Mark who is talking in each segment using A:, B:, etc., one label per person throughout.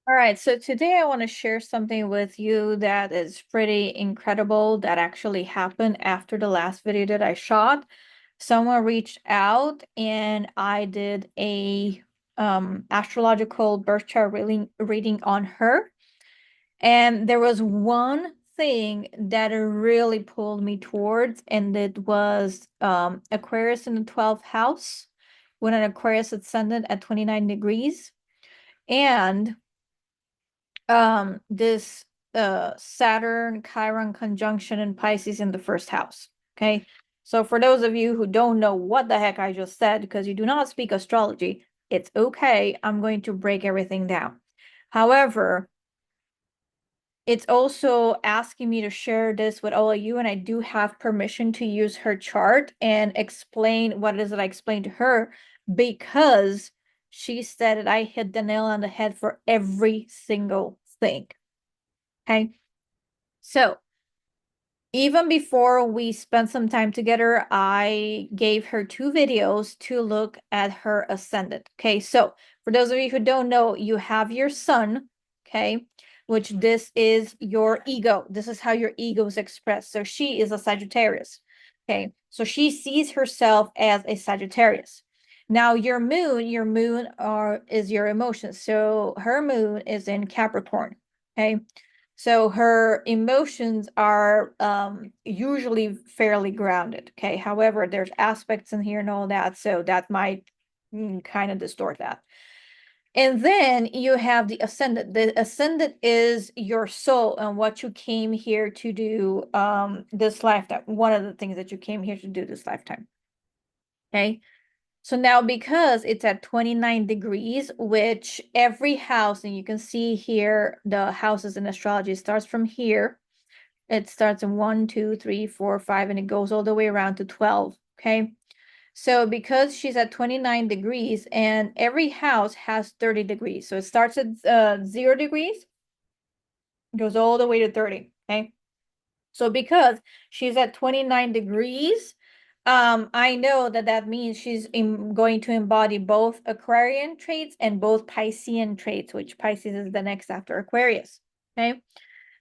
A: All right, so today I want to share something with you that is pretty incredible that actually happened after the last video that I shot. Someone reached out and I did a astrological birth chart reading on her. And there was one thing that really pulled me towards, and it was Aquarius in the 12th house with an Aquarius ascendant at 29 degrees. And this Saturn Chiron conjunction in Pisces in the first house. Okay. So for those of you who don't know what the heck I just said, because you do not speak astrology, it's okay. I'm going to break everything down. However, it's also asking me to share this with all of you, and I do have permission to use her chart and explain what it is that I explained to her, because she said that I hit the nail on the head for every single thing. Okay. So even before we spent some time together, I gave her two videos to look at her ascendant. Okay. So for those of you who don't know, you have your sun. Okay. Which this is your ego. This is how your ego is expressed. So she is a Sagittarius. Okay. So she sees herself as a Sagittarius. Now your moon is your emotions. So her moon is in Capricorn. Okay. So her emotions are usually fairly grounded. Okay. However, there's aspects in here and all that. So that might kind of distort that. And then you have the ascendant. The ascendant is your soul and what you came here to do this lifetime. One of the things that you came here to do this lifetime. Okay. So now because it's at 29 degrees, which every house, and you can see here, the houses in astrology starts from here. It starts in 1, 2, 3, 4, 5, and it goes all the way around to 12. Okay. So because she's at 29 degrees and every house has 30 degrees. So it starts at 0 degrees, goes all the way to 30. Okay. So because she's at 29 degrees, I know that that means she's going to embody both Aquarian traits and both Piscean traits, which Pisces is the next after Aquarius. Okay.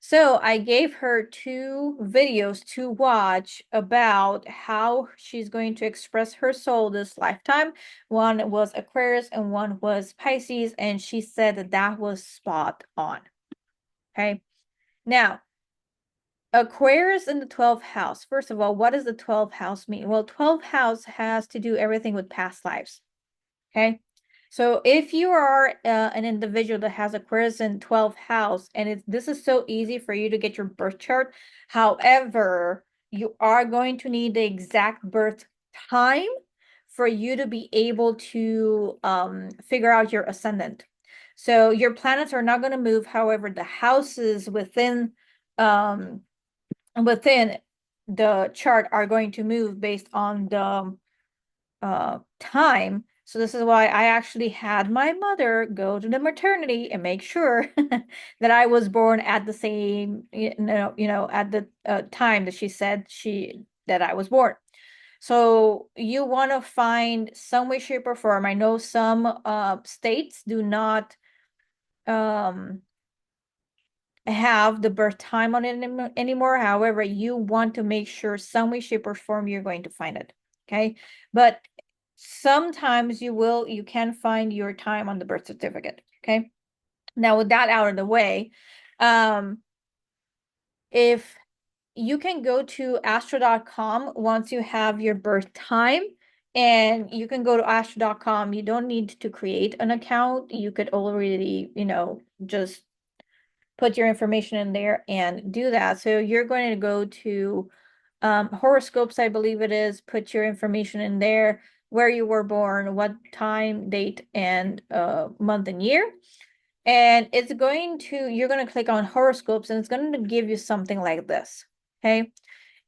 A: So I gave her two videos to watch about how she's going to express her soul this lifetime. One was Aquarius and one was Pisces, and she said that that was spot on. Okay. Now, Aquarius in the 12th house. First of all, what does the 12th house mean? Well, 12th house has to do everything with past lives. Okay. So if you are an individual that has Aquarius in 12th house, and this is so easy for you to get your birth chart. However, you are going to need the exact birth time for you to be able to figure out your ascendant. So your planets are not going to move. However, the houses within the chart are going to move based on the time. So this is why I actually had my mother go to the maternity and make sure that I was born at the same, at the time that she said that I was born. So you want to find some way, shape, or form. I know some states do not have the birth time on it anymore. However, you want to make sure some way, shape, or form you're going to find it. Okay. But sometimes you can find your time on the birth certificate. Okay. Now with that out of the way, if you can go to astro.com once you have your birth time, and you can go to astro.com. You don't need to create an account. You could already, just put your information in there and do that. So you're going to go to horoscopes, I believe it is, put your information in there, where you were born, what time, date, and month and year. And you're going to click on horoscopes, and it's going to give you something like this. Okay.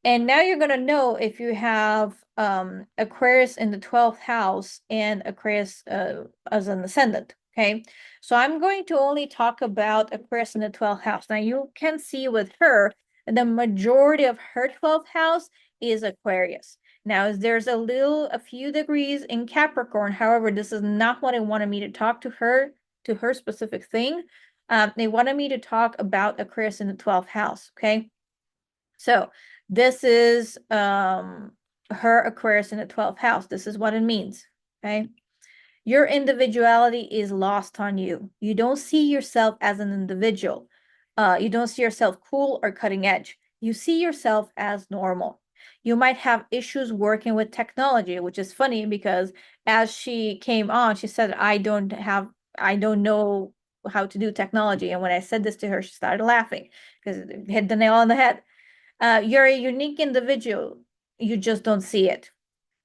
A: And now you're going to know if you have Aquarius in the 12th house and Aquarius as an ascendant. Okay. So I'm going to only talk about Aquarius in the 12th house. Now you can see with her, the majority of her 12th house is Aquarius. Now there's a few degrees in Capricorn. However, this is not what I wanted me to talk to her specific thing. They wanted me to talk about Aquarius in the 12th house. Okay. So this is her Aquarius in the 12th house. This is what it means. Okay. Your individuality is lost on you. You don't see yourself as an individual. You don't see yourself cool or cutting edge. You see yourself as normal. You might have issues working with technology, which is funny because as she came on, she said, I don't know how to do technology. And when I said this to her, she started laughing because it hit the nail on the head. You're a unique individual. You just don't see it.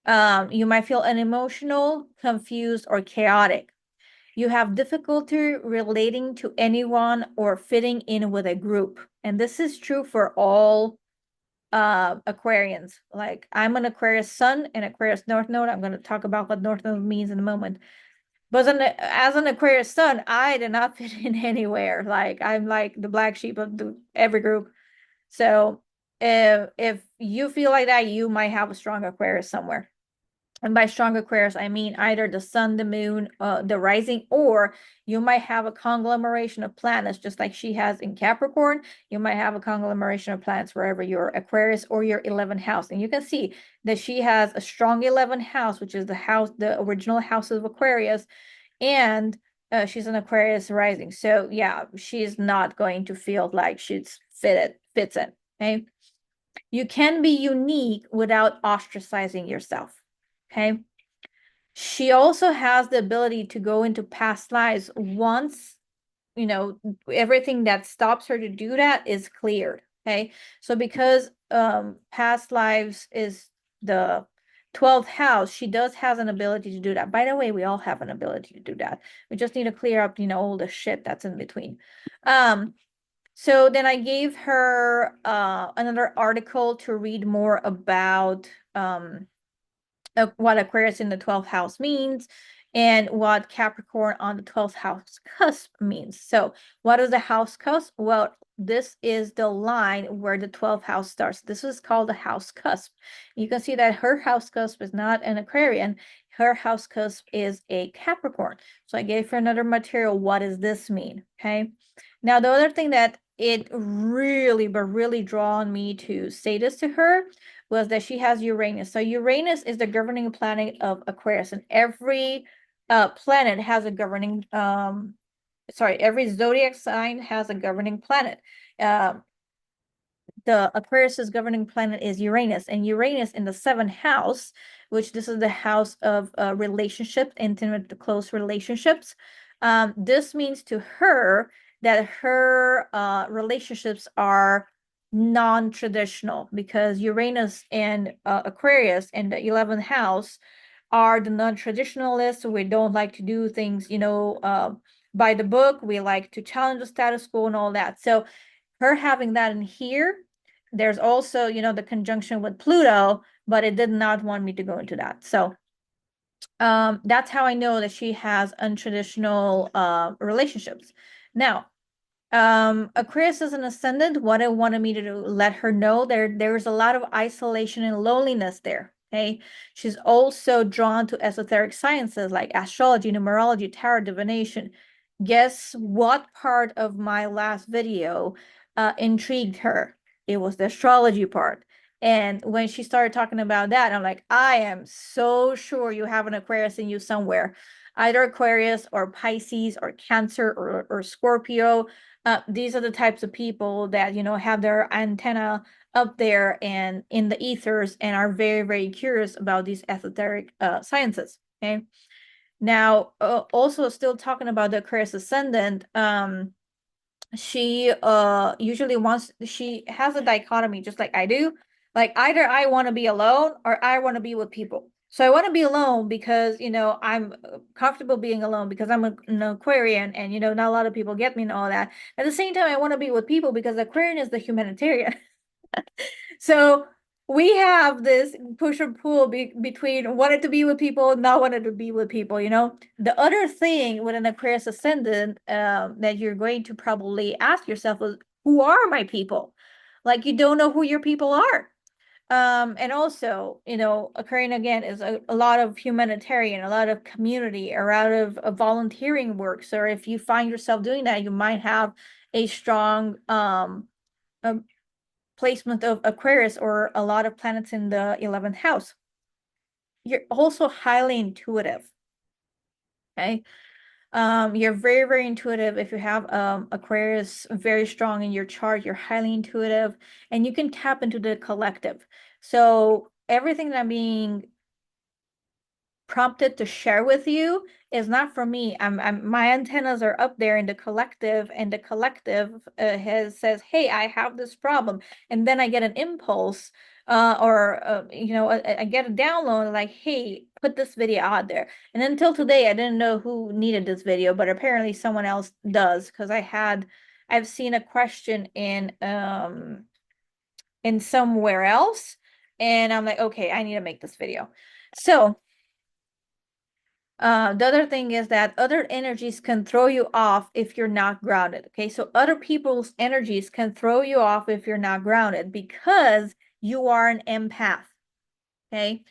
A: You might feel unemotional, confused, or chaotic. You have difficulty relating to anyone or fitting in with a group. And this is true for all Aquarians. Like I'm an Aquarius Sun and Aquarius North Node. I'm going to talk about what North Node means in a moment. But as an Aquarius Sun, I did not fit in anywhere. Like I'm like the black sheep of every group. So if you feel like that, you might have a strong Aquarius somewhere. And by strong Aquarius, I mean either the sun, the moon, the rising, or you might have a conglomeration of planets, just like she has in Capricorn. You might have a conglomeration of planets wherever you're Aquarius or your 11th house. And you can see that she has a strong 11th house, which is the original house of Aquarius. And she's an Aquarius rising. So yeah, she's not going to feel like fits in. Okay. You can be unique without ostracizing yourself. Okay. She also has the ability to go into past lives once, everything that stops her to do that is cleared. Okay. So because past lives is the 12th house, she does has an ability to do that. By the way, we all have an ability to do that. We just need to clear up, all the shit that's in between. So then I gave her another article to read more about what Aquarius in the 12th house means and what Capricorn on the 12th house cusp means. So what is the house cusp? Well, this is the line where the 12th house starts. This is called the house cusp. You can see that her house cusp is not an Aquarian. Her house cusp is a Capricorn. So I gave her another material. What does this mean? Okay. Now, the other thing that it really drawn me to say this to her was that she has Uranus. So Uranus is the governing planet of Aquarius, and every planet has a governing every zodiac sign has a governing planet. The Aquarius's governing planet is Uranus, and Uranus in the 7th house, which this is the house of relationships, intimate, close relationships. This means to her that her relationships are non-traditional because Uranus and Aquarius in the 11th house are the non-traditionalists. We don't like to do things, by the book. We like to challenge the status quo and all that. So her having that in here, there's also, the conjunction with Pluto, but it did not want me to go into that. So that's how I know that she has untraditional relationships. Now, Aquarius is an ascendant. What I wanted me to do, let her know there's a lot of isolation and loneliness there. Okay. She's also drawn to esoteric sciences like astrology, numerology, tarot, divination. Guess what part of my last video intrigued her? It was the astrology part. And when she started talking about that, I'm like, I am so sure you have an Aquarius in you somewhere, either Aquarius or Pisces or Cancer or Scorpio. These are the types of people that, have their antenna up there and in the ethers and are very curious about these esoteric sciences. Okay. Now, also still talking about the Aquarius Ascendant, she she has a dichotomy just like I do. Like either I want to be alone or I want to be with people. So I want to be alone because, I'm comfortable being alone because I'm an Aquarian and, not a lot of people get me and all that. At the same time, I want to be with people because Aquarian is the humanitarian. So we have this push and pull between wanting to be with people, not wanting to be with people, The other thing with an Aquarius ascendant that you're going to probably ask yourself is, who are my people? Like you don't know who your people are. And also, occurring again is a lot of humanitarian, a lot of community, a lot of volunteering work. So if you find yourself doing that, you might have a strong placement of Aquarius or a lot of planets in the 11th house. You're also highly intuitive. Okay. You're very, very intuitive. If you have Aquarius very strong in your chart, you're highly intuitive and you can tap into the collective. So everything that I'm being prompted to share with you is not for me. My antennas are up there in the collective, and the collective says, "Hey, I have this problem," and then I get an impulse, or I get a download like, "Hey, put this video out there." And until today, I didn't know who needed this video, but apparently someone else does because I've seen a question in somewhere else, and I'm like, okay, I need to make this video. So. The other thing is that other energies can throw you off if you're not grounded. Okay, so other people's energies can throw you off if you're not grounded because you are an empath. Okay,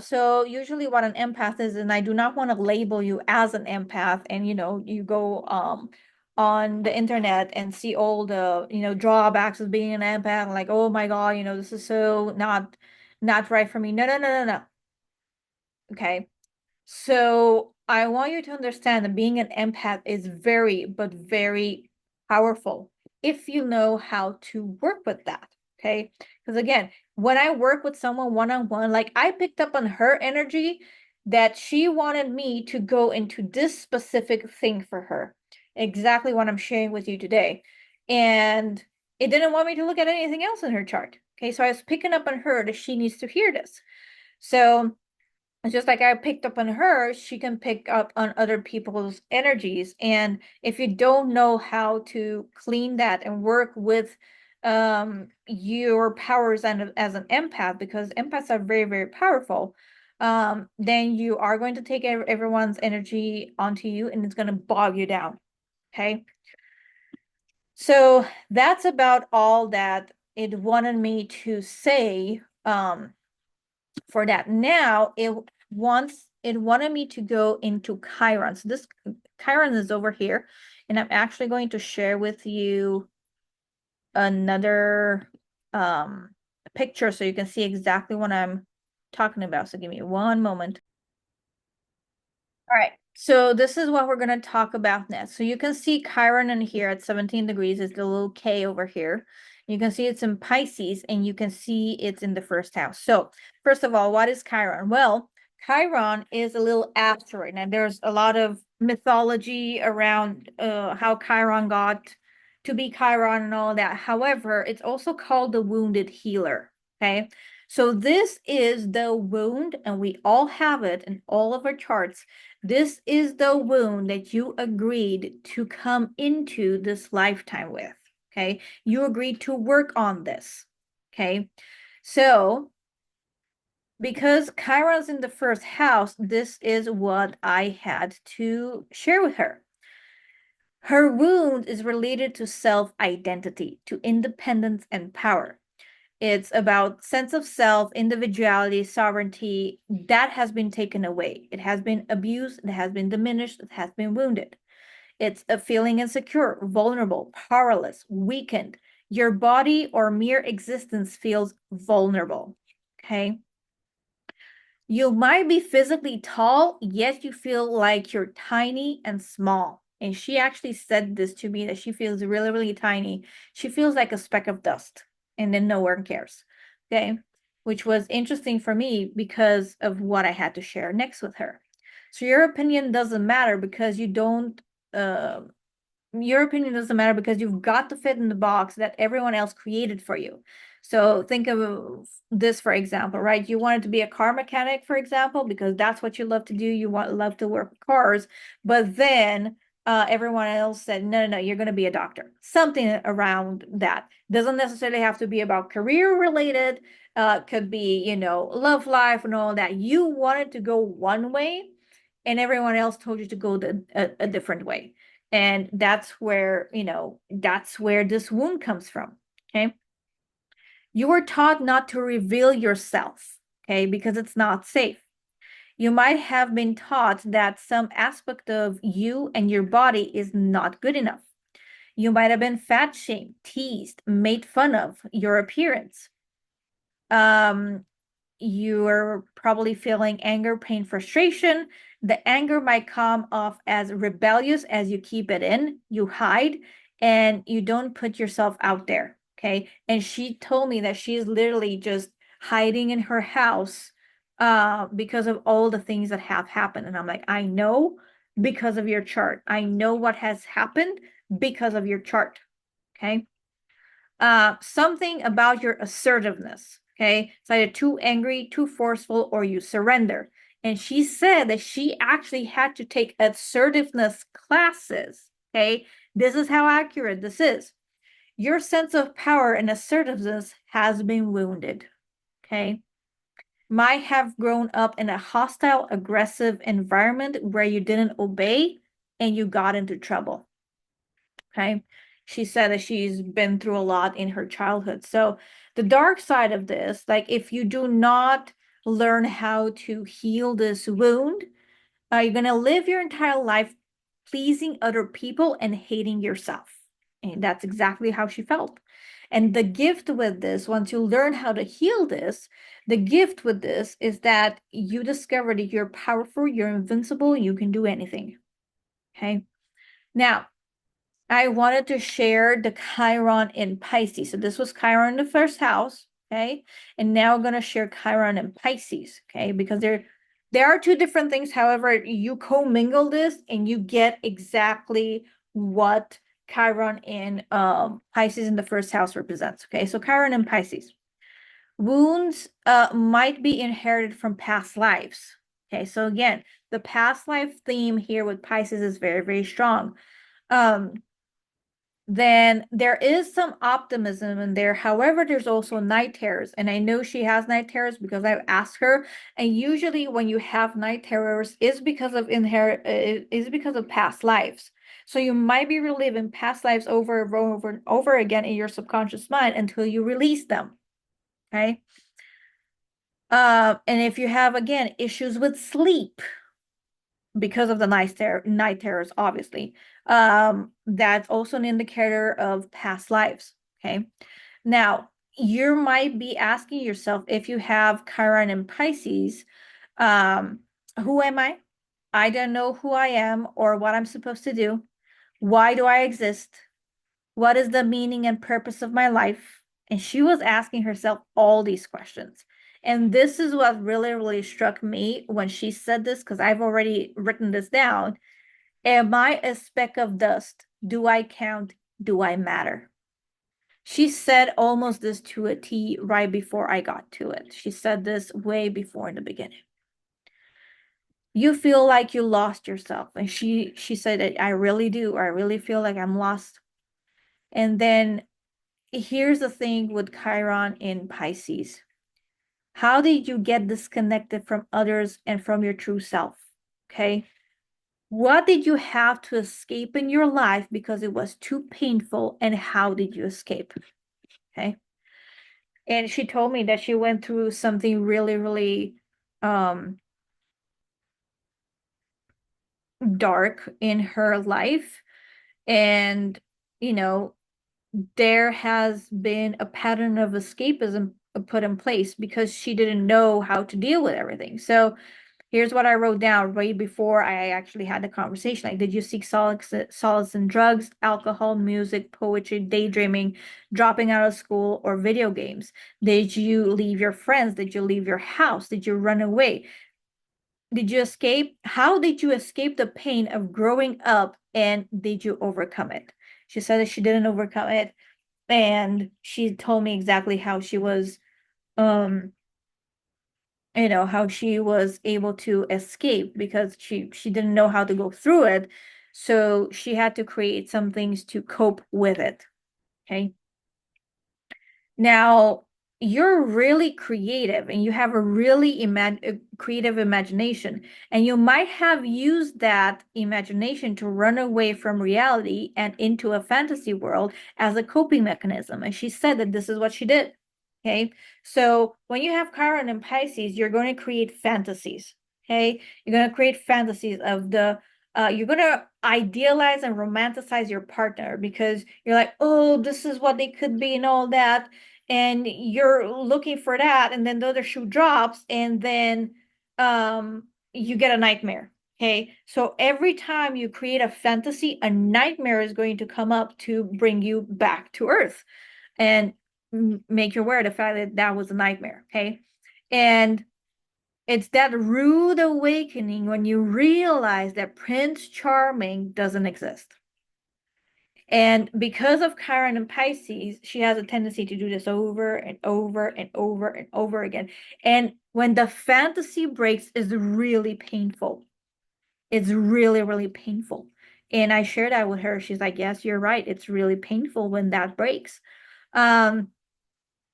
A: so usually what an empath is, and I do not want to label you as an empath, and you go on the internet and see all the drawbacks of being an empath, like, oh my God, this is so not right for me. No, no, no, no, no. Okay. So I want you to understand that being an empath is very, but very powerful if you know how to work with that. Okay. Because again, when I work with someone one-on-one, like I picked up on her energy that she wanted me to go into this specific thing for her. Exactly what I'm sharing with you today. And it didn't want me to look at anything else in her chart. Okay. So I was picking up on her that she needs to hear this. So it's just like I picked up on her, she can pick up on other people's energies. And if you don't know how to clean that and work with your powers and as an empath, because empaths are very, very powerful, then you are going to take everyone's energy onto you and it's going to bog you down. Okay. So that's about all that it wanted me to say. For that. Now it wanted me to go into Chiron. So this Chiron is over here, and I'm actually going to share with you another picture so you can see exactly what I'm talking about. So give me one moment. All right, so this is what we're going to talk about next. So you can see Chiron in here at 17 degrees is the little K over here. You can see it's in Pisces, and you can see it's in the first house. So first of all, what is Chiron? Well, Chiron is a little asteroid, and there's a lot of mythology around how Chiron got to be Chiron and all that. However, it's also called the wounded healer, okay? So this is the wound, and we all have it in all of our charts. This is the wound that you agreed to come into this lifetime with, okay? You agreed to work on this, okay? So, because Chiron's in the first house, this is what I had to share with her. Her wound is related to self-identity, to independence and power. It's about sense of self, individuality, sovereignty. That has been taken away. It has been abused. It has been diminished. It has been wounded. It's a feeling insecure, vulnerable, powerless, weakened. Your body or mere existence feels vulnerable. Okay. You might be physically tall, yet you feel like you're tiny and small. And she actually said this to me that she feels really, really tiny. She feels like a speck of dust, and then no one cares. Okay. Which was interesting for me because of what I had to share next with her. So your opinion doesn't matter because you don't, uh, your opinion doesn't matter because you've got to fit in the box that everyone else created for you. So think of this, for example, right? You wanted to be a car mechanic, for example, because that's what you love to do. You love to work with cars, but then everyone else said, no, no, no, you're going to be a doctor. Something around that. Doesn't necessarily have to be about career related. Could be, love life and all that. You wanted to go one way, and everyone else told you to go a different way. And that's where, that's where this wound comes from. Okay. You were taught not to reveal yourself, okay, because it's not safe. You might have been taught that some aspect of you and your body is not good enough. You might have been fat shamed, teased, made fun of your appearance. Um, you're probably feeling anger, pain, frustration. The anger might come off as rebellious as you keep it in, you hide, and you don't put yourself out there. Okay. And she told me that she's literally just hiding in her house because of all the things that have happened. And I'm like, I know because of your chart. I know what has happened because of your chart. Okay. Something about your assertiveness. Okay. It's either too angry, too forceful, or you surrender. And she said that she actually had to take assertiveness classes. Okay. This is how accurate this is. Your sense of power and assertiveness has been wounded. Okay. Might have grown up in a hostile, aggressive environment where you didn't obey and you got into trouble. Okay. She said that she's been through a lot in her childhood. So the dark side of this, like if you do not learn how to heal this wound, you're going to live your entire life pleasing other people and hating yourself. And that's exactly how she felt. And the gift with this, once you learn how to heal this, the gift with this is that you discover that you're powerful, you're invincible, you can do anything. Okay. Now, I wanted to share the Chiron in Pisces. So this was Chiron in the first house, okay? And now I'm going to share Chiron in Pisces, okay? Because there are two different things. However, you commingle this and you get exactly what Chiron in Pisces in the first house represents, okay? So Chiron in Pisces. Wounds might be inherited from past lives, okay? So again, the past life theme here with Pisces is very, very strong. Then there is some optimism in there. However, there's also night terrors. And I know she has night terrors because I've asked her. And usually when you have night terrors, is because of is because of past lives. So you might be reliving past lives over and over and over again in your subconscious mind until you release them. Okay. And if you have, again, issues with sleep, because of the night terrors, obviously. That's also an indicator of past lives. Okay. Now, you might be asking yourself, if you have Chiron and Pisces, who am I? I don't know who I am or what I'm supposed to do. Why do I exist? What is the meaning and purpose of my life? And she was asking herself all these questions. And this is what really, really struck me when she said this, because I've already written this down. Am I a speck of dust? Do I count? Do I matter? She said almost this to a T right before I got to it. She said this way before in the beginning. You feel like you lost yourself. And she said that I really do. I really feel like I'm lost. And then here's the thing with Chiron in Pisces. How did you get disconnected from others and from your true self? Okay. What did you have to escape in your life because it was too painful, and how did you escape? Okay. And she told me that she went through something really, really dark in her life. And, you know, there has been a pattern of escapism put in place because she didn't know how to deal with everything. So here's what I wrote down right before I actually had the conversation. Like, did you seek solace in drugs, alcohol, music, poetry, daydreaming, dropping out of school, or video games? Did you leave your friends? Did you leave your house? Did you run away? Did you escape? How did you escape the pain of growing up, and did you overcome it? She said that she didn't overcome it, and she told me exactly how she was how she was able to escape because she didn't know how to go through it, so she had to create some things to cope with it. Okay. Now, you're really creative and you have a really creative imagination, and you might have used that imagination to run away from reality and into a fantasy world as a coping mechanism. And she said that this is what she did. Okay, so when you have Chiron and Pisces, you're going to create fantasies. Okay, you're going to create fantasies of you're going to idealize and romanticize your partner because you're like, oh, this is what they could be and all that. And you're looking for that. And then the other shoe drops, and then you get a nightmare. Okay, so every time you create a fantasy, a nightmare is going to come up to bring you back to Earth and make you aware of the fact that that was a nightmare. Okay, and it's that rude awakening when you realize that Prince Charming doesn't exist. And because of Chiron and Pisces, she has a tendency to do this over and over and over and over again. And when the fantasy breaks, is really painful. It's really, really painful. And I shared that with her. She's like, yes, you're right. It's really painful when that breaks. Um,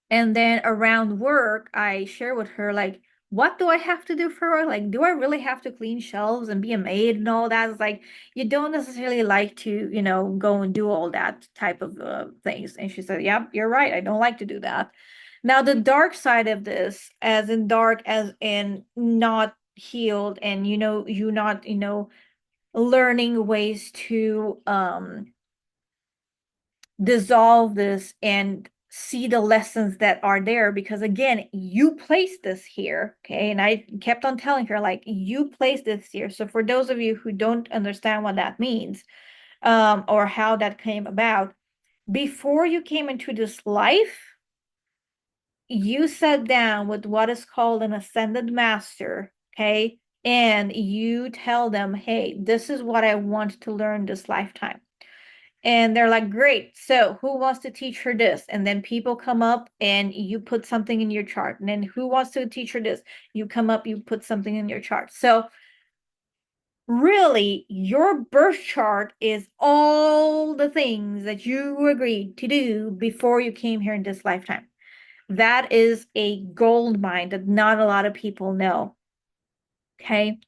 A: and then around work, I share with her, like, what do I have to do for her? Like, do I really have to clean shelves and be a maid and all that? It's like, you don't necessarily like to, go and do all that type of things. And she said, yep, you're right. I don't like to do that. Now, the dark side of this, as in dark, as in not healed and, you not, learning ways to dissolve this and see the lessons that are there, because again, you placed this here. Okay, and I kept on telling her, like, you placed this here. So for those of you who don't understand what that means, or how that came about, before you came into this life, you sat down with what is called an ascended master. Okay, and you tell them, hey, this is what I want to learn this lifetime. And they're like, great. So who wants to teach her this? And then people come up and you put something in your chart. And then who wants to teach her this? You come up, you put something in your chart. So really, your birth chart is all the things that you agreed to do before you came here in this lifetime. That is a gold mine that not a lot of people know. Okay.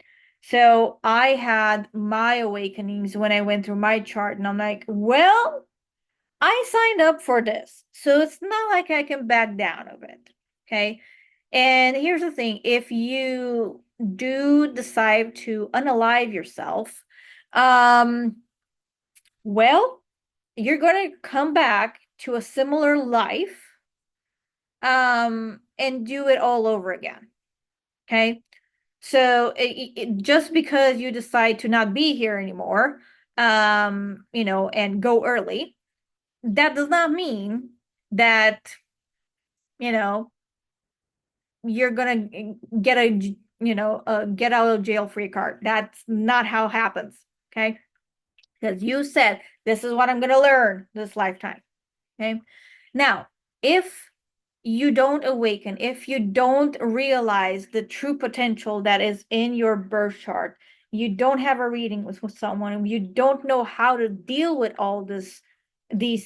A: So I had my awakenings when I went through my chart, and I'm like, well, I signed up for this, so it's not like I can back down of it. Okay. And here's the thing, if you do decide to unalive yourself, well, you're going to come back to a similar life, and do it all over again. Okay. So just because you decide to not be here anymore, and go early, that does not mean that, you know, you're gonna get a, get out of jail free card. That's not how it happens. Okay. Because you said, this is what I'm gonna learn this lifetime. Okay. Now, if you don't awaken, if you don't realize the true potential that is in your birth chart, you don't have a reading with someone, you don't know how to deal with all these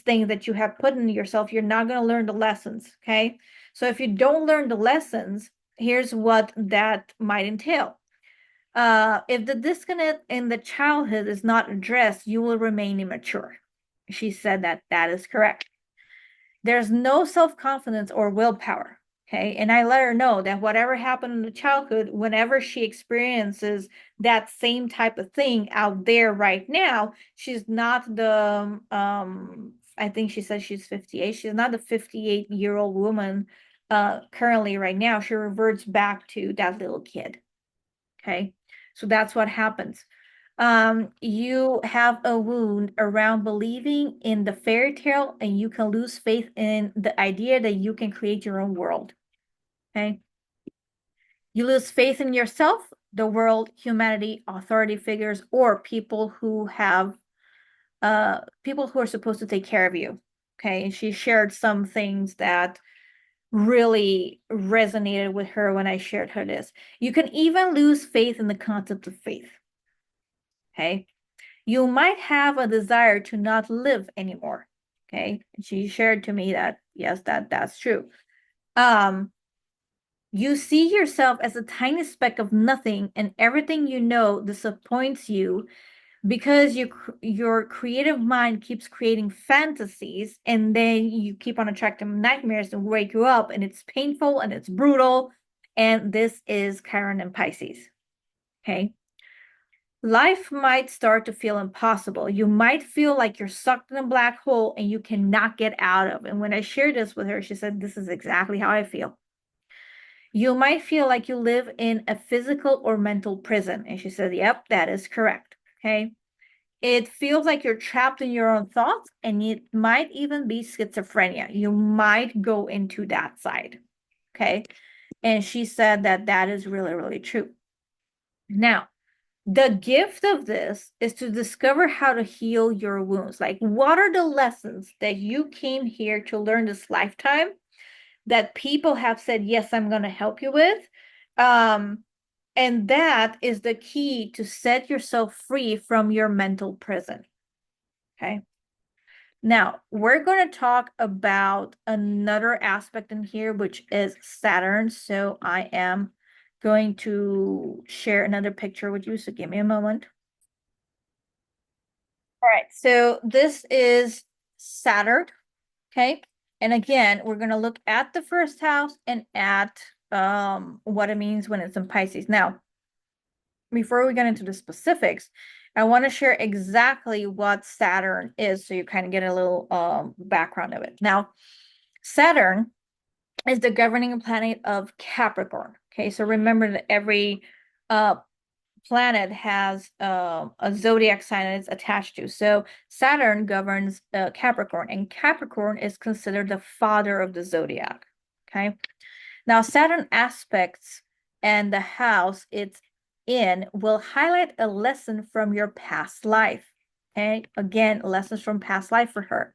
A: things that you have put in yourself, you're not going to learn the lessons. Okay. So if you don't learn the lessons, here's what that might entail. If the disconnect in the childhood is not addressed, you will remain immature. She said that that is correct. There's no self-confidence or willpower. Okay. And I let her know that whatever happened in the childhood, whenever she experiences that same type of thing out there right now, she's not the, I think she said she's 58. She's not the 58-year-old woman currently right now. She reverts back to that little kid. Okay. So that's what happens. You have a wound around believing in the fairy tale, and you can lose faith in the idea that you can create your own world. Okay. You lose faith in yourself, the world, humanity, authority figures, or people who are supposed to take care of you. Okay. And she shared some things that really resonated with her when I shared her this. You can even lose faith in the concept of faith. Okay. You might have a desire to not live anymore. Okay. And she shared to me that, yes, that's true. You see yourself as a tiny speck of nothing, and everything you know disappoints you because your creative mind keeps creating fantasies, and then you keep on attracting nightmares and wake you up, and it's painful and it's brutal. And this is Chiron and Pisces. Okay. Life might start to feel impossible. You might feel like you're sucked in a black hole and you cannot get out of. And when I shared this with her, she said, this is exactly how I feel. You might feel like you live in a physical or mental prison. And she said, yep, that is correct. Okay. It feels like you're trapped in your own thoughts, and it might even be schizophrenia. You might go into that side. Okay. And she said that that is really, really true. Now, the gift of this is to discover how to heal your wounds. Like, what are the lessons that you came here to learn this lifetime that people have said, yes, I'm going to help you with? And that is the key to set yourself free from your mental prison. Okay. Now, we're going to talk about another aspect in here, which is Saturn. So I am going to share another picture with you. So give me a moment. All right. So this is Saturn. Okay. And again, we're going to look at the first house and at what it means when it's in Pisces. Now, before we get into the specifics, I want to share exactly what Saturn is, so you kind of get a little background of it. Now, Saturn is the governing planet of Capricorn. Okay, so remember that every planet has a zodiac sign that it's attached to. So Saturn governs Capricorn, and Capricorn is considered the father of the zodiac. Okay, now Saturn aspects and the house it's in will highlight a lesson from your past life. Okay, again, lessons from past life for her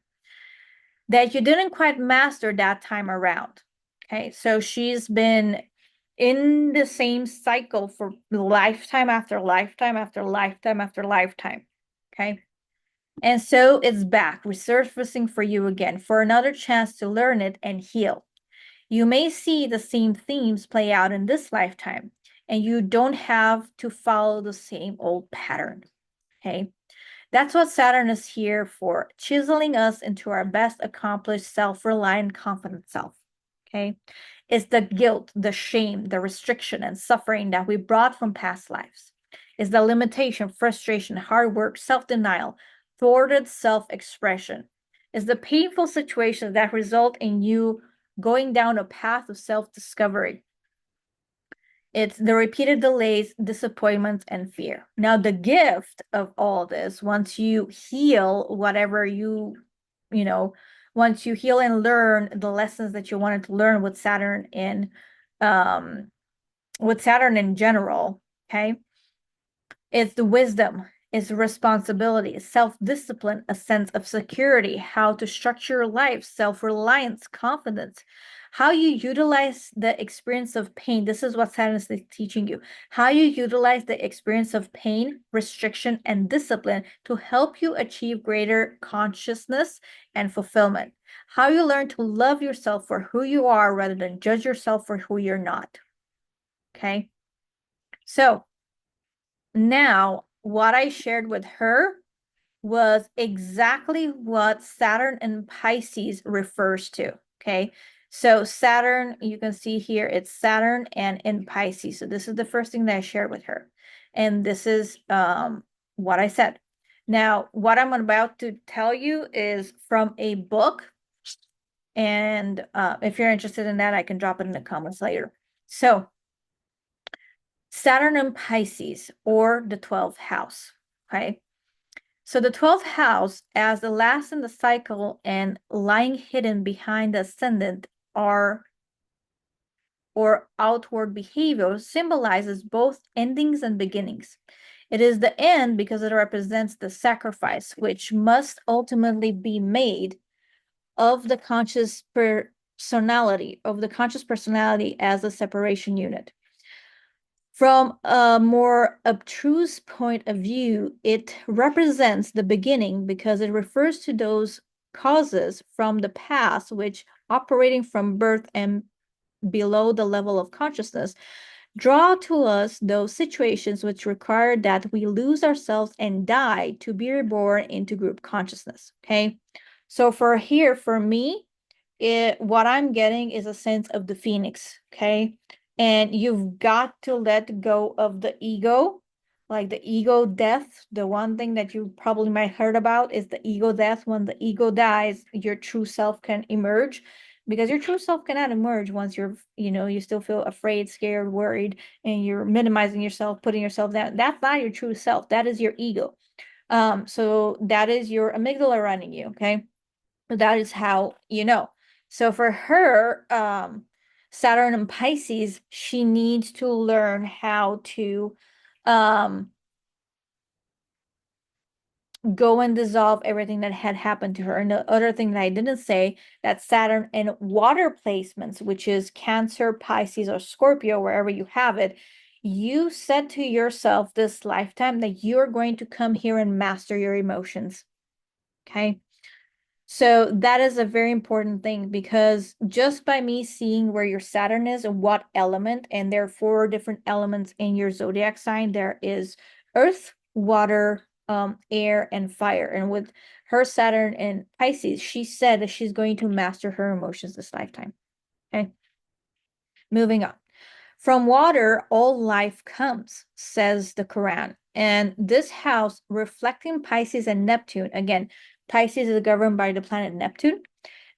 A: that you didn't quite master that time around. Okay, so she's been in the same cycle for lifetime after lifetime after lifetime after lifetime. Okay, and so it's back, resurfacing for you again for another chance to learn it and heal. You may see the same themes play out in this lifetime, and you don't have to follow the same old pattern. Okay. That's what Saturn is here for, chiseling us into our best accomplished, self-reliant, confident self. Okay. It's the guilt, the shame, the restriction, and suffering that we brought from past lives. It's the limitation, frustration, hard work, self-denial, thwarted self-expression. It's the painful situations that result in you going down a path of self-discovery. It's the repeated delays, disappointments, and fear. Now, the gift of all this, once you heal whatever once you heal and learn the lessons that you wanted to learn with Saturn in general, okay, it's the wisdom, it's responsibility, self-discipline, a sense of security, how to structure your life, self-reliance, confidence, how you utilize the experience of pain. This is what Saturn is teaching you. How you utilize the experience of pain, restriction, and discipline to help you achieve greater consciousness and fulfillment. How you learn to love yourself for who you are rather than judge yourself for who you're not. Okay? So, now, what I shared with her was exactly what Saturn in Pisces refers to. Okay. So Saturn, you can see here, it's Saturn and in Pisces. So this is the first thing that I shared with her. And this is what I said. Now, what I'm about to tell you is from a book. And if you're interested in that, I can drop it in the comments later. So Saturn in Pisces, or the 12th house, okay? So the 12th house, as the last in the cycle and lying hidden behind the ascendant or outward behavior, symbolizes both endings and beginnings. It is the end because it represents the sacrifice, which must ultimately be made of the conscious personality, as a separation unit. From a more obtuse point of view, it represents the beginning because it refers to those causes from the past which, operating from birth and below the level of consciousness, draw to us those situations which require that we lose ourselves and die to be reborn into group consciousness. Okay. So for me, what I'm getting is a sense of the phoenix. Okay. And you've got to let go of the ego, like the ego death. The one thing that you probably might heard about is the ego death. When the ego dies, your true self can emerge, because your true self cannot emerge once you still feel afraid, scared, worried, and you're minimizing yourself, putting yourself down. That's not your true self. That is your ego. So that is your amygdala running you. Okay. That is how you know. So for her, Saturn and Pisces, she needs to learn how to um go and dissolve everything that had happened to her. And the other thing that I didn't say, that Saturn in water placements, which is Cancer, Pisces, or Scorpio, wherever you have it, you said to yourself this lifetime that you're going to come here and master your emotions. Okay. So that is a very important thing, because just by me seeing where your Saturn is and what element, and there are 4 different elements in your zodiac sign, there is earth, water, air, and fire. And with her Saturn in Pisces, she said that she's going to master her emotions this lifetime. Okay. Moving on. From water, all life comes, says the Quran. And this house, reflecting Pisces and Neptune, again, Pisces is governed by the planet Neptune,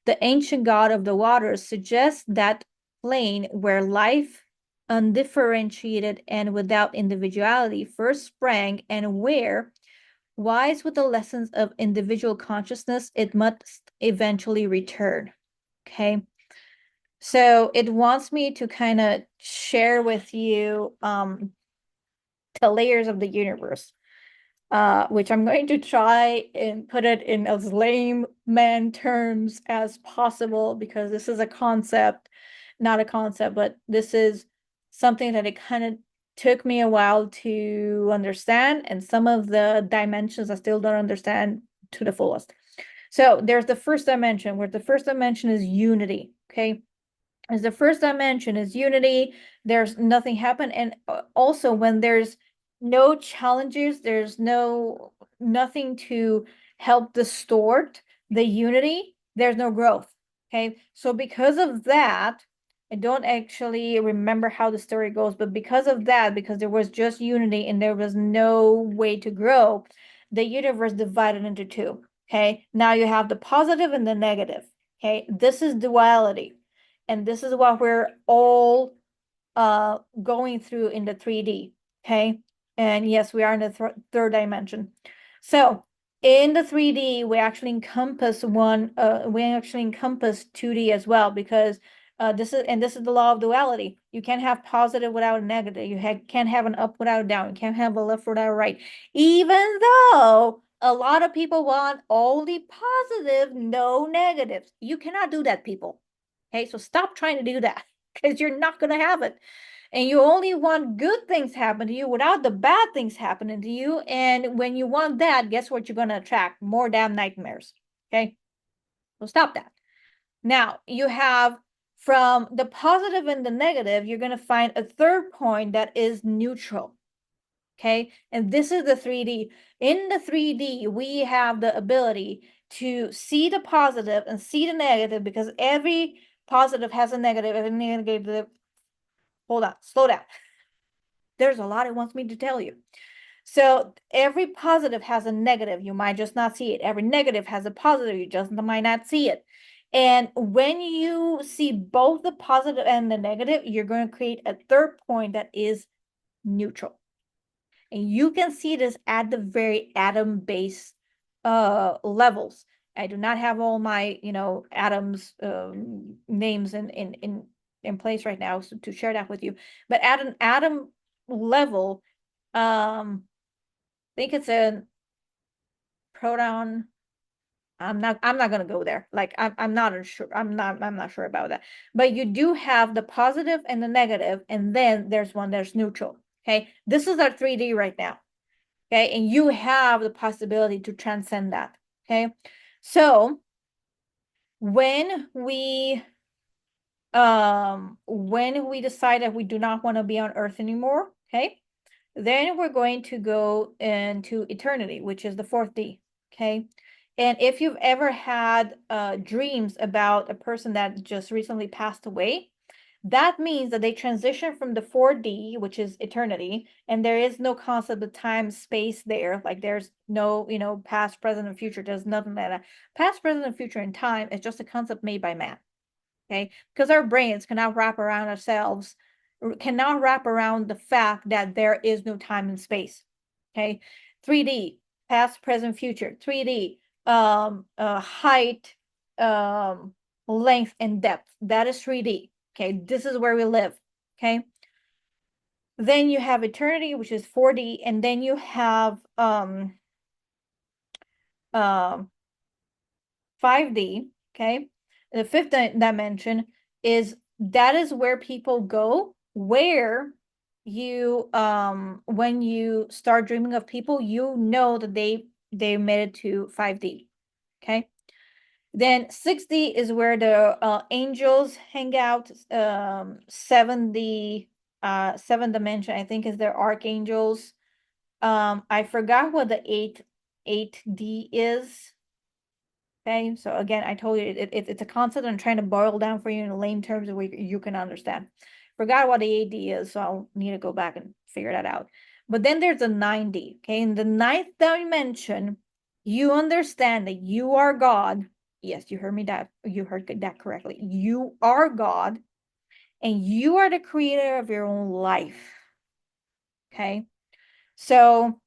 A: the ancient god of the waters, suggests that plane where life, undifferentiated and without individuality, first sprang, and where, wise with the lessons of individual consciousness, it must eventually return. Okay. So it wants me to kind of share with you the layers of the universe, which I'm going to try and put it in as layman terms as possible, because this is a concept, not a concept, but this is something that it kind of took me a while to understand, and some of the dimensions I still don't understand to the fullest. So there's the first dimension, where the first dimension is unity. Okay. As the first dimension is unity, there's nothing happen. And also when there's no challenges, there's nothing to help distort the unity, there's no growth. Okay. So because of that, I don't actually remember how the story goes, but because of that, because there was just unity and there was no way to grow, the universe divided into 2. Okay. Now you have the positive and the negative. Okay. This is duality. And this is what we're all going through in the 3D. Okay. And yes, we are in the third dimension. So in the 3D, we actually encompass 2D as well, because this is the law of duality. You can't have positive without a negative. You can't have an up without a down. You can't have a left without a right. Even though a lot of people want only positive, no negatives. You cannot do that, people. Okay, so stop trying to do that, because you're not going to have it. And you only want good things happen to you without the bad things happening to you. And when you want that, guess what you're going to attract? More damn nightmares. Okay, so stop that. Now you have, from the positive and the negative, you're going to find a third point that is neutral. Okay, and this is the 3D. In the 3D, we have the ability to see the positive and see the negative, because every positive has a negative, every negative. Hold on, slow down. There's a lot it wants me to tell you. So every positive has a negative. You might just not see it. Every negative has a positive. You just might not see it. And when you see both the positive and the negative, you're going to create a third point that is neutral. And you can see this at the very atom base levels. I do not have all my atoms names in place right now, so to share that with you. But at an atom level, I think it's a proton. I'm not gonna go there. Like I'm not sure. I'm not sure about that. But you do have the positive and the negative, and then there's one that's neutral. Okay, this is our 3D right now. Okay, and you have the possibility to transcend that. Okay, so when we when we decide that we do not want to be on Earth anymore, okay, then we're going to go into eternity, which is the fourth D, okay? And if you've ever had dreams about a person that just recently passed away, that means that they transition from the 4D, which is eternity, and there is no concept of time, space there. Like there's no, past, present, and future. There's nothing like that. Past, present, and future in time is just a concept made by man. Okay, because our brains cannot wrap around ourselves, cannot wrap around the fact that there is no time and space. Okay, 3D, past, present, future. 3D, height, length, and depth. That is 3D. Okay, this is where we live. Okay, then you have eternity, which is 4D, and then you have 5D. Okay, the fifth dimension is that is where people go, where you when you start dreaming of people, you know that they made it to 5D. Okay, then 6D is where the angels hang out. 7D, seventh dimension, I think, is their archangels. I forgot what the 8D is. Okay, so again, I told you it's a concept I'm trying to boil down for you in lame terms where you can understand. Forgot what the AD is, so I'll need to go back and figure that out. But then there's a 9D. Okay, in the ninth dimension, you understand that you are God. Yes, you heard that correctly. You are God, and you are the creator of your own life. Okay, so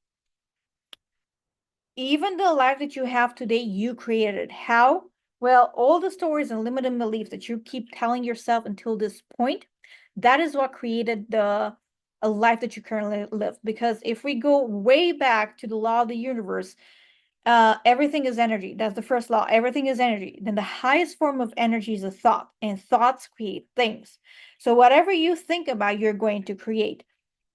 A: even the life that you have today, you created. How? Well, all the stories and limited beliefs that you keep telling yourself until this point, that is what created a life that you currently live. Because if we go way back to the law of the universe, everything is energy. That's the first law. Everything is energy. Then the highest form of energy is a thought, and thoughts create things. So whatever you think about, you're going to create.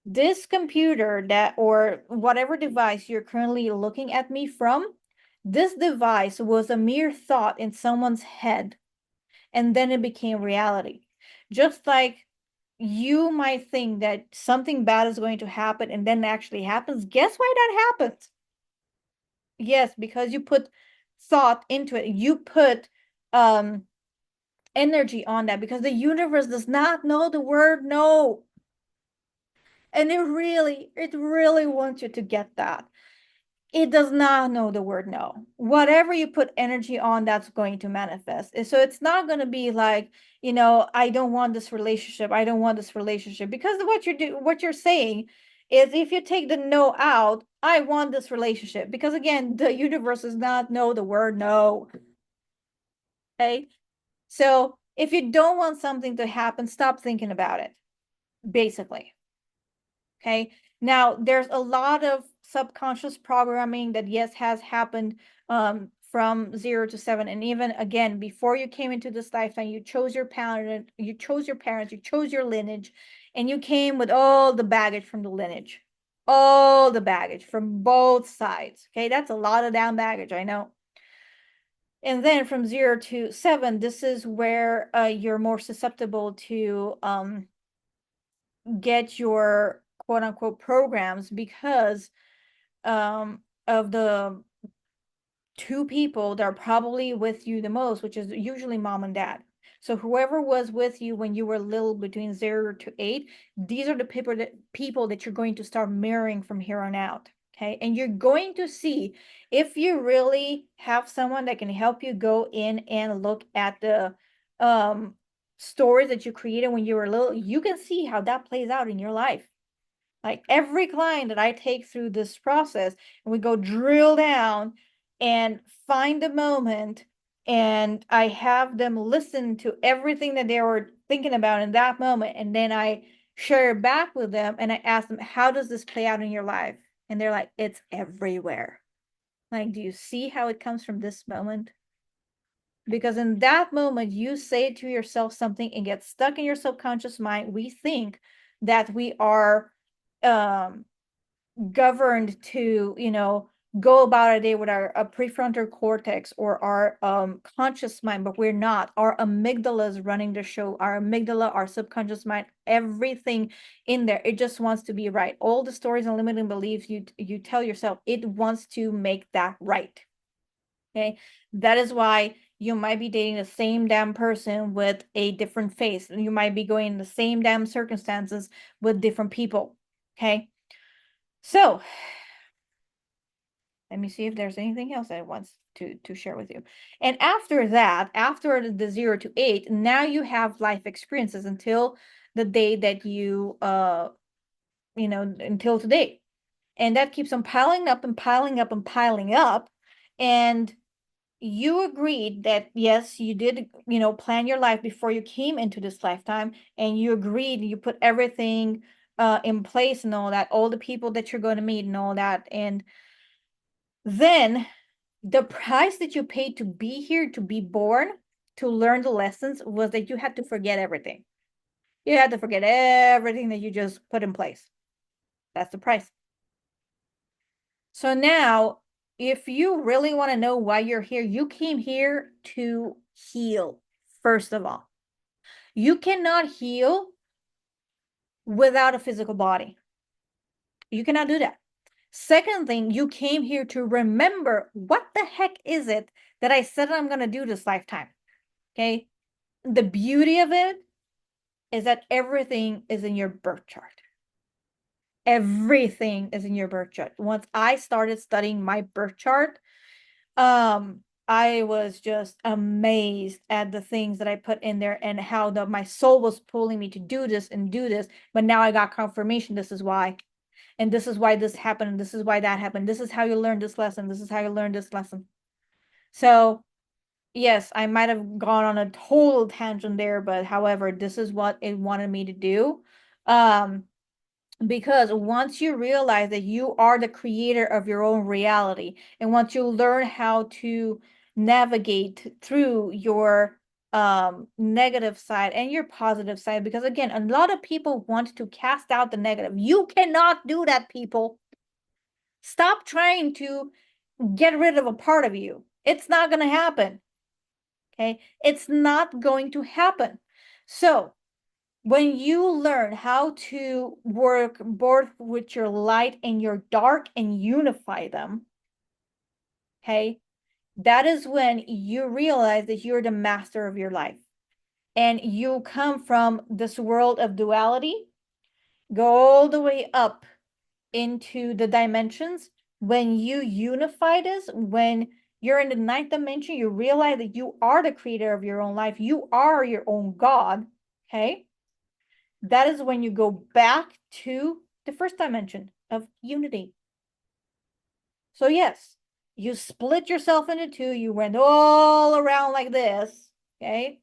A: This computer that, or whatever device you're currently looking at me from, this device was a mere thought in someone's head, and then it became reality. Just like you might think that something bad is going to happen and then it actually happens. Guess why that happens? Yes, because you put thought into it. You put energy on that, because the universe does not know the word no. And it really wants you to get that. It does not know the word no. Whatever you put energy on, that's going to manifest. So it's not going to be like, I don't want this relationship. I don't want this relationship. Because what you're saying is, if you take the no out, I want this relationship. Because again, the universe does not know the word no. Okay. So if you don't want something to happen, stop thinking about it, basically. Okay. Now, there's a lot of subconscious programming that, yes, has happened from 0 to 7. And even again, before you came into this lifetime, you chose your parent, you chose your parents, you chose your lineage, and you came with all the baggage from the lineage, all the baggage from both sides. Okay. That's a lot of damn baggage, I know. And then from 0 to 7, this is where you're more susceptible to get your quote unquote programs, because of the two people that are probably with you the most, which is usually mom and dad. So whoever was with you when you were little, between 0 to 8, these are the people that you're going to start mirroring from here on out. Okay. And you're going to see, if you really have someone that can help you go in and look at the stories that you created when you were little, you can see how that plays out in your life. Like every client that I take through this process, and we go drill down and find the moment, and I have them listen to everything that they were thinking about in that moment, and then I share it back with them, and I ask them, how does this play out in your life? And they're like, it's everywhere. Like, do you see how it comes from this moment? Because in that moment, you say to yourself something and gets stuck in your subconscious mind. We think that we are governed to, go about our day with our prefrontal cortex or our conscious mind, but we're not. Our amygdala is running the show. Our amygdala, our subconscious mind, everything in there, it just wants to be right. All the stories and limiting beliefs you tell yourself, it wants to make that right. Okay, that is why you might be dating the same damn person with a different face. You might be going in the same damn circumstances with different people. Okay, so let me see if there's anything else I want to share with you. And after that, after the 0 to 8, now you have life experiences until the day that until today. And that keeps on piling up and piling up and piling up. And you agreed that, yes, you did, plan your life before you came into this lifetime. And you agreed, you put everything in place and all that, all the people that you're going to meet and all that. And then the price that you paid to be here, to be born, to learn the lessons, was that you had to forget everything. You had to forget everything that you just put in place. That's the price. So now, if you really want to know why you're here, you came here to heal, first of all. You cannot heal without a physical body. You cannot do that. Second thing, you came here to remember, what the heck is it that I said I'm going to do this lifetime? Okay. The beauty of it is that everything is in your birth chart. Everything is in your birth chart. Once I started studying my birth chart, I was just amazed at the things that I put in there and how my soul was pulling me to do this and do this. But now I got confirmation. This is why. And this is why this happened. And this is why that happened. This is how you learn this lesson. This is how you learn this lesson. So yes, I might have gone on a total tangent there, but however, this is what it wanted me to do. Because once you realize that you are the creator of your own reality, and once you learn how to navigate through your negative side and your positive side, because again, a lot of people want to cast out the negative. You cannot do that, people. Stop trying to get rid of a part of you. It's not going to happen. Okay, it's not going to happen. So when you learn how to work both with your light and your dark and unify them, okay, that is when you realize that you're the master of your life. And you come from this world of duality, go all the way up into the dimensions. When you unify this, when you're in the ninth dimension, you realize that you are the creator of your own life. You are your own God. Okay. That is when you go back to the first dimension of unity. So yes, you split yourself into two. You went all around like this. Okay.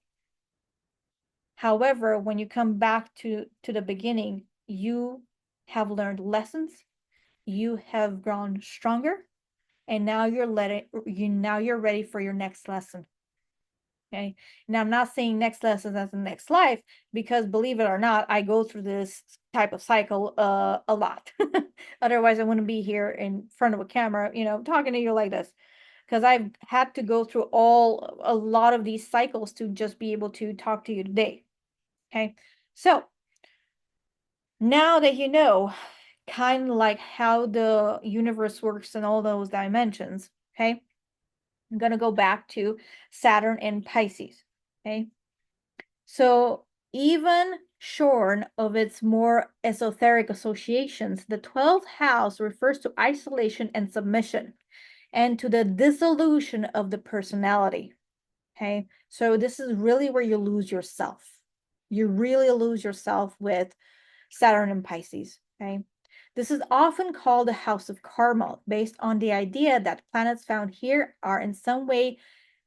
A: However, when you come back to the beginning, you have learned lessons. You have grown stronger. And now you're ready for your next lesson. Okay. Now I'm not saying next lesson as the next life, because believe it or not, I go through this type of cycle a lot. Otherwise I wouldn't be here in front of a camera, talking to you like this. Because I've had to go through a lot of these cycles to just be able to talk to you today. Okay. So now that you know kind of like how the universe works in all those dimensions, okay, I'm going to go back to Saturn and Pisces. Okay. So even shorn of its more esoteric associations, the 12th house refers to isolation and submission and to the dissolution of the personality. Okay. So this is really where you lose yourself. You really lose yourself with Saturn and Pisces. Okay. This is often called a house of karma, based on the idea that planets found here are in some way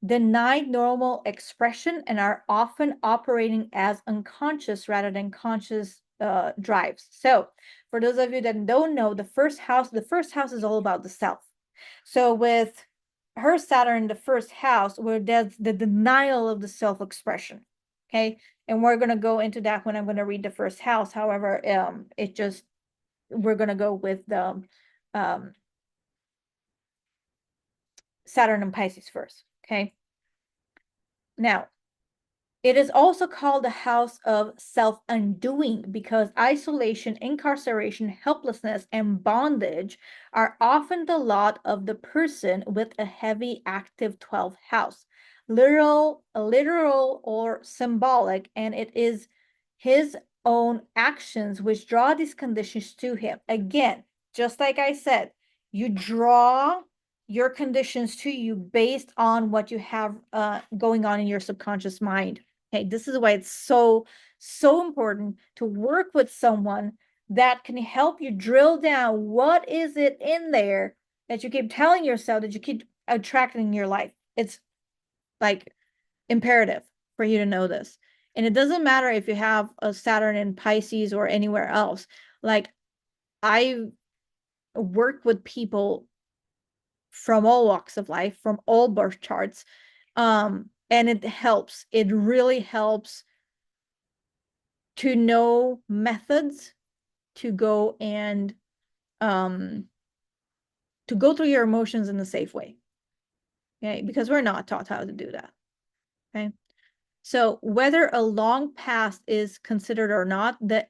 A: denied normal expression and are often operating as unconscious rather than conscious drives. So for those of you that don't know, the first house is all about the self. So with her Saturn in the first house, where there's the denial of the self-expression. Okay. And we're going to go into that when I'm going to read the first house. However, we're going to go with the Saturn and Pisces first, okay? Now, it is also called the house of self-undoing because isolation, incarceration, helplessness, and bondage are often the lot of the person with a heavy active 12th house, literal or symbolic, and it is his own actions which draw these conditions to him. Again, just like I said, you draw your conditions to you based on what you have going on in your subconscious mind. Okay, this is why it's so important to work with someone that can help you drill down what is it in there that you keep telling yourself that you keep attracting in your life. It's like imperative for you to know this. And it doesn't matter if you have a Saturn in Pisces or anywhere else. Like, I work with people from all walks of life, from all birth charts. And it helps. It really helps to know methods to go and to go through your emotions in a safe way. Okay, because we're not taught how to do that. Okay. So whether a long past is considered or not, the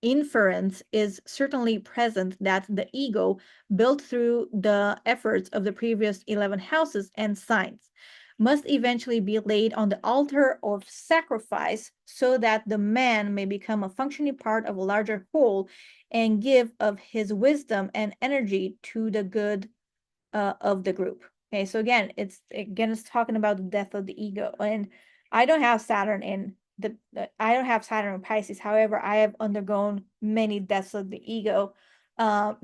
A: inference is certainly present that the ego, built through the efforts of the previous 11 houses and signs, must eventually be laid on the altar of sacrifice so that the man may become a functioning part of a larger whole and give of his wisdom and energy to the good of the group. Okay, so again, it's talking about the death of the ego. And I don't have Saturn in I don't have Saturn in Pisces. However, I have undergone many deaths of the ego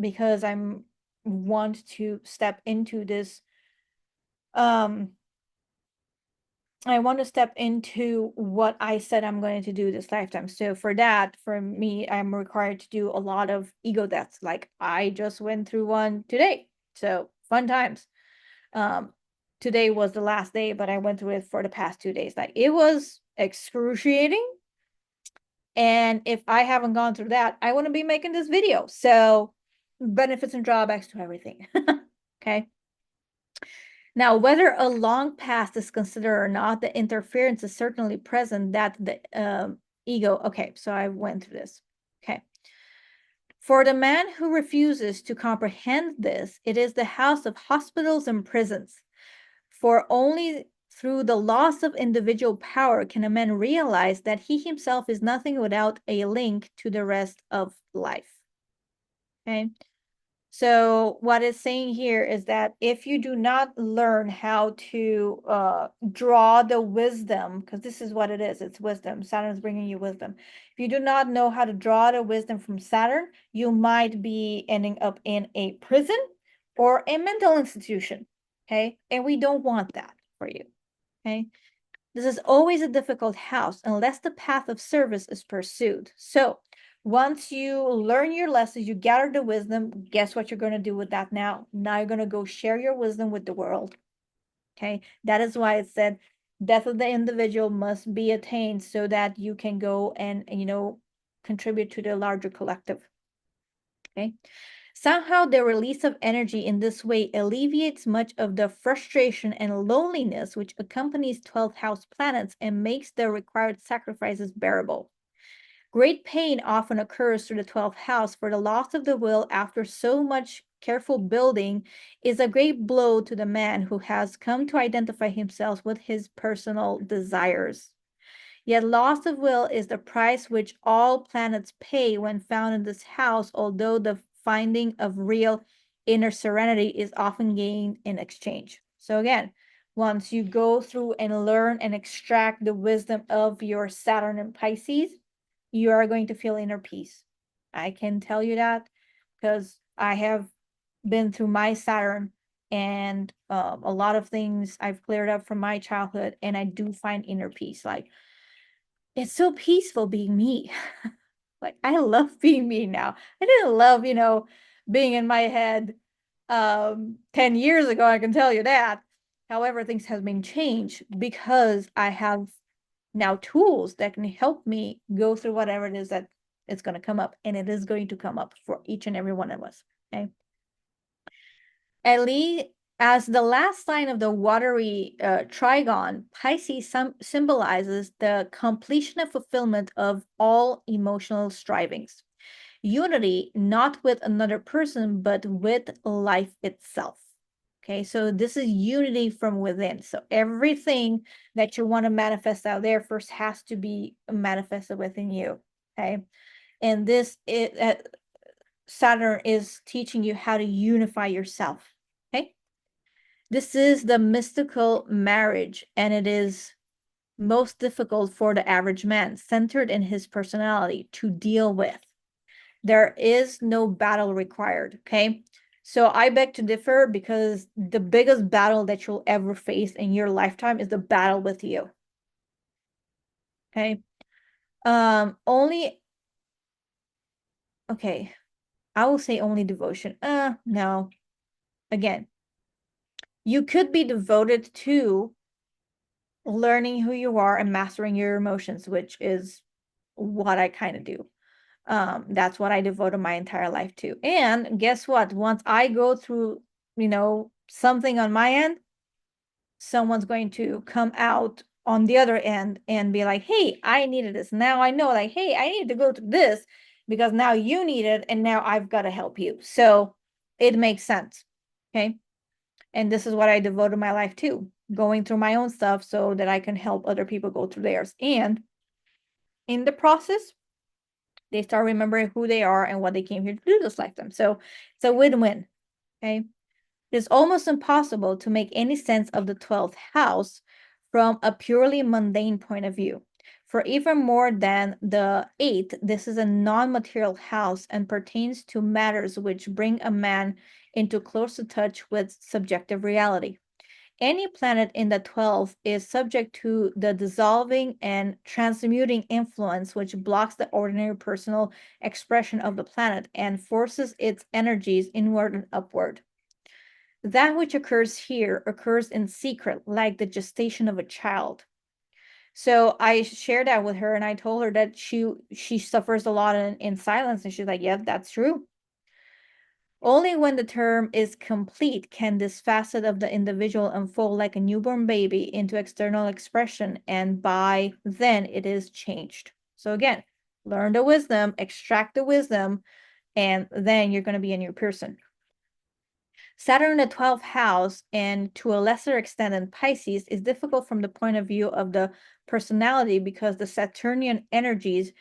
A: because I'm want to step into this I want to step into what I said I'm going to do this lifetime. So for that, for me, I'm required to do a lot of ego deaths. Like, I just went through one today. So fun times. Today was the last day, but I went through it for the past 2 days. Like, it was excruciating. And if I haven't gone through that, I wouldn't be making this video. So benefits and drawbacks to everything. Okay. Now, whether a long past is considered or not, the interference is certainly present that the ego. Okay, so I went through this. Okay. For the man who refuses to comprehend this, it is the house of hospitals and prisons. For only through the loss of individual power can a man realize that he himself is nothing without a link to the rest of life. Okay. So what it's saying here is that if you do not learn how to draw the wisdom, because this is what it is, it's wisdom. Saturn is bringing you wisdom. If you do not know how to draw the wisdom from Saturn, you might be ending up in a prison or a mental institution, okay? And we don't want that for you, okay? This is always a difficult house unless the path of service is pursued. So once you learn your lessons, you gather the wisdom, guess what you're going to do with that now? Now you're going to go share your wisdom with the world. Okay. That is why it said death of the individual must be attained so that you can go and contribute to the larger collective. Okay. Somehow the release of energy in this way alleviates much of the frustration and loneliness which accompanies 12th house planets and makes the required sacrifices bearable. Great pain often occurs through the 12th house, for the loss of the will after so much careful building is a great blow to the man who has come to identify himself with his personal desires. Yet loss of will is the price which all planets pay when found in this house, although the finding of real inner serenity is often gained in exchange. So again, once you go through and learn and extract the wisdom of your Saturn and Pisces, you are going to feel inner peace. I can tell you that because I have been through my Saturn and a lot of things I've cleared up from my childhood, and I do find inner peace. Like, it's so peaceful being me. Like, I love being me now. I didn't love, being in my head 10 years ago, I can tell you that. However, things have been changed because I have now tools that can help me go through whatever it is that it's going to come up, and it is going to come up for each and every one of us. Okay. As the last sign of the watery trigon, Pisces symbolizes the completion and fulfillment of all emotional strivings. Unity, not with another person, but with life itself. Okay, so this is unity from within. So everything that you want to manifest out there first has to be manifested within you. Okay, and Saturn is teaching you how to unify yourself. Okay, this is the mystical marriage, and it is most difficult for the average man, centered in his personality, to deal with. There is no battle required, okay? So I beg to differ, because the biggest battle that you'll ever face in your lifetime is the battle with you. Okay? Only, okay, I will say only devotion. No. Again, you could be devoted to learning who you are and mastering your emotions, which is what I kind of do. That's what I devoted my entire life to. And guess what? Once I go through, something on my end, someone's going to come out on the other end and be like, hey, I needed this. Now I know, like, hey, I need to go through this because now you need it, and now I've got to help you. So it makes sense. Okay. And this is what I devoted my life to, going through my own stuff so that I can help other people go through theirs. And in the process, they start remembering who they are and what they came here to do this lifetime. So it's a win-win. Okay. It is almost impossible to make any sense of the 12th house from a purely mundane point of view. For even more than the 8th, this is a non-material house and pertains to matters which bring a man into closer touch with subjective reality. Any planet in the 12th is subject to the dissolving and transmuting influence, which blocks the ordinary personal expression of the planet and forces its energies inward and upward. That which occurs here occurs in secret, like the gestation of a child. So I shared that with her, and I told her that she suffers a lot in silence, and she's like, "Yeah, that's true." Only when the term is complete can this facet of the individual unfold like a newborn baby into external expression, and by then it is changed. So again, learn the wisdom, extract the wisdom, and then you're going to be a new person. Saturn in the 12th house, and to a lesser extent in Pisces, is difficult from the point of view of the personality, because the Saturnian energies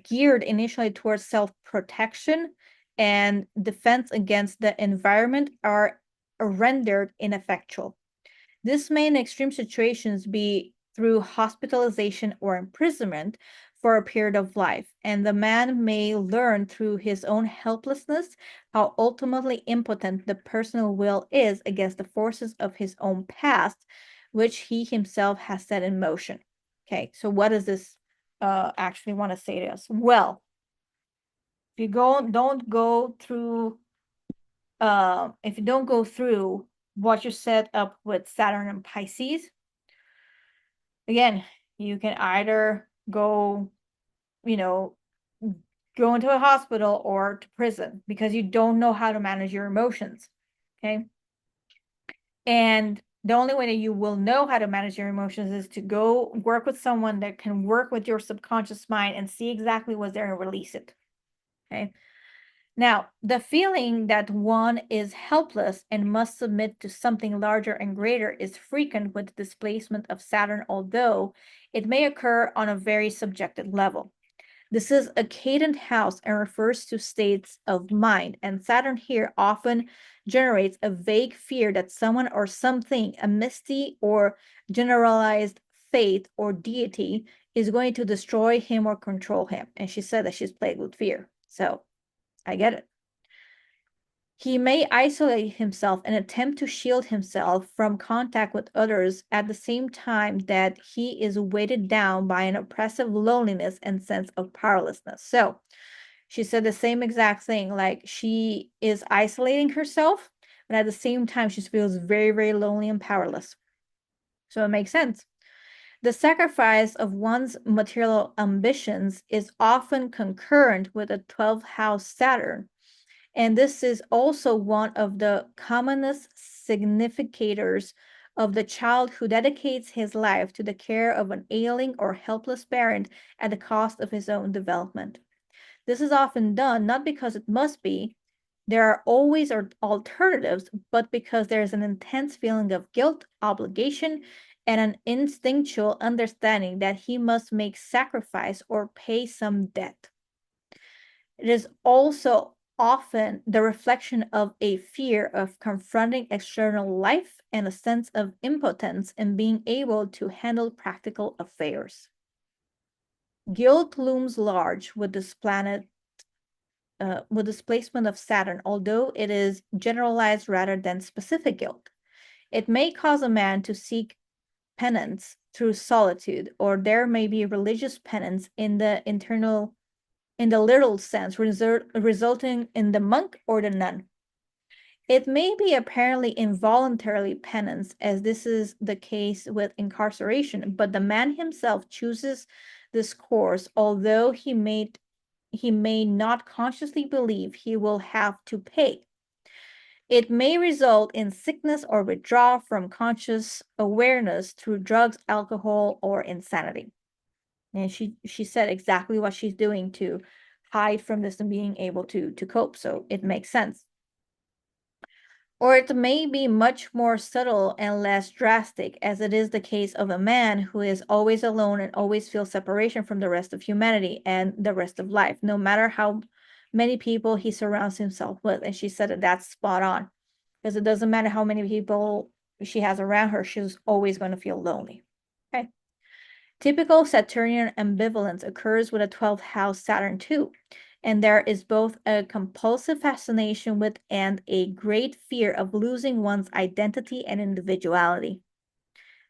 A: geared initially towards self-protection and defense against the environment are rendered ineffectual. This may in extreme situations be through hospitalization or imprisonment for a period of life, and the man may learn through his own helplessness how ultimately impotent the personal will is against the forces of his own past, which he himself has set in motion. Okay, so what does this actually want to say to us? Well, if you don't go through if you don't go through what you set up with Saturn and Pisces, again, you can either go, go into a hospital or to prison, because you don't know how to manage your emotions. Okay. And the only way that you will know how to manage your emotions is to go work with someone that can work with your subconscious mind and see exactly what's there and release it. Okay. Now, the feeling that one is helpless and must submit to something larger and greater is frequent with the displacement of Saturn, although it may occur on a very subjective level. This is a cadent house and refers to states of mind, and Saturn here often generates a vague fear that someone or something, a misty or generalized faith or deity, is going to destroy him or control him. And she said that she's plagued with fear. So I get it. He may isolate himself and attempt to shield himself from contact with others at the same time that he is weighted down by an oppressive loneliness and sense of powerlessness. So she said the same exact thing, like she is isolating herself, but at the same time, she feels very, very lonely and powerless. So it makes sense. The sacrifice of one's material ambitions is often concurrent with a 12th house Saturn. And this is also one of the commonest significators of the child who dedicates his life to the care of an ailing or helpless parent at the cost of his own development. This is often done not because it must be, there are always alternatives, but because there's an intense feeling of guilt, obligation, and an instinctual understanding that he must make sacrifice or pay some debt. It is also often the reflection of a fear of confronting external life and a sense of impotence in being able to handle practical affairs. Guilt looms large with this planet, with this placement of Saturn, although it is generalized rather than specific guilt. It may cause a man to seek penance through solitude, or there may be religious penance in the literal sense, resulting in the monk or the nun. It may be apparently involuntarily penance, as this is the case with incarceration, but the man himself chooses this course, although he may not consciously believe he will have to pay. It may result in sickness or withdrawal from conscious awareness through drugs, alcohol, or insanity. And she said exactly what she's doing to hide from this and being able to cope, so it makes sense. Or it may be much more subtle and less drastic, as it is the case of a man who is always alone and always feels separation from the rest of humanity and the rest of life, no matter how many people he surrounds himself with. And she said that that's spot on, because it doesn't matter how many people she has around her, she's always going to feel lonely. Okay. Typical Saturnian ambivalence occurs with a 12th house Saturn too, and there is both a compulsive fascination with and a great fear of losing one's identity and individuality.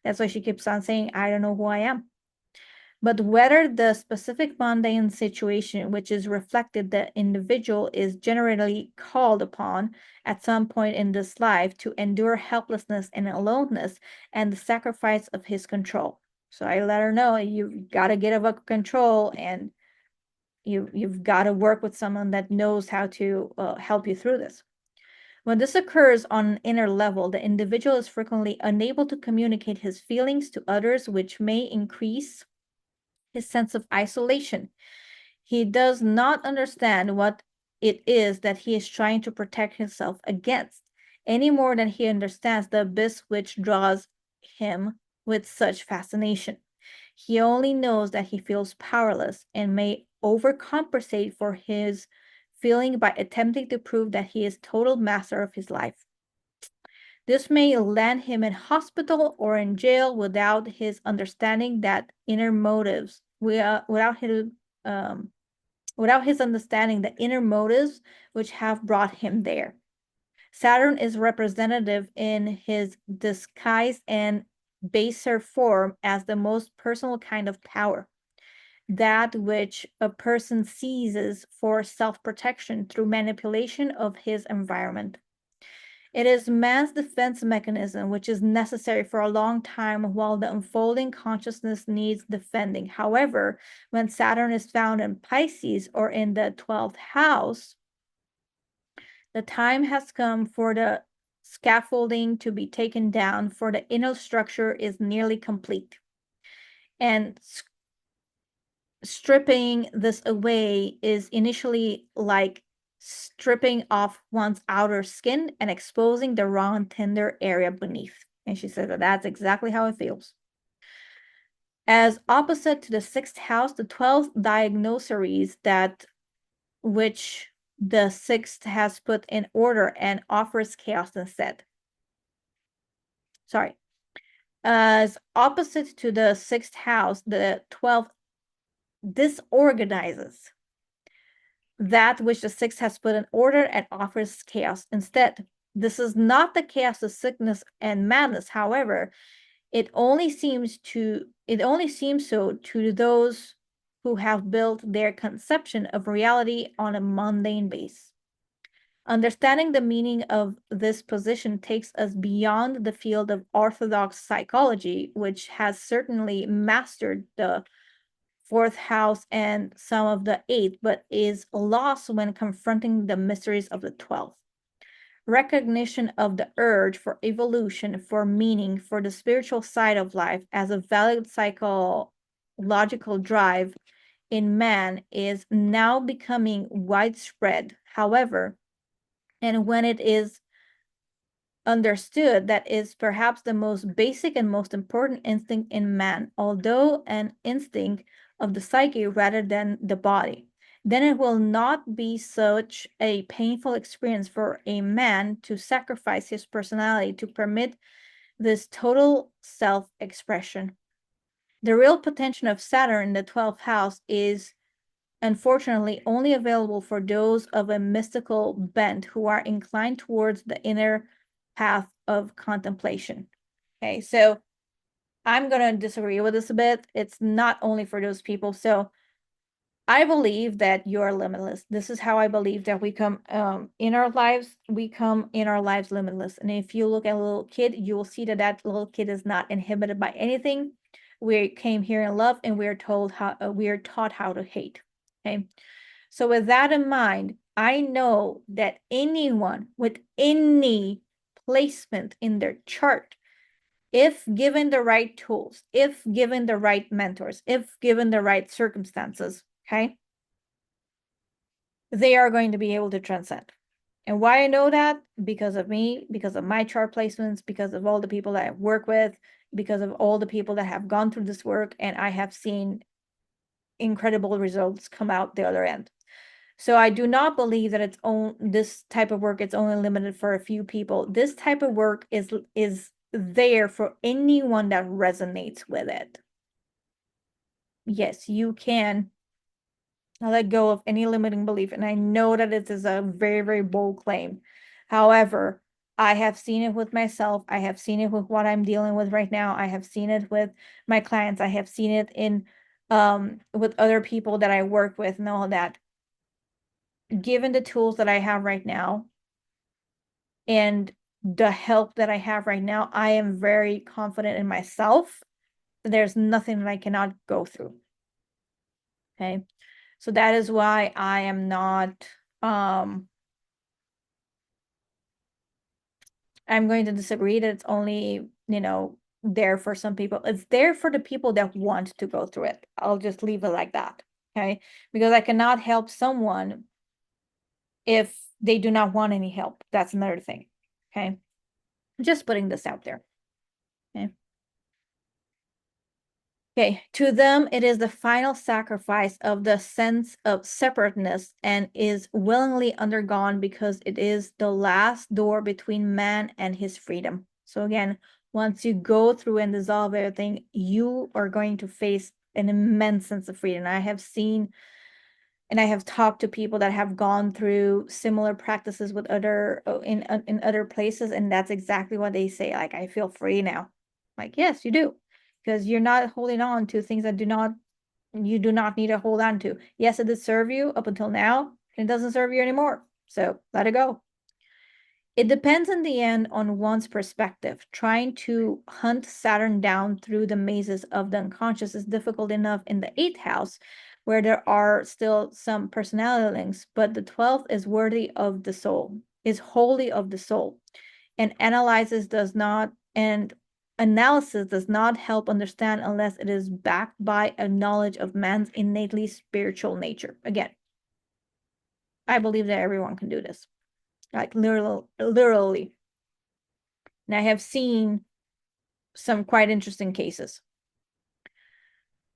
A: That's why she keeps on saying, I don't know who I am. But whether the specific mundane situation which is reflected, the individual is generally called upon at some point in this life to endure helplessness and aloneness and the sacrifice of his control. So I let her know you've got to get out of control, and you've got to work with someone that knows how to help you through this. When this occurs on an inner level, the individual is frequently unable to communicate his feelings to others, which may increase his sense of isolation. He does not understand what it is that he is trying to protect himself against, any more than he understands the abyss which draws him with such fascination. He only knows that he feels powerless and may overcompensate for his feeling by attempting to prove that he is total master of his life. This may land him in hospital or in jail without his understanding that inner motives, without his understanding the inner motives which have brought him there. Saturn is representative in his disguised and baser form as the most personal kind of power, that which a person seizes for self-protection through manipulation of his environment. It is man's defense mechanism, which is necessary for a long time while the unfolding consciousness needs defending. However, when Saturn is found in Pisces or in the 12th house, the time has come for the scaffolding to be taken down, for the inner structure is nearly complete. And stripping this away is initially like stripping off one's outer skin and exposing the raw and tender area beneath. And she said that that's exactly how it feels. As opposite to the 6th house, the 12th diagnoses that which the 6th has put in order and offers chaos instead. Sorry. As opposite to the 6th house, the 12th disorganizes that which the 6th has put in order and offers chaos instead. This is not the chaos of sickness and madness. However, it only seems so to those who have built their conception of reality on a mundane base. Understanding the meaning of this position takes us beyond the field of orthodox psychology, which has certainly mastered the 4th house and some of the 8th, but is lost when confronting the mysteries of the 12th. recognition of the urge for evolution, for meaning, for the spiritual side of life as a valid psychological drive in man is now becoming widespread. However, and when it is understood, that is perhaps the most basic and most important instinct in man, although an instinct of the psyche rather than the body, then it will not be such a painful experience for a man to sacrifice his personality to permit this total self-expression. The real potential of Saturn in the 12th house is unfortunately only available for those of a mystical bent who are inclined towards the inner path of contemplation. Okay, so I'm going to disagree with this a bit. It's not only for those people. So I believe that you're limitless. This is how I believe that we come in our lives. We come in our lives limitless. And if you look at a little kid, you will see that that little kid is not inhibited by anything. We came here in love, and we are taught how to hate. Okay, so with that in mind, I know that anyone with any placement in their chart, if given the right tools, if given the right mentors, if given the right circumstances, okay, they are going to be able to transcend. And why I know that? Because of me, because of my chart placements, because of all the people that I work with, because of all the people that have gone through this work, and I have seen incredible results come out the other end. So I do not believe that this type of work is only limited for a few people. This type of work is there for anyone that resonates with it. Yes, you can let go of any limiting belief. And I know that it is a very, very bold claim. However, I have seen it with myself. I have seen it with what I'm dealing with right now. I have seen it with my clients. I have seen it in with other people that I work with and all that. Given the tools that I have right now and the help that I have right now, I am very confident in myself. There's nothing that I cannot go through. Okay. So that is why I am not, I'm going to disagree that it's only, there for some people. It's there for the people that want to go through it. I'll just leave it like that. Okay. Because I cannot help someone if they do not want any help. That's another thing. Okay. Just putting this out there. Okay. Okay, to them, it is the final sacrifice of the sense of separateness and is willingly undergone because it is the last door between man and his freedom. So again, once you go through and dissolve everything, you are going to face an immense sense of freedom. I have seen and I have talked to people that have gone through similar practices with in other places, and that's exactly what they say. Like, I feel free now. Like, yes, you do, because you're not holding on to things that you do not need to hold on to. Yes, it did serve you up until now, and it doesn't serve you anymore. So let it go. It depends in the end on one's perspective. Trying to hunt Saturn down through the mazes of the unconscious is difficult enough in the 8th house, where there are still some personality links, but the 12th is worthy of the soul, is wholly of the soul, and analysis does not help understand unless it is backed by a knowledge of man's innately spiritual nature. Again, I believe that everyone can do this. Like literally. And I have seen some quite interesting cases.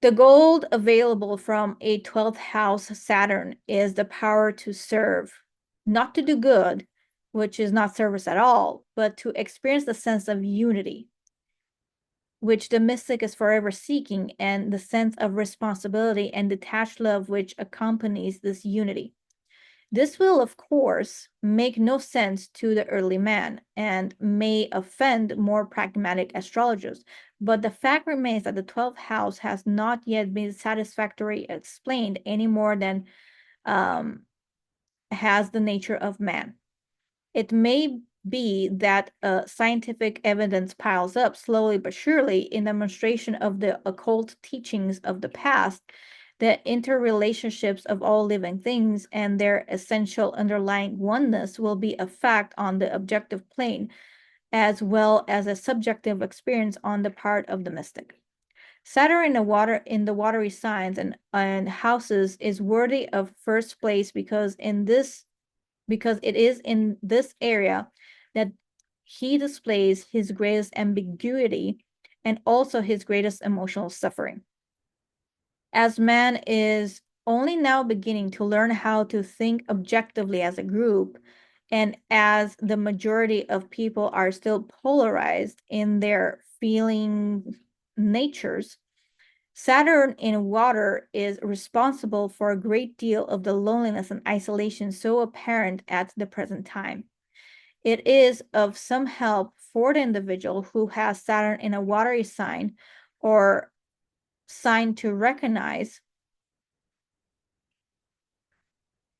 A: The gold available from a 12th house Saturn is the power to serve, not to do good, which is not service at all, but to experience the sense of unity, which the mystic is forever seeking, and the sense of responsibility and detached love which accompanies this unity. This will, of course, make no sense to the early man and may offend more pragmatic astrologers, but the fact remains that the 12th house has not yet been satisfactorily explained any more than has the nature of man. It may be that scientific evidence piles up slowly but surely in demonstration of the occult teachings of the past The interrelationships of all living things and their essential underlying oneness will be a fact on the objective plane, as well as a subjective experience on the part of the mystic. Saturn in the watery signs and houses is worthy of first place because it is in this area that he displays his greatest ambiguity and also his greatest emotional suffering. As man is only now beginning to learn how to think objectively as a group, and as the majority of people are still polarized in their feeling natures, Saturn in water is responsible for a great deal of the loneliness and isolation so apparent at the present time. It is of some help for the individual who has Saturn in a watery sign or sign to recognize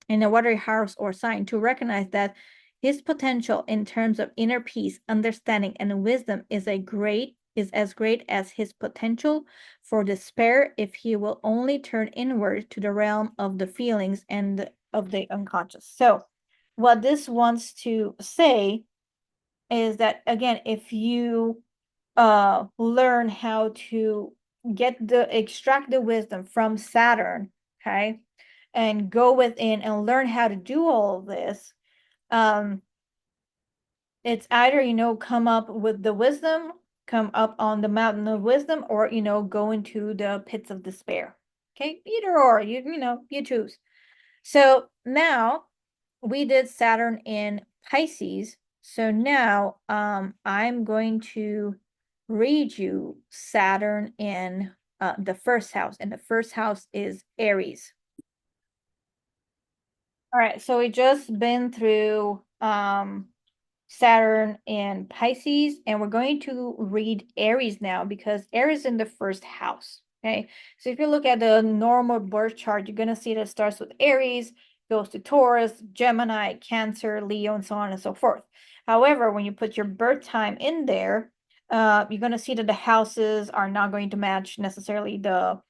A: in a watery house or sign to recognize that his potential in terms of inner peace, understanding, and wisdom is as great as his potential for despair if he will only turn inward to the realm of the feelings and of the unconscious. So what this wants to say is that, again, if you learn how to extract the wisdom from Saturn, okay, and go within and learn how to do all of this, it's either, come up with the wisdom, come up on the mountain of wisdom, or, go into the pits of despair. Okay, either or, you choose. So now we did Saturn in Pisces. So now I'm going to read you Saturn in the first house, and the first house is Aries. All right, so we just been through Saturn in Pisces, and we're going to read Aries now because Aries is in the first house. Okay, so if you look at the normal birth chart, you're gonna see that it starts with Aries, goes to Taurus, Gemini, Cancer, Leo, and so on and so forth. However, when you put your birth time in there, you're gonna see that the houses are not going to match necessarily the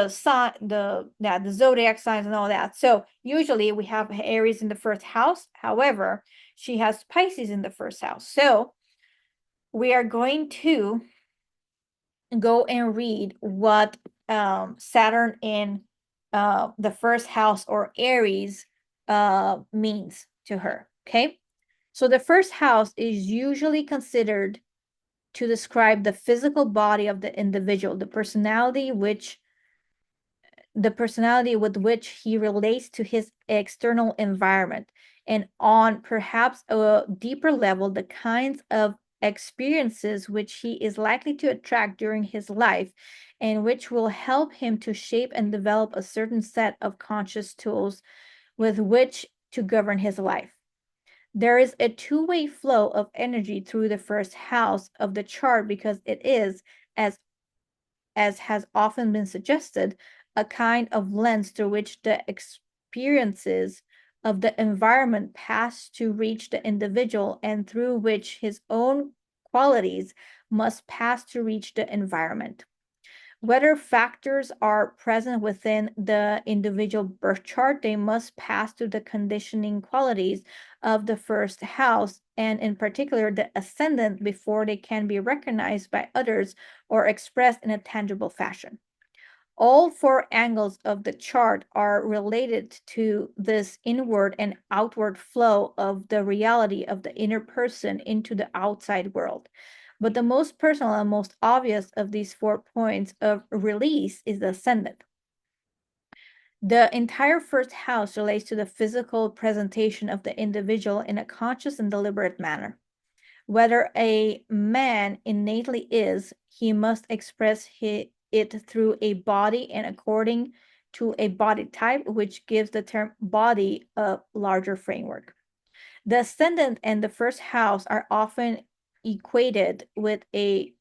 A: sign, the zodiac signs and all that. So usually we have Aries in the first house. However, she has Pisces in the first house. So we are going to go and read what Saturn in the first house or Aries means to her. Okay. So the first house is usually considered to describe the physical body of the individual, the personality with which he relates to his external environment, and on perhaps a deeper level, the kinds of experiences which he is likely to attract during his life, and which will help him to shape and develop a certain set of conscious tools with which to govern his life. There is a two-way flow of energy through the first house of the chart because it is, as has often been suggested, a kind of lens through which the experiences of the environment pass to reach the individual, and through which his own qualities must pass to reach the environment. Whether factors are present within the individual birth chart, they must pass through the conditioning qualities of the first house, and in particular the ascendant, before they can be recognized by others or expressed in a tangible fashion. All four angles of the chart are related to this inward and outward flow of the reality of the inner person into the outside world. But the most personal and most obvious of these 4 points of release is the ascendant. The entire first house relates to the physical presentation of the individual in a conscious and deliberate manner. Whether a man innately is, he must express it through a body and according to a body type, which gives the term body a larger framework. The ascendant and the first house are often equated with a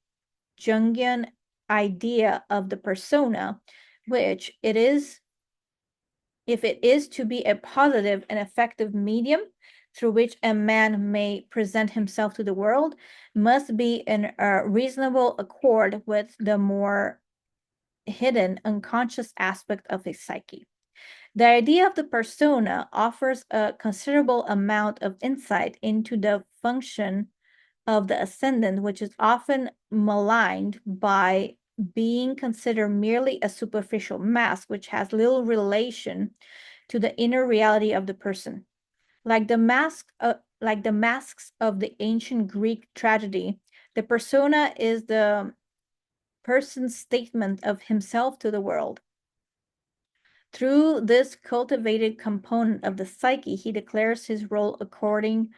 A: Jungian idea of the persona, which it is, if it is to be a positive and effective medium through which a man may present himself to the world, must be in a reasonable accord with the more hidden, unconscious aspect of his psyche. The idea of the persona offers a considerable amount of insight into the function of the ascendant, which is often maligned by being considered merely a superficial mask, which has little relation to the inner reality of the person. Like the masks of the ancient Greek tragedy, the persona is the person's statement of himself to the world. Through this cultivated component of the psyche, he declares his role according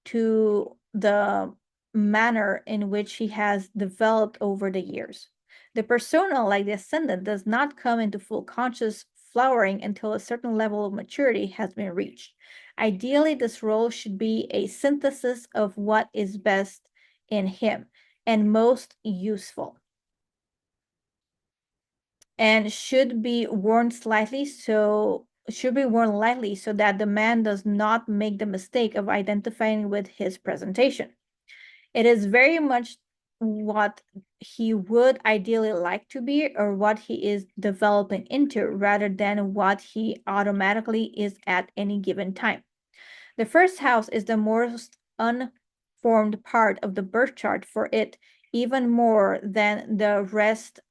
A: to the manner in which he has developed over the years. The persona, like the ascendant, does not come into full conscious flowering until a certain level of maturity has been reached. Ideally, this role should be a synthesis of what is best in him and most useful, and should be worn lightly so that the man does not make the mistake of identifying with his presentation. It is very much what he would ideally like to be or what he is developing into rather than what he automatically is at any given time. The first house is the most unformed part of the birth chart for it, even more than the rest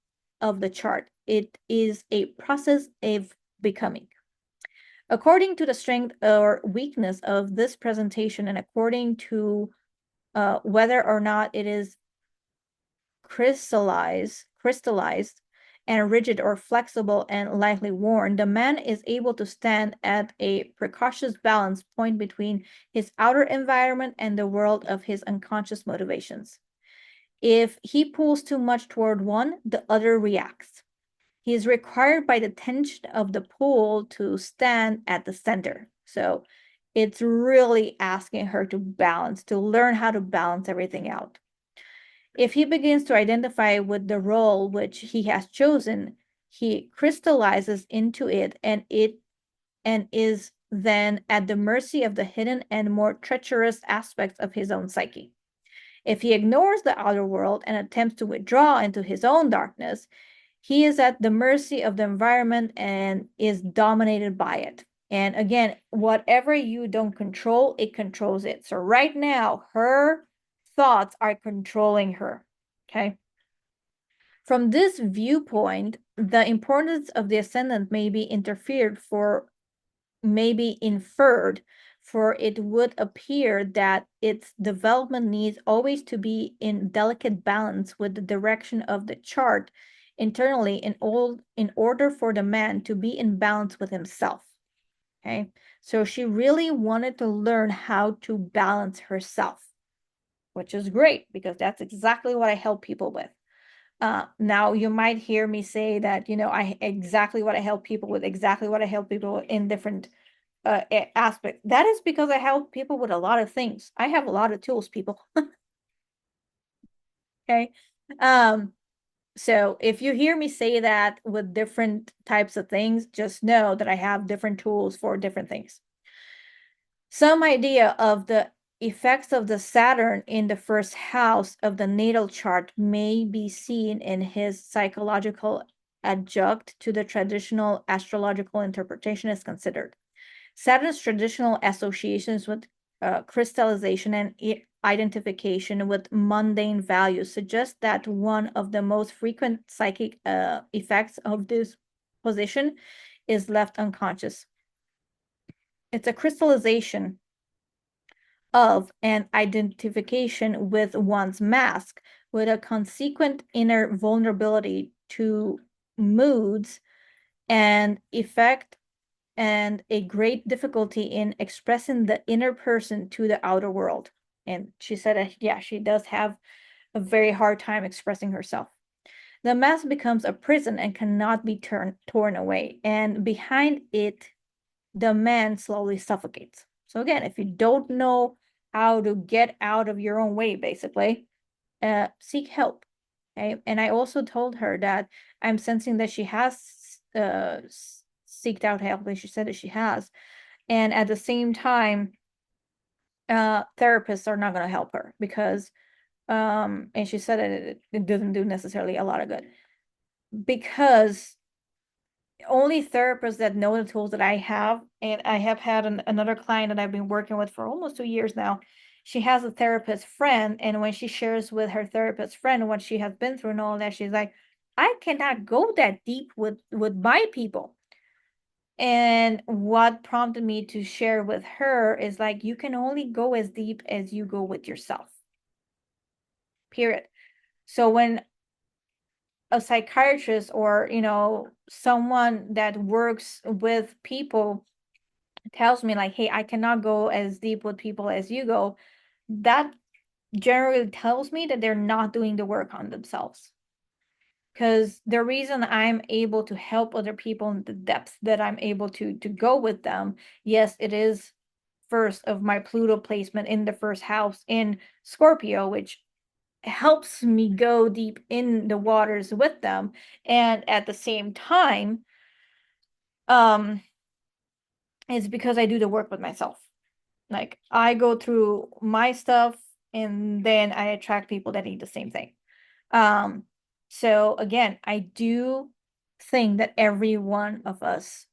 A: of the chart. It is a process of becoming. According to the strength or weakness of this presentation and according to whether or not it is crystallized and rigid or flexible and lightly worn, the man is able to stand at a precocious balance point between his outer environment and the world of his unconscious motivations. If he pulls too much toward one, the other reacts. He is required by the tension of the pull to stand at the center. So it's really asking her to balance, to learn how to balance everything out. If he begins to identify with the role which he has chosen, he crystallizes into it and is then at the mercy of the hidden and more treacherous aspects of his own psyche. If he ignores the outer world and attempts to withdraw into his own darkness, he is at the mercy of the environment and is dominated by it. And again, whatever you don't control, it controls it. So right now, her thoughts are controlling her. Okay. From this viewpoint, the importance of the ascendant may be inferred, for it would appear that its development needs always to be in delicate balance with the direction of the chart internally in order for the man to be in balance with himself. Okay, so she really wanted to learn how to balance herself, which is great because that's exactly what I help people with. Now you might hear me say that, exactly what I help people with, exactly what I help people in different aspects. That is because I help people with a lot of things. I have a lot of tools, people. Okay. So if you hear me say that with different types of things, just know that I have different tools for different things. Some idea of the effects of the Saturn in the first house of the natal chart may be seen in his psychological adjunct to the traditional astrological interpretation is considered. Saturn's traditional associations with crystallization and identification with mundane values suggest that one of the most frequent psychic effects of this position is left unconscious. It's a crystallization of an identification with one's mask, with a consequent inner vulnerability to moods and effect, and a great difficulty in expressing the inner person to the outer world. And she said that, yeah, she does have a very hard time expressing herself. The mask becomes a prison and cannot be torn away. And behind it, the man slowly suffocates. So again, if you don't know how to get out of your own way, basically, seek help. Okay. And I also told her that I'm sensing that she has seeked out help, and she said that she has. And at the same time, therapists are not going to help her because, and she said that it doesn't do necessarily a lot of good. because only therapists that know the tools that I have, and I have had another client that I've been working with for almost 2 years now. She has a therapist friend, and when she shares with her therapist friend what she has been through and all that, she's like, I cannot go that deep with my people. And what prompted me to share with her is like, you can only go as deep as you go with yourself. Period. So when a psychiatrist or, you know, someone that works with people tells me like, hey, I cannot go as deep with people as you go, that generally tells me that they're not doing the work on themselves. Because the reason I'm able to help other people in the depth that I'm able to go with them, yes, it is first of my Pluto placement in the first house in Scorpio, which helps me go deep in the waters with them. And at the same time, um, it's because I do the work with myself. Like I go through my stuff and then I attract people that need the same thing. Um, so again, I do think that every one of us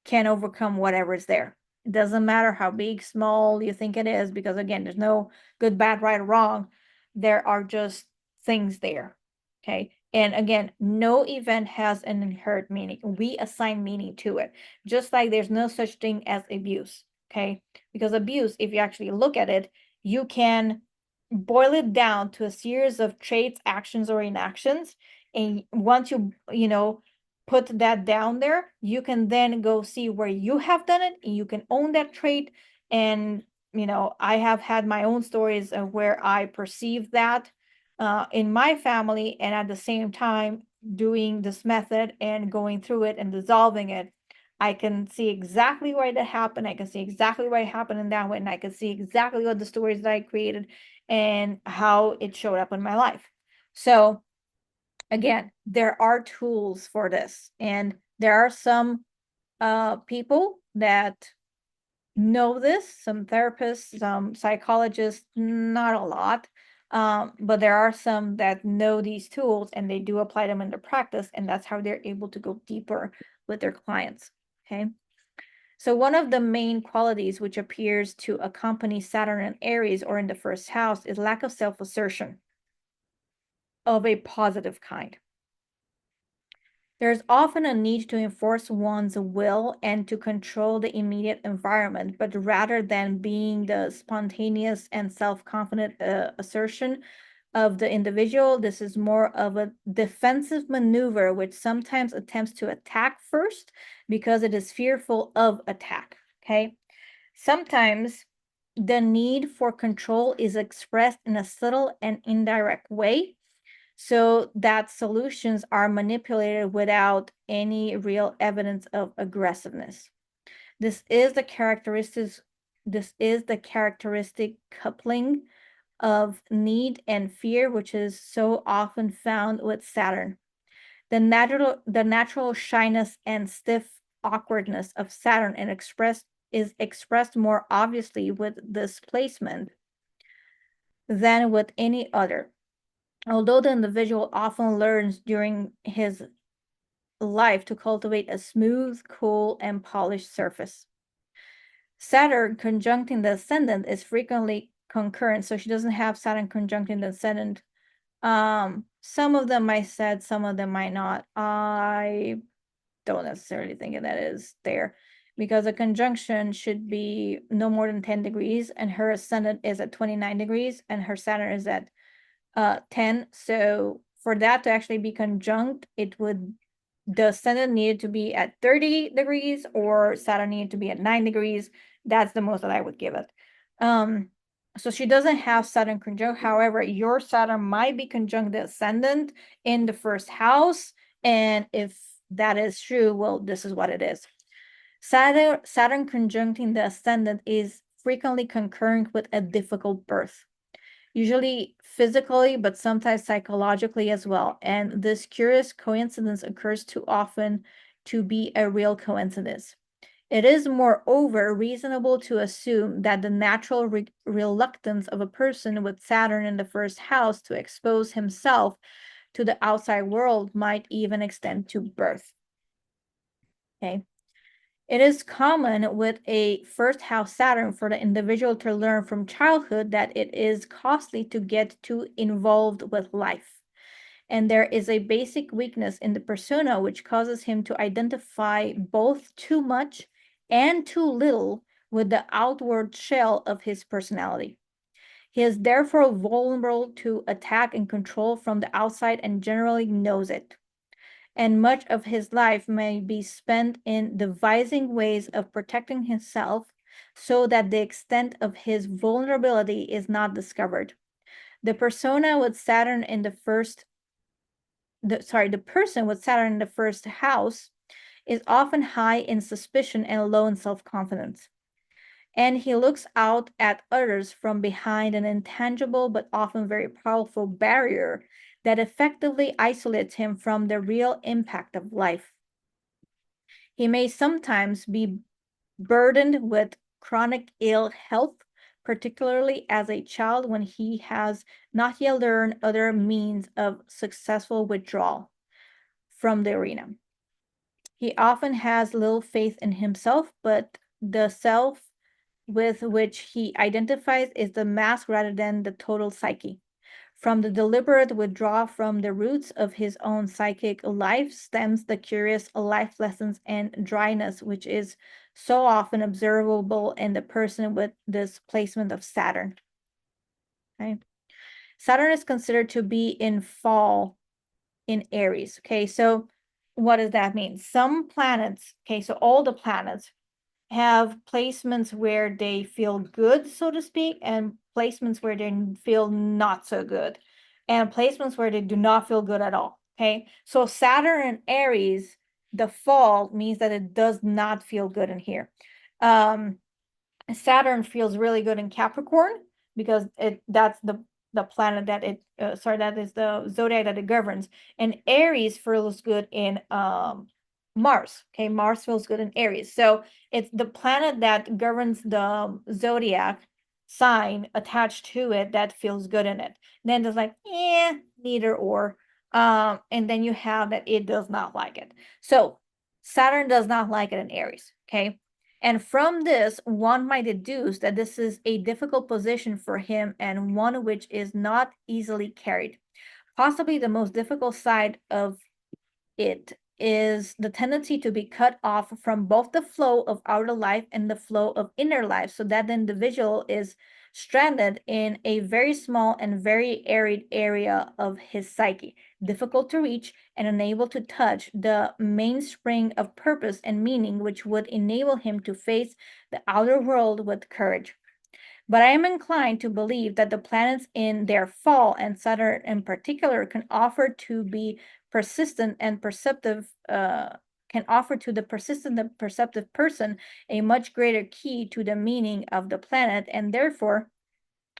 A: can overcome whatever is there. It doesn't matter how big, small you think it is, because again, there's no good, bad, right, or wrong. There are just things there. Okay. And again, no event has an inherent meaning. We assign meaning to it, just like there's no such thing as abuse. Okay. Because abuse, if you actually look at it, you can boil it down to a series of traits, actions, or inactions. And once you know, put that down there, you can then go see where you have done it and you can own that trait. And, you know, I have had my own stories of where I perceived that in my family, and at the same time, doing this method and going through it and dissolving it, I can see exactly why that happened. I can see exactly why it happened in that way. And I can see exactly what the stories that I created and how it showed up in my life. So again, there are tools for this, and there are some people that know this, some therapists, some psychologists, not a lot, but there are some that know these tools and they do apply them in their practice, and that's how they're able to go deeper with their clients. Okay. So one of the main qualities which appears to accompany Saturn and Aries or in the first house is lack of self-assertion of a positive kind. There's often a need to enforce one's will and to control the immediate environment, but rather than being the spontaneous and self-confident assertion of the individual, this is more of a defensive maneuver which sometimes attempts to attack first because it is fearful of attack. Okay. Sometimes the need for control is expressed in a subtle and indirect way, so that solutions are manipulated without any real evidence of aggressiveness. This is the characteristic coupling of need and fear, which is so often found with Saturn. The natural shyness and stiff awkwardness of Saturn is expressed more obviously with this placement than with any other. Although the individual often learns during his life to cultivate a smooth, cool, and polished surface. Saturn conjuncting the ascendant is frequently concurrent, so she doesn't have Saturn conjuncting the ascendant. Some of them might said, some of them might not. I don't necessarily think that is there, because a conjunction should be no more than 10 degrees, and her ascendant is at 29 degrees, and her Saturn is at 10. So for that to actually be conjunct, the ascendant needed to be at 30 degrees or Saturn needed to be at 9 degrees. That's the most that I would give it. So she doesn't have Saturn conjunct. However, your Saturn might be conjunct the ascendant in the first house. And if that is true, well, this is what it is. Saturn conjuncting the ascendant is frequently concurrent with a difficult birth, usually physically, but sometimes psychologically as well. And this curious coincidence occurs too often to be a real coincidence. It is, moreover, reasonable to assume that the natural reluctance of a person with Saturn in the first house to expose himself to the outside world might even extend to birth. Okay. It is common with a first house Saturn for the individual to learn from childhood that it is costly to get too involved with life. And there is a basic weakness in the persona which causes him to identify both too much and too little with the outward shell of his personality. He is therefore vulnerable to attack and control from the outside and generally knows it. And much of his life may be spent in devising ways of protecting himself so that the extent of his vulnerability is not discovered. The persona with Saturn in the person with Saturn in the first house is often high in suspicion and low in self-confidence. And he looks out at others from behind an intangible but often very powerful barrier that effectively isolates him from the real impact of life. He may sometimes be burdened with chronic ill health, particularly as a child when he has not yet learned other means of successful withdrawal from the arena. He often has little faith in himself, but the self with which he identifies is the mask rather than the total psyche. From the deliberate withdrawal from the roots of his own psychic life stems the curious life lessons and dryness, which is so often observable in the person with this placement of Saturn. Okay. Saturn is considered to be in fall in Aries. Okay, so what does that mean? Some planets, okay, so all the planets have placements where they feel good, so to speak, and placements where they feel not so good, and placements where they do not feel good at all. Okay, so Saturn in Aries, the fall means that it does not feel good in here. Saturn feels really good in Capricorn because that's the planet that it that is the zodiac that it governs, and Aries feels good in Mars. Okay, Mars feels good in Aries, so it's the planet that governs the zodiac sign attached to it that feels good in it. Then there's like neither or, and then you have that it does not like it. So Saturn does not like it in Aries. Okay. And from this, one might deduce that this is a difficult position for him and one which is not easily carried. Possibly the most difficult side of it is the tendency to be cut off from both the flow of outer life and the flow of inner life, so that the individual is stranded in a very small and very arid area of his psyche, difficult to reach and unable to touch the mainspring of purpose and meaning which would enable him to face the outer world with courage. But I am inclined to believe that the planets in their fall, and Saturn in particular, can offer to be persistent and perceptive, can offer to the persistent and perceptive person a much greater key to the meaning of the planet, and therefore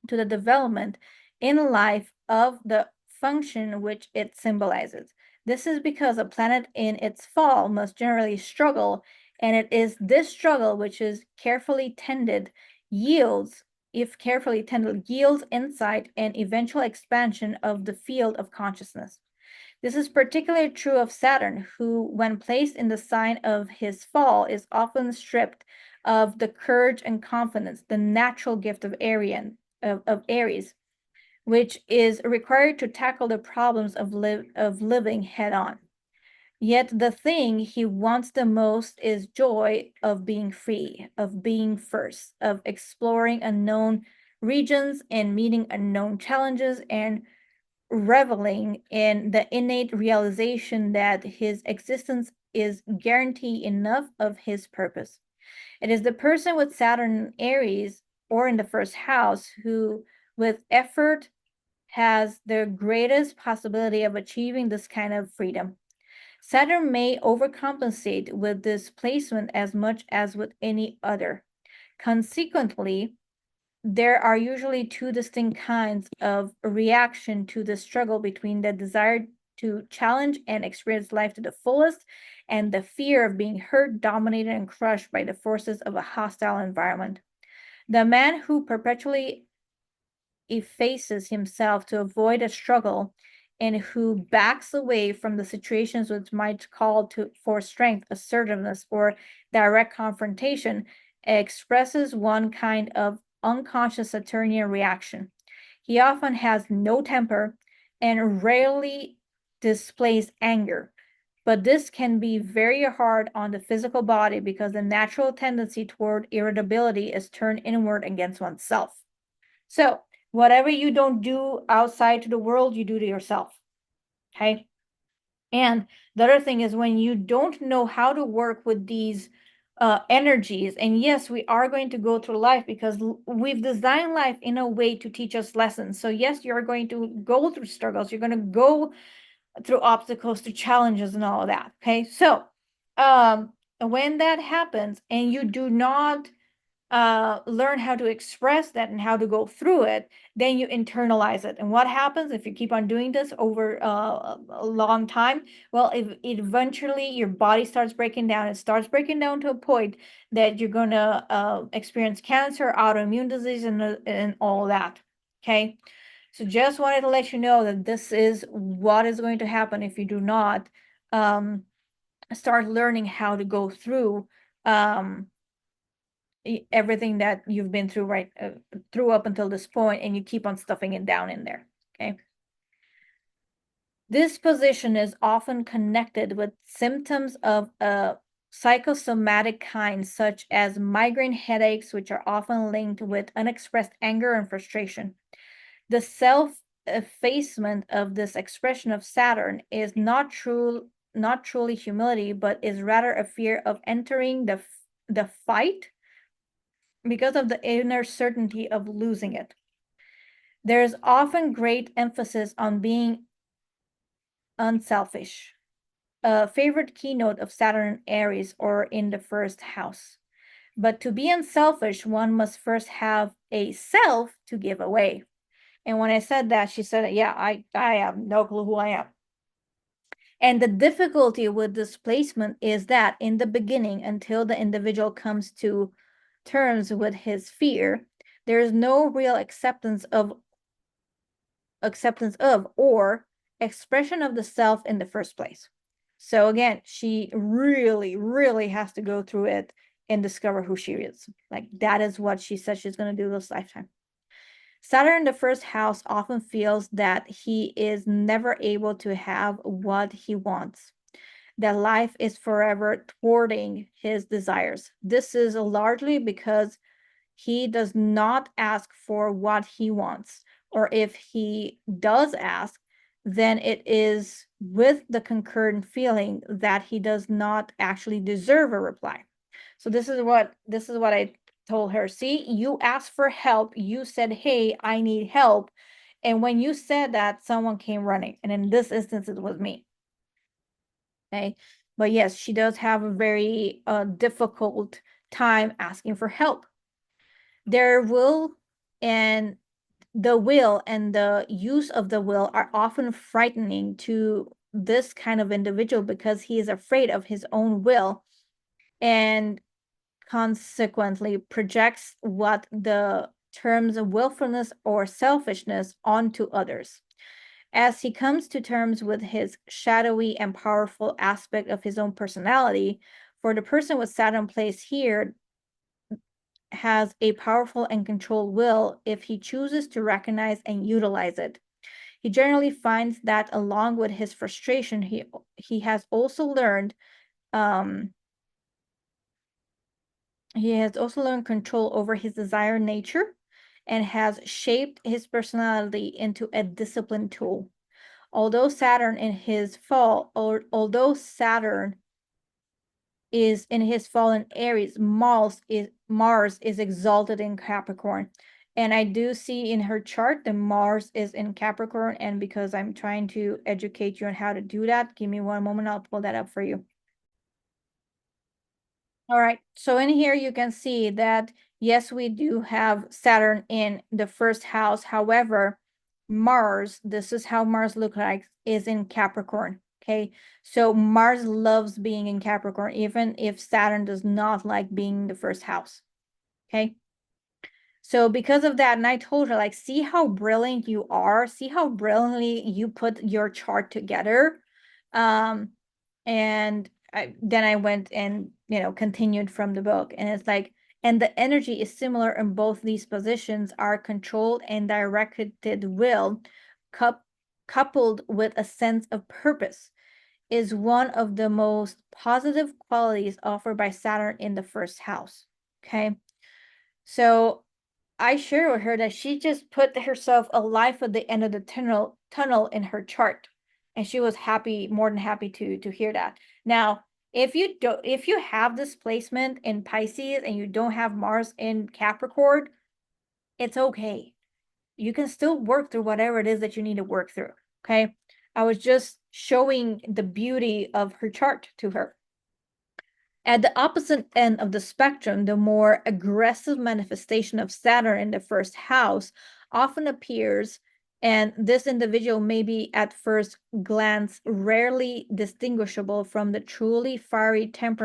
A: to the development in life of the function which it symbolizes. This is because a planet in its fall must generally struggle, and it is this struggle which is carefully tended yields if carefully tended, yields insight and eventual expansion of the field of consciousness. This is particularly true of Saturn, who, when placed in the sign of his fall, is often stripped of the courage and confidence, the natural gift of Aries, which is required to tackle the problems of living head on. Yet the thing he wants the most is joy of being free, of being first, of exploring unknown regions and meeting unknown challenges and reveling in the innate realization that his existence is guarantee enough of his purpose. It is the person with Saturn in Aries or in the first house who, with effort, has the greatest possibility of achieving this kind of freedom. Saturn may overcompensate with this placement as much as with any other. Consequently, there are usually two distinct kinds of reaction to the struggle between the desire to challenge and experience life to the fullest and the fear of being hurt, dominated, and crushed by the forces of a hostile environment. The man who perpetually effaces himself to avoid a struggle and who backs away from the situations which might call for strength, assertiveness, or direct confrontation, expresses one kind of unconscious Saturnian reaction. He often has no temper and rarely displays anger. But this can be very hard on the physical body because the natural tendency toward irritability is turned inward against oneself. So, whatever you don't do outside to the world, you do to yourself. Okay? And the other thing is when you don't know how to work with these energies, and yes, we are going to go through life because we've designed life in a way to teach us lessons. So yes, you're going to go through struggles, you're going to go through obstacles, through challenges and all of that. Okay. So when that happens and you do not learn how to express that and how to go through it, then you internalize it. And what happens if you keep on doing this over a long time? Well, if eventually your body starts breaking down, it starts breaking down to a point that you're going to experience cancer, autoimmune disease, and all that. Okay. So just wanted to let you know that this is what is going to happen if you do not start learning how to go through everything that you've been through through up until this point, and you keep on stuffing it down in there. Okay. This position is often connected with symptoms of a psychosomatic kind, such as migraine headaches, which are often linked with unexpressed anger and frustration. The self-effacement of this expression of Saturn is not truly humility, but is rather a fear of entering the fight because of the inner certainty of losing it. There is often great emphasis on being unselfish. A favorite keynote of Saturn in Aries or in the first house. But to be unselfish, one must first have a self to give away. And when I said that, she said, yeah, I have no clue who I am. And the difficulty with this placement is that in the beginning, until the individual comes to terms with his fear, there is no real acceptance of or expression of the self in the first place. So again, she really, really has to go through it and discover who she is. Like that is what she said she's going to do this lifetime. Saturn in the first house often feels that he is never able to have what he wants, that life is forever thwarting his desires. This is largely because he does not ask for what he wants, or if he does ask, then it is with the concurrent feeling that he does not actually deserve a reply. So this is what I told her. See, you asked for help, you said, hey, I need help, and when you said that, someone came running, and in this instance it was me. Okay, but yes, she does have a very difficult time asking for help. Their will and the use of the will are often frightening to this kind of individual because he is afraid of his own will and consequently projects what the terms of willfulness or selfishness onto others. As he comes to terms with his shadowy and powerful aspect of his own personality, for the person with Saturn placed here, has a powerful and controlled will if he chooses to recognize and utilize it. He generally finds that along with his frustration, he has also learned control over his desired nature and has shaped his personality into a disciplined tool. Although Saturn in his fall, although Saturn is in his fallen Aries, Mars is exalted in Capricorn. And I do see in her chart that Mars is in Capricorn. And because I'm trying to educate you on how to do that, give me one moment, I'll pull that up for you. All right, so in here you can see that, yes, we do have Saturn in the first house. However, Mars, this is how Mars looks like, is in Capricorn. Okay, so Mars loves being in Capricorn, even if Saturn does not like being in the first house. Okay, So because of that, and I told her, like, see how brilliant you are, see how brilliantly you put your chart together. And then I went and, continued from the book. And it's like, and the energy is similar in both these positions, are controlled and directed will, coupled with a sense of purpose, is one of the most positive qualities offered by Saturn in the first house. Okay. So I shared with her that she just put herself a life at the end of the tunnel in her chart. And she was happy, more than happy to hear that. Now, if you have this placement in Pisces and you don't have Mars in Capricorn, it's okay. You can still work through whatever it is that you need to work through. Okay. I was just showing the beauty of her chart to her. At the opposite end of the spectrum, the more aggressive manifestation of Saturn in the first house often appears, and this individual may be at first glance rarely distinguishable from the truly fiery type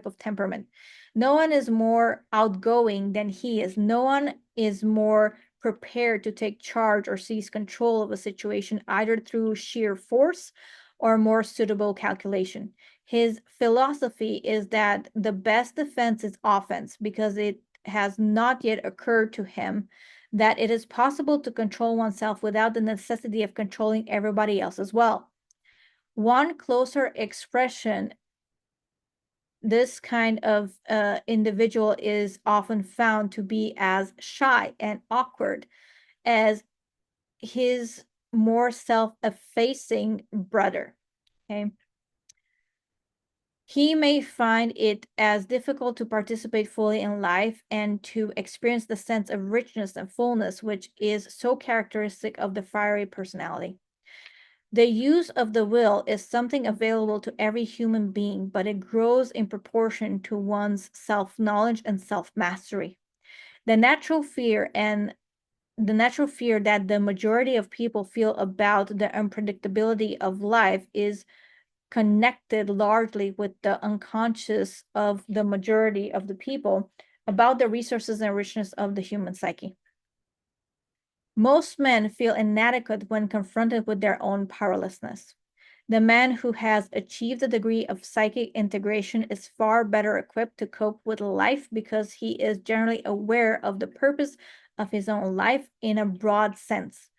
A: of temperament. No one is more outgoing than he is. No one is more prepared to take charge or seize control of a situation, either through sheer force or more suitable calculation. His philosophy is that the best defense is offense, because it has not yet occurred to him that it is possible to control oneself without the necessity of controlling everybody else as well. One closer expression, this kind of individual is often found to be as shy and awkward as his more self-effacing brother. Okay. He may find it as difficult to participate fully in life and to experience the sense of richness and fullness, which is so characteristic of the fiery personality. The use of the will is something available to every human being, but it grows in proportion to one's self-knowledge and self-mastery. The natural fear that the majority of people feel about the unpredictability of life is connected largely with the unconscious of the majority of the people about the resources and richness of the human psyche. Most men feel inadequate when confronted with their own powerlessness. The man who has achieved a degree of psychic integration is far better equipped to cope with life because he is generally aware of the purpose of his own life in a broad sense,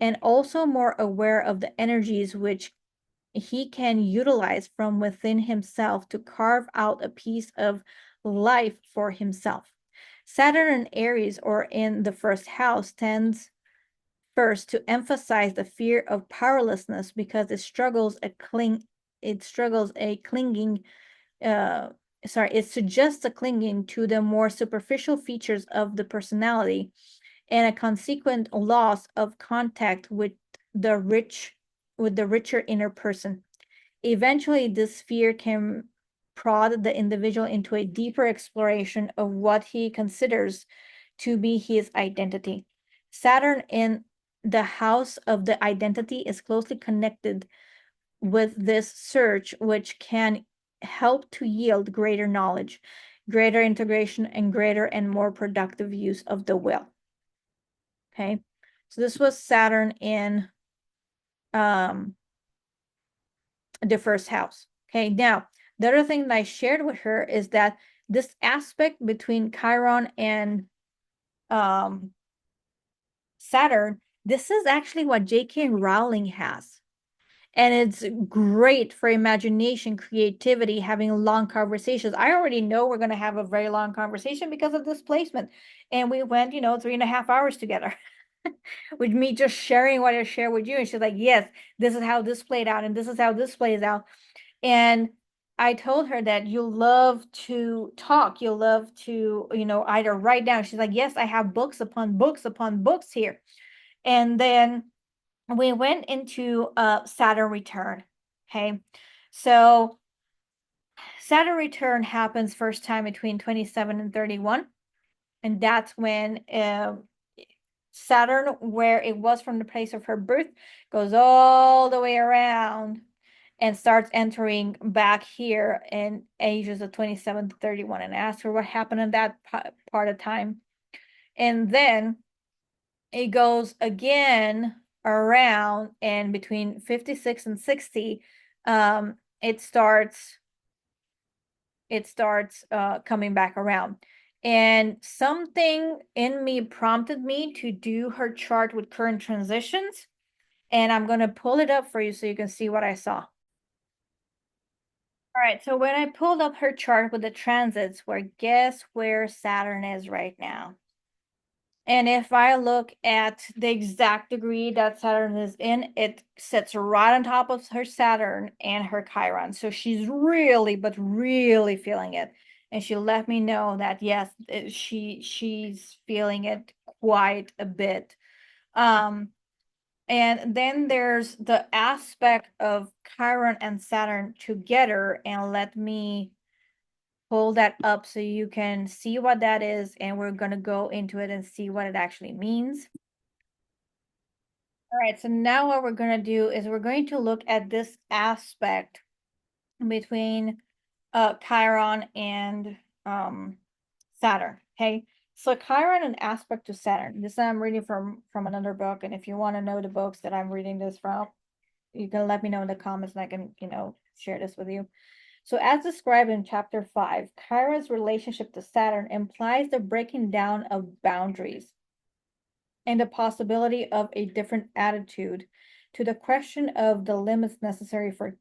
A: and also more aware of the energies which he can utilize from within himself to carve out a piece of life for himself. Saturn in Aries, or in the first house, tends first to emphasize the fear of powerlessness because it suggests a clinging to the more superficial features of the personality and a consequent loss of contact with the richer inner person. Eventually, this fear can prod the individual into a deeper exploration of what he considers to be his identity. Saturn in the house of the identity is closely connected with this search, which can help to yield greater knowledge, greater integration, and greater and more productive use of the will. Okay, so this was Saturn in the first house. Okay, now the other thing that I shared with her is that this aspect between Chiron and Saturn, this is actually what J.K. Rowling has. And it's great for imagination, creativity, having long conversations. I already know we're going to have a very long conversation because of this placement. And we went, 3.5 hours together with me just sharing what I share with you. And she's like, yes, this is how this played out. And this is how this plays out. And I told her that you love to talk. You love to, either write down. She's like, yes, I have books upon books upon books here. And then we went into Saturn Return. Okay. So Saturn Return happens first time between 27 and 31. And that's when Saturn, where it was from the place of her birth, goes all the way around and starts entering back here in ages of 27 to 31, and ask her what happened in that part of time. And then it goes again around, and between 56 and 60, it starts coming back around. And something in me prompted me to do her chart with current transitions, and I'm going to pull it up for you so you can see what I saw. All right, so when I pulled up her chart with the transits, guess where Saturn is right now? And if I look at the exact degree that Saturn is in, it sits right on top of her Saturn and her Chiron. So she's really, but really feeling it. And she let me know that, yes, she's feeling it quite a bit. And then there's the aspect of Chiron and Saturn together. And let me pull that up so you can see what that is, and we're going to go into it and see what it actually means. All right, so now what we're going to do is we're going to look at this aspect between Chiron and Saturn. Okay, so Chiron, an aspect to Saturn. This I'm reading from another book, and if you want to know the books that I'm reading this from, you can let me know in the comments, and I can share this with you. So as described in chapter 5, Chiron's relationship to Saturn implies the breaking down of boundaries and the possibility of a different attitude to the question of the limits necessary for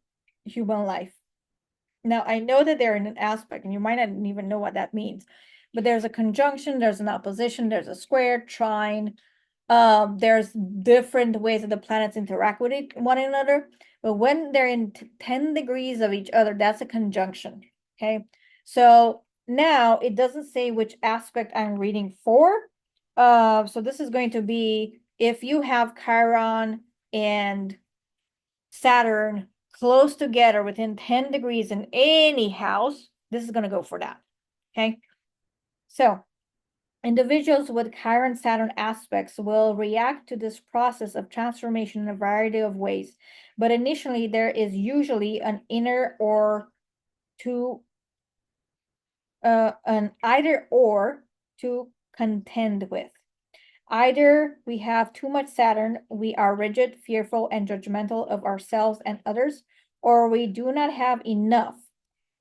A: human life. Now, I know that they're in an aspect, and you might not even know what that means, but there's a conjunction, there's an opposition, there's a square, trine. There's different ways that the planets interact with one another. But when they're in 10 degrees of each other, that's a conjunction. Okay. So now it doesn't say which aspect I'm reading for. So this is going to be if you have Chiron and Saturn close together within 10 degrees in any house, this is going to go for that. Okay. So individuals with Chiron Saturn aspects will react to this process of transformation in a variety of ways, but initially there is usually an inner or to an either or to contend with. Either we have too much Saturn, we are rigid, fearful, and judgmental of ourselves and others, or we do not have enough.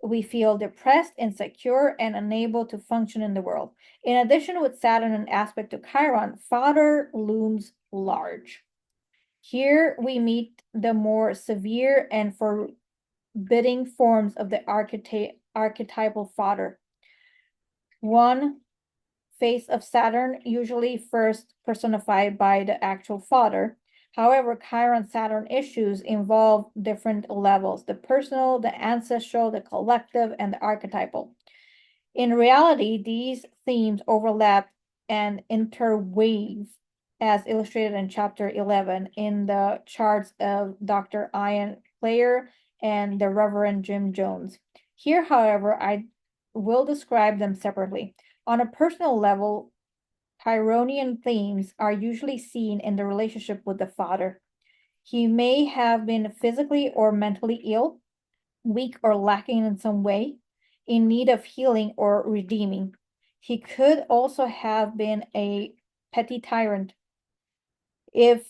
A: We feel depressed, insecure, and unable to function in the world. In addition, with Saturn an aspect to Chiron, father looms large. Here we meet the more severe and forbidding forms of the archetypal father. One face of Saturn, usually first personified by the actual father. However, Chiron Saturn issues involve different levels: the personal, the ancestral, the collective, and the archetypal. In reality, these themes overlap and interweave, as illustrated in chapter 11 in the charts of Dr. Ian Player and the Reverend Jim Jones. Here, however, I will describe them separately. On a personal level, Chironian themes are usually seen in the relationship with the father. He may have been physically or mentally ill, weak or lacking in some way, in need of healing or redeeming. He could also have been a petty tyrant. If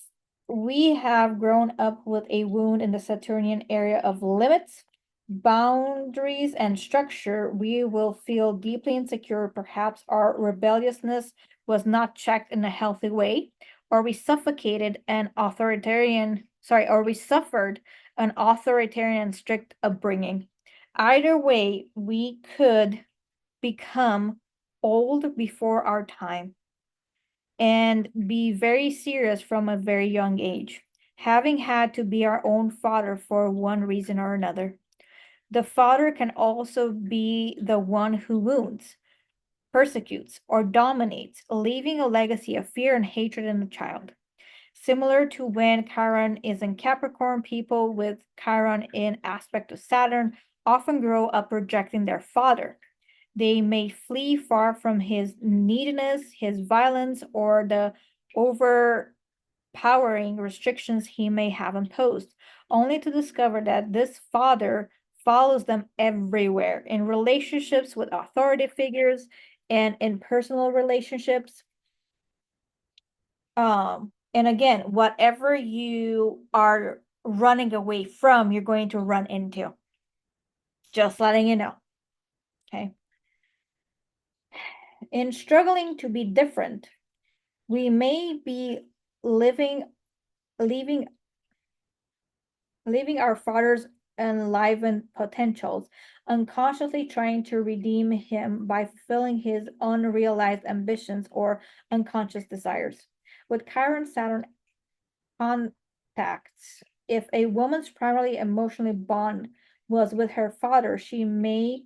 A: we have grown up with a wound in the Saturnian area of limits, boundaries, and structure, we will feel deeply insecure. Perhaps our rebelliousness was not checked in a healthy way, or we suffered an authoritarian strict upbringing. Either way, we could become old before our time and be very serious from a very young age, having had to be our own father for one reason or another. The father can also be the one who wounds, persecutes, or dominates, leaving a legacy of fear and hatred in the child. Similar to when Chiron is in Capricorn, people with Chiron in aspect of Saturn often grow up rejecting their father. They may flee far from his neediness, his violence, or the overpowering restrictions he may have imposed, only to discover that this father follows them everywhere in relationships with authority figures and in personal relationships. And again, whatever you are running away from, you're going to run into. Just letting you know. Okay. In struggling to be different, we may be leaving our father's enlivened potentials, unconsciously trying to redeem him by fulfilling his unrealized ambitions or unconscious desires. With Chiron Saturn contacts, if a woman's primarily emotional bond was with her father, she may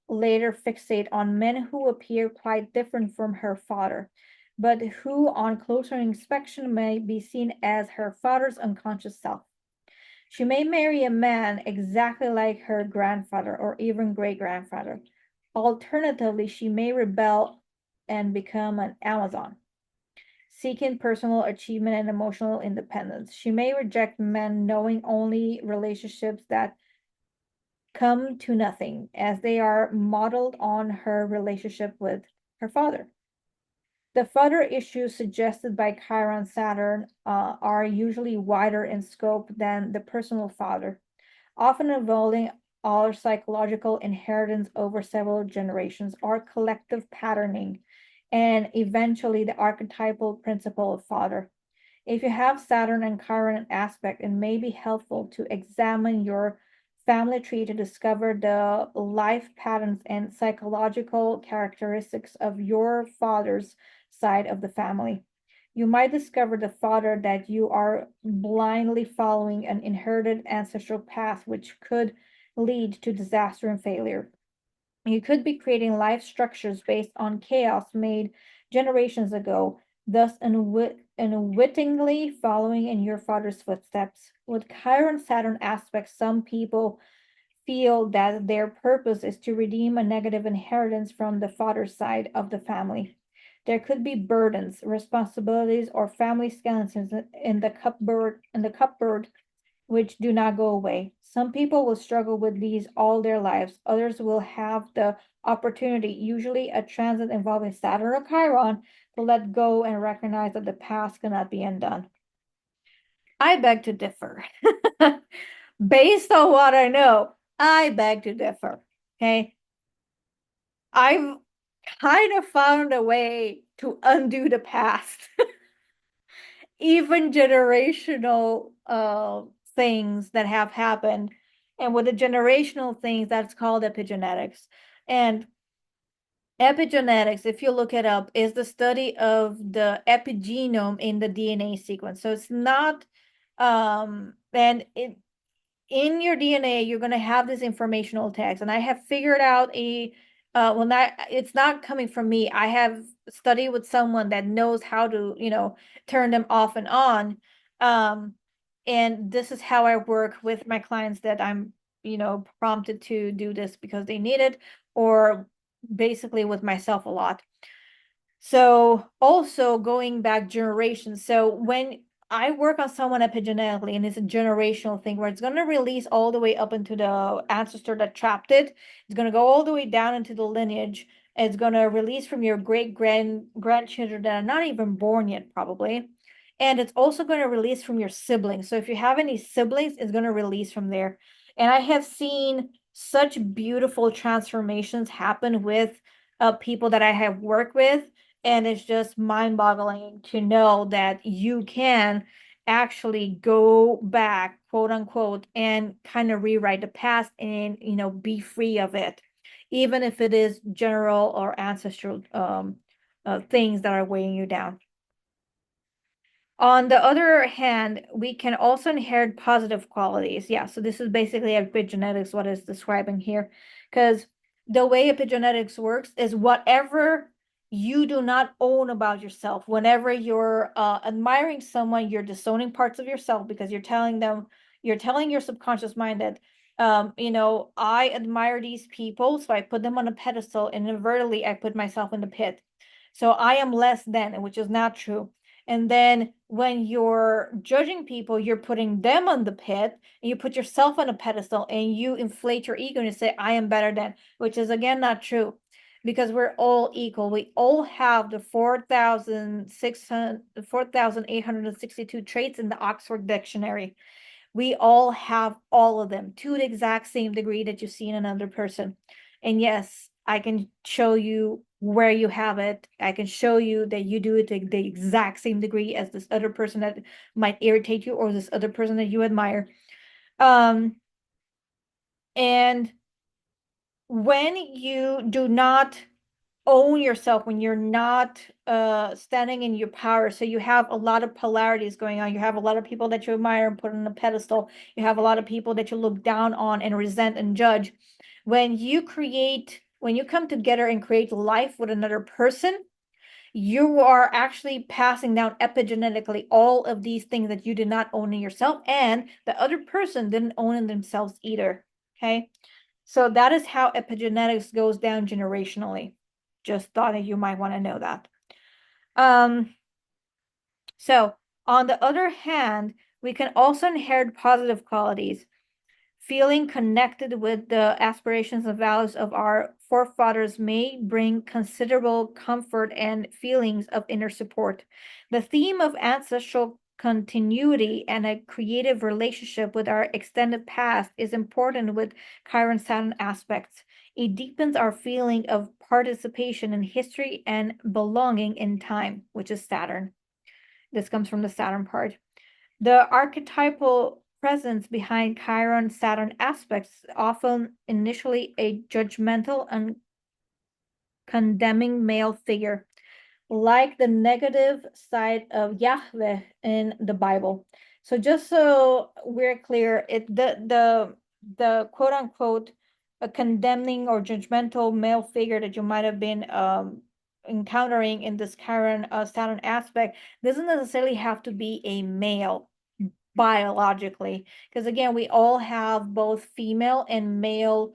A: later fixate on men who appear quite different from her father, but who on closer inspection may be seen as her father's unconscious self. She may marry a man exactly like her grandfather or even great-grandfather. Alternatively, she may rebel and become an Amazon, seeking personal achievement and emotional independence. She may reject men knowing only relationships that come to nothing, as they are modeled on her relationship with her father. The father issues suggested by Chiron Saturn are usually wider in scope than the personal father, often involving our psychological inheritance over several generations, or collective patterning, and eventually the archetypal principle of father. If you have Saturn and Chiron aspect, it may be helpful to examine your family tree to discover the life patterns and psychological characteristics of your father's side of the family. You might discover the father that you are blindly following an inherited ancestral path, which could lead to disaster and failure. You could be creating life structures based on chaos made generations ago, thus unwittingly following in your father's footsteps. With Chiron Saturn aspects, some people feel that their purpose is to redeem a negative inheritance from the father's side of the family. There could be burdens, responsibilities, or family skeletons in the cupboard which do not go away. Some people will struggle with these all their lives. Others will have the opportunity, usually a transit involving Saturn or Chiron, to let go and recognize that the past cannot be undone. I beg to differ. Based on what I know, I beg to differ. Okay. I've kind of found a way to undo the past. Even generational things that have happened. And with the generational things, that's called epigenetics. And epigenetics, if you look it up, is the study of the epigenome in the DNA sequence. So it's not, and it in your DNA, you're going to have this informational text. And I have figured out well, it's not coming from me. I have studied with someone that knows how to, turn them off and on. And this is how I work with my clients that I'm, prompted to do this because they need it, or basically with myself a lot. So also going back generations. So when I work on someone epigenetically, and it's a generational thing where it's going to release all the way up into the ancestor that trapped it. It's going to go all the way down into the lineage. It's going to release from your grandchildren that are not even born yet, probably. And it's also going to release from your siblings. So if you have any siblings, it's going to release from there. And I have seen such beautiful transformations happen with people that I have worked with, and it's just mind-boggling to know that you can actually go back, quote unquote, and kind of rewrite the past and, be free of it, even if it is general or ancestral things that are weighing you down. On the other hand, we can also inherit positive qualities. Yeah, so this is basically epigenetics, what it's describing here. Because the way epigenetics works is whatever you do not own about yourself, whenever you're admiring someone, you're disowning parts of yourself because you're telling your subconscious mind that, I admire these people, so I put them on a pedestal, and inadvertently I put myself in the pit. So I am less than, which is not true. And then when you're judging people, you're putting them on the pit, and you put yourself on a pedestal, and you inflate your ego and you say, I am better than, which is again not true, because we're all equal. We all have the 4,862 traits in the Oxford Dictionary. We all have all of them to the exact same degree that you see in another person. And yes, I can show you where you have it. I can show you that you do it to the exact same degree as this other person that might irritate you, or this other person that you admire. And when you do not own yourself, when you're not standing in your power, so you have a lot of polarities going on. You have a lot of people that you admire and put on a pedestal. You have a lot of people that you look down on and resent and judge. When you come together and create life with another person, you are actually passing down epigenetically all of these things that you did not own in yourself, and the other person didn't own in themselves either. Okay, so that is how epigenetics goes down generationally. Just thought that you might want to know that. So on the other hand, we can also inherit positive qualities. Feeling connected with the aspirations and values of our forefathers may bring considerable comfort and feelings of inner support. The theme of ancestral continuity and a creative relationship with our extended past is important with Chiron Saturn aspects. It deepens our feeling of participation in history and belonging in time, which is Saturn. This comes from the Saturn part. The archetypal presence behind Chiron Saturn aspects often initially a judgmental and condemning male figure, like the negative side of Yahweh in the Bible. So just so we're clear, the quote unquote a condemning or judgmental male figure that you might have been encountering in this Chiron Saturn aspect doesn't necessarily have to be a male biologically, because again, we all have both female and male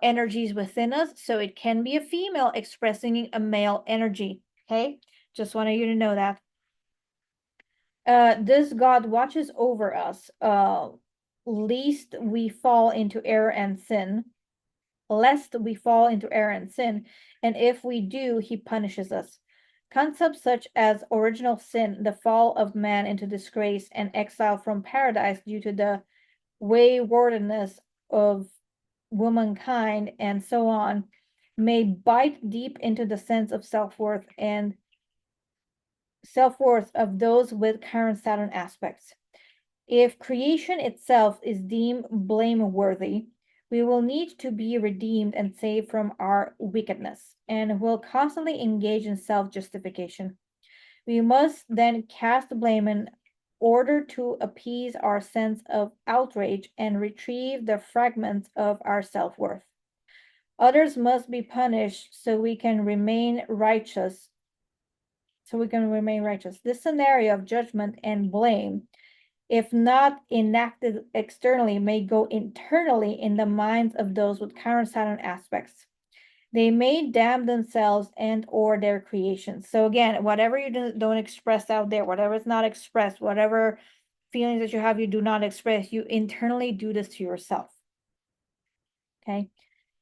A: energies within us, so it can be a female expressing a male energy. Okay, just wanted you to know that. This God watches over us, lest we fall into error and sin, lest we fall into error and sin, and if we do, he punishes us. Concepts such as original sin, the fall of man into disgrace, and exile from paradise due to the waywardness of womankind, and so on, may bite deep into the sense of self-worth of those with Chiron Saturn aspects. If creation itself is deemed blameworthy, we will need to be redeemed and saved from our wickedness, and will constantly engage in self-justification. We must then cast blame in order to appease our sense of outrage and retrieve the fragments of our self-worth. Others must be punished so we can remain righteous. This scenario of judgment and blame, if not enacted externally, may go internally in the minds of those with Chiron Saturn aspects. They may damn themselves and or their creations. So again, whatever you don't express out there, whatever is not expressed, whatever feelings that you have, you do not express, you internally do this to yourself. Okay.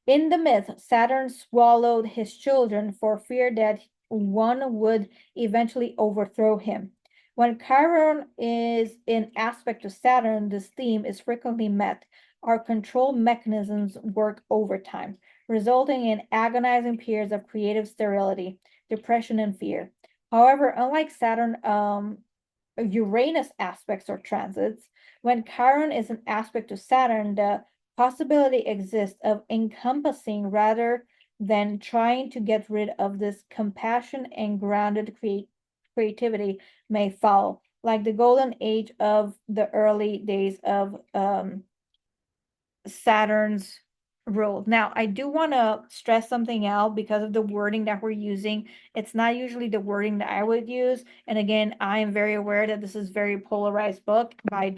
A: In the myth, Saturn swallowed his children for fear that one would eventually overthrow him. When Chiron is in aspect to Saturn, this theme is frequently met. Our control mechanisms work overtime, resulting in agonizing periods of creative sterility, depression, and fear. However, unlike Saturn, Uranus aspects or transits, when Chiron is an aspect to Saturn, the possibility exists of encompassing rather than trying to get rid of this compassion and grounded creativity may follow, like the golden age of the early days of Saturn's rule. Now, I do want to stress something out because of the wording that we're using. It's not usually the wording that I would use. And again, I am very aware that this is very polarized book by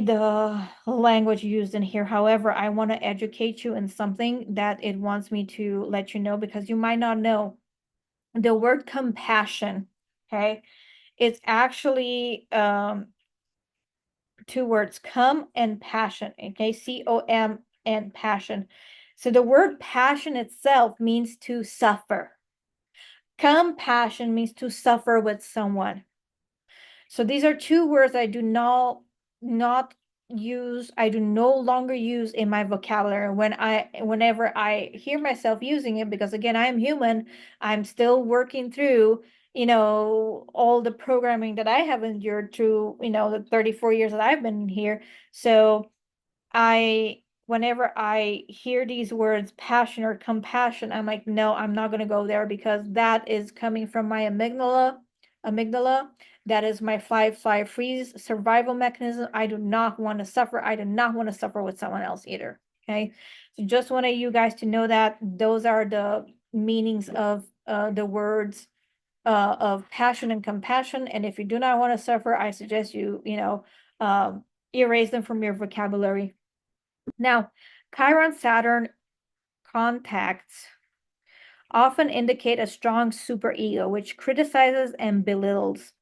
A: the language used in here. However, I want to educate you in something that it wants me to let you know, because you might not know. the word compassion, okay? It's actually two words, come and passion, okay? C-O-M and passion. So the word passion itself means to suffer. Compassion means to suffer with someone. So these are two words I do not use, I do no longer use in my vocabulary whenever I hear myself using it, because again, I am human. I'm still working through, all the programming that I have endured through, the 34 years that I've been here. So whenever I hear these words, passion or compassion, I'm like, no, I'm not going to go there, because that is coming from my amygdala. That is my fight, flight, freeze survival mechanism. I do not want to suffer. I do not want to suffer with someone else either. Okay. So just wanted you guys to know that those are the meanings of the words of passion and compassion. And if you do not want to suffer, I suggest you, erase them from your vocabulary. Now, Chiron Saturn contacts often indicate a strong superego, which criticizes and belittles,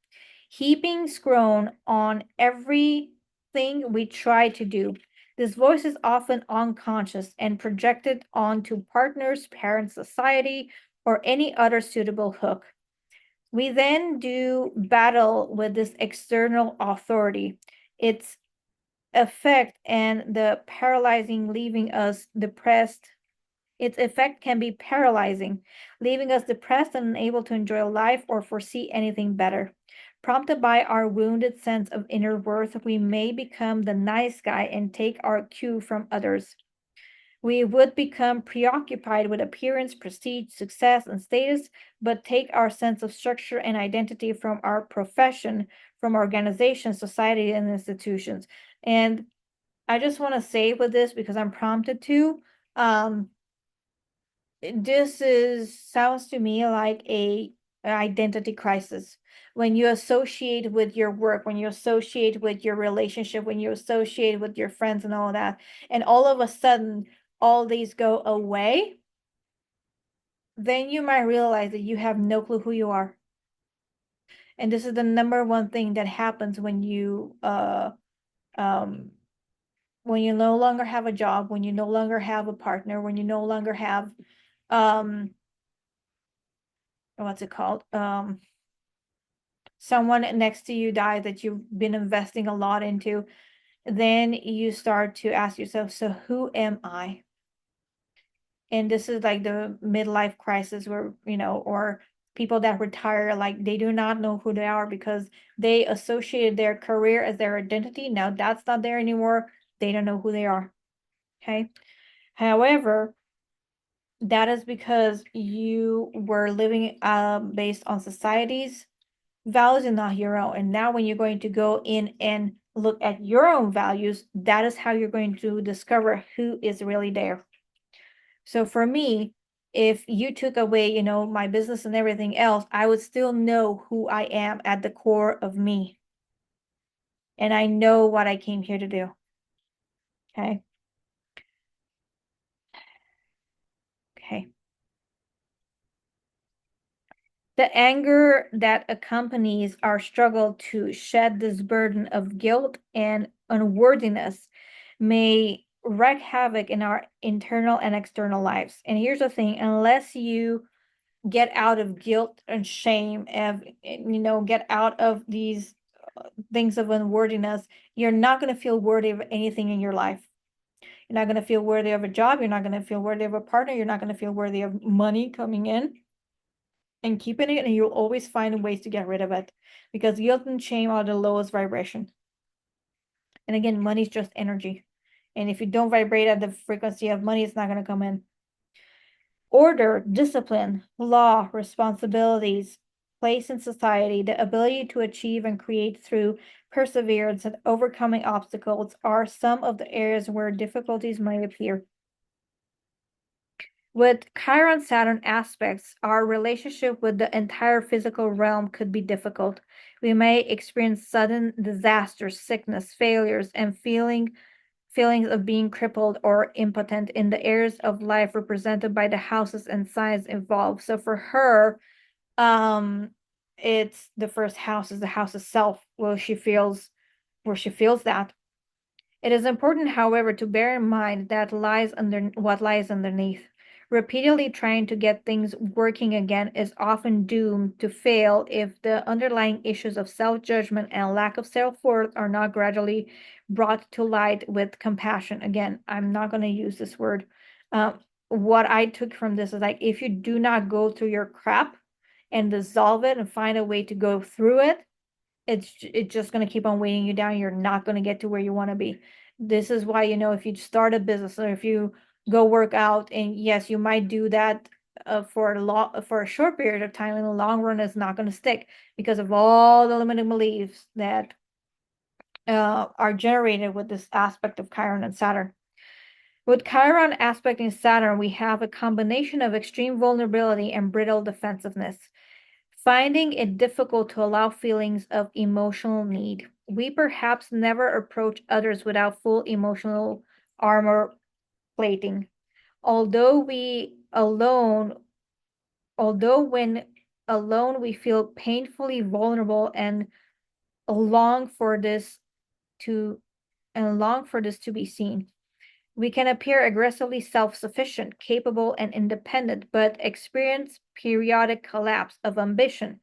A: heaping scorn on everything we try to do. This voice is often unconscious and projected onto partners, parents, society, or any other suitable hook. We then do battle with this external authority. Its effect and the paralyzing, leaving us depressed. Its effect can be paralyzing, leaving us depressed and unable to enjoy life or foresee anything better. Prompted by our wounded sense of inner worth, we may become the nice guy and take our cue from others. We would become preoccupied with appearance, prestige, success, and status, but take our sense of structure and identity from our profession, from organizations, society, and institutions. And I just want to say with this, because I'm prompted to, um, this sounds to me like an identity crisis. When you associate with your work, when you associate with your relationship, when you associate with your friends and all that, and all of a sudden all these go away, then you might realize that you have no clue who you are. And this is the number one thing that happens um when you no longer have a job, when you no longer have a partner, when you no longer have what's it called? Someone next to you died that you've been investing a lot into, then you start to ask yourself, so who am I? And this is like the midlife crisis where, or people that retire, like they do not know who they are because they associated their career as their identity. Now that's not there anymore. They don't know who they are. Okay. However, that is because you were living based on society's values and not your own. And now when you're going to go in and look at your own values, that is how you're going to discover who is really there. So for me, if you took away, my business and everything else, I would still know who I am at the core of me. And I know what I came here to do. Okay. Okay. The anger that accompanies our struggle to shed this burden of guilt and unworthiness may wreak havoc in our internal and external lives. And here's the thing, unless you get out of guilt and shame and, get out of these things of unworthiness, you're not going to feel worthy of anything in your life. You're not going to feel worthy of a job. You're not going to feel worthy of a partner. You're not going to feel worthy of money coming in and keeping it, and you'll always find ways to get rid of it, because guilt and shame are the lowest vibration. And again, money is just energy. And if you don't vibrate at the frequency of money, it's not going to come in. Order, discipline, law, responsibilities, place in society, the ability to achieve and create through perseverance and overcoming obstacles are some of the areas where difficulties might appear. With Chiron Saturn aspects, our relationship with the entire physical realm could be difficult. We may experience sudden disasters, sickness, failures, and feelings of being crippled or impotent in the areas of life represented by the houses and signs involved. So for her, It's the first house is the house itself where she feels that. It is important, however, to bear in mind that what lies underneath. Repeatedly trying to get things working again is often doomed to fail if the underlying issues of self-judgment and lack of self-worth are not gradually brought to light with compassion. Again, I'm not going to use this word. What I took from this is like, if you do not go through your crap and dissolve it and find a way to go through it, it's just going to keep on weighing you down. You're not going to get to where you want to be. This is why, if you start a business or if you go work out, and yes, you might do that for a short period of time, in the long run it's not going to stick because of all the limiting beliefs that are generated with this aspect of Chiron and Saturn. With Chiron aspecting Saturn, we have a combination of extreme vulnerability and brittle defensiveness, finding it difficult to allow feelings of emotional need. We perhaps never approach others without full emotional armor plating. Although when alone we feel painfully vulnerable and long for this to be seen. We can appear aggressively self-sufficient, capable, and independent, but experience periodic collapse of ambition,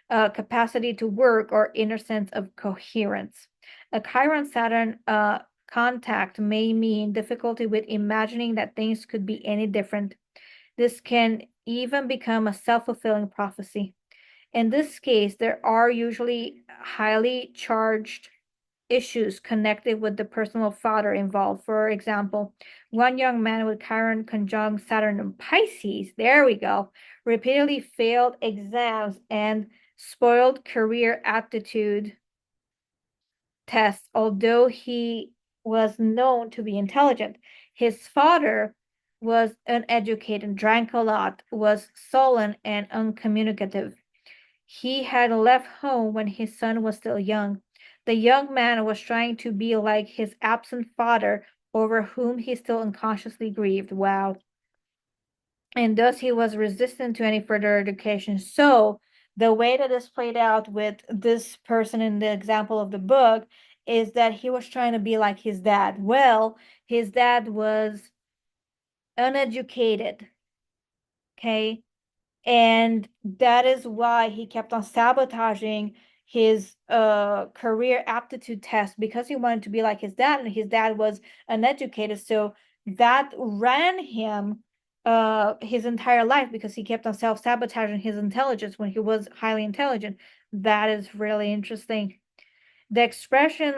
A: capacity to work, or inner sense of coherence. A Chiron-Saturn contact may mean difficulty with imagining that things could be any different. This can even become a self-fulfilling prophecy. In this case, there are usually highly charged issues connected with the personal father involved. For example, one young man with Chiron conjunct Saturn in Pisces, there we go, repeatedly failed exams and spoiled career aptitude tests, although he was known to be intelligent. His father was uneducated, drank a lot, was sullen and uncommunicative. He had left home when his son was still young. The young man was trying to be like his absent father, over whom he still unconsciously grieved. Wow. And thus he was resistant to any further education. So, the way that this played out with this person in the example of the book is that he was trying to be like his dad. Well, his dad was uneducated. Okay. And that is why he kept on sabotaging his career aptitude test, because he wanted to be like his dad, and his dad was uneducated. So that ran him his entire life, because he kept on self-sabotaging his intelligence when he was highly intelligent. That is really interesting. The expression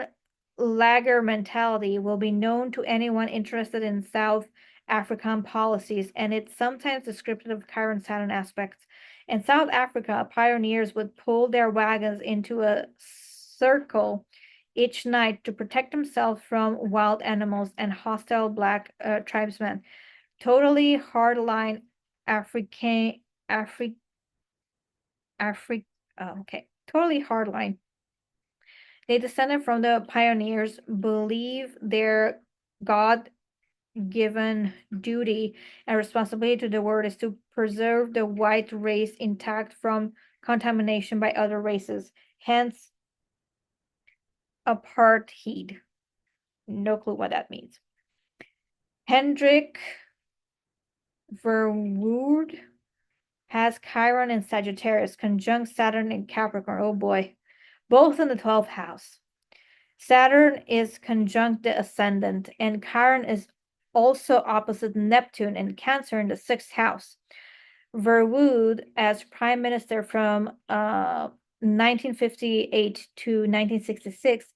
A: lagger mentality will be known to anyone interested in South African policies, and it's sometimes descriptive of Chiron Saturn aspects. In South Africa, pioneers would pull their wagons into a circle each night to protect themselves from wild animals and hostile black tribesmen. Totally hardline African totally hardline. They descended from the pioneers, believe their God-given duty and responsibility to the world is to preserve the white race intact from contamination by other races. Hence, apartheid. No clue what that means. Hendrik Verwoerd has Chiron in Sagittarius, conjunct Saturn in Capricorn. Oh boy. Both in the 12th house. Saturn is conjunct the ascendant, and Chiron is also opposite Neptune and Cancer in the 6th house. Verwoerd, as prime minister from 1958 to 1966,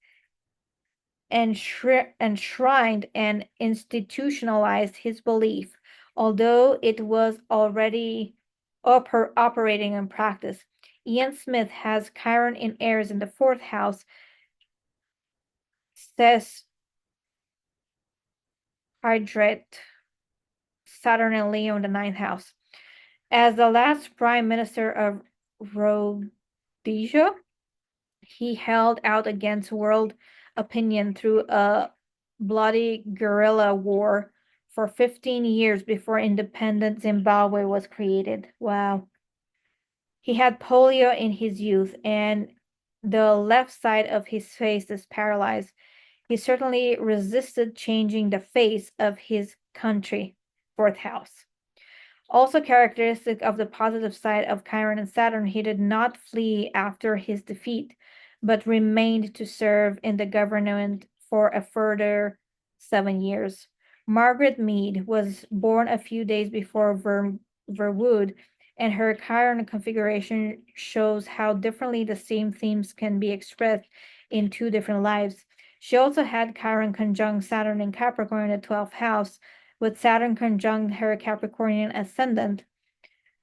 A: enshrined and institutionalized his belief, although it was already operating in practice. Ian Smith has Chiron in Aries in the 4th house, says Hydrate Saturn and Leo in the 9th house. As the last prime minister of Rhodesia, he held out against world opinion through a bloody guerrilla war for 15 years before independent Zimbabwe was created. Wow. He had polio in his youth, and the left side of his face is paralyzed. He certainly resisted changing the face of his country, fourth house. Also characteristic of the positive side of Chiron and Saturn, he did not flee after his defeat, but remained to serve in the government for a further 7 years. Margaret Mead was born a few days before Verwood, and her Chiron configuration shows how differently the same themes can be expressed in two different lives. She also had Chiron conjunct Saturn in Capricorn in the 12th house, with Saturn conjunct her Capricornian ascendant.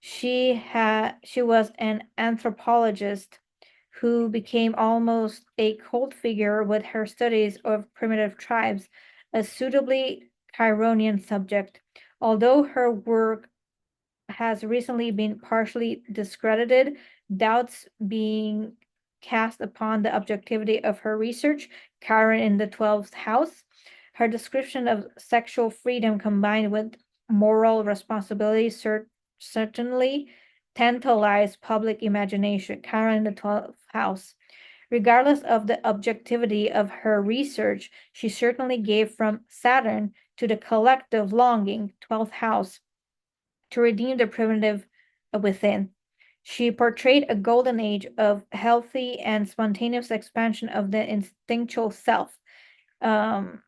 A: She was an anthropologist who became almost a cult figure with her studies of primitive tribes, a suitably Chironian subject. Although her work has recently been partially discredited, doubts being cast upon the objectivity of her research, Chiron in the 12th house. Her description of sexual freedom combined with moral responsibility certainly tantalized public imagination. Chiron in the 12th house. Regardless of the objectivity of her research, she certainly gave from Saturn to the collective longing, 12th house, to redeem the primitive within. She portrayed a golden age of healthy and spontaneous expansion of the instinctual self. Um,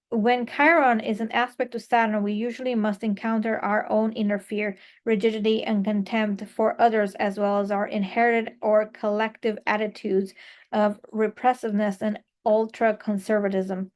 A: when Chiron is an aspect to Saturn, we usually must encounter our own inner fear, rigidity, and contempt for others, as well as our inherited or collective attitudes of repressiveness and ultra conservatism.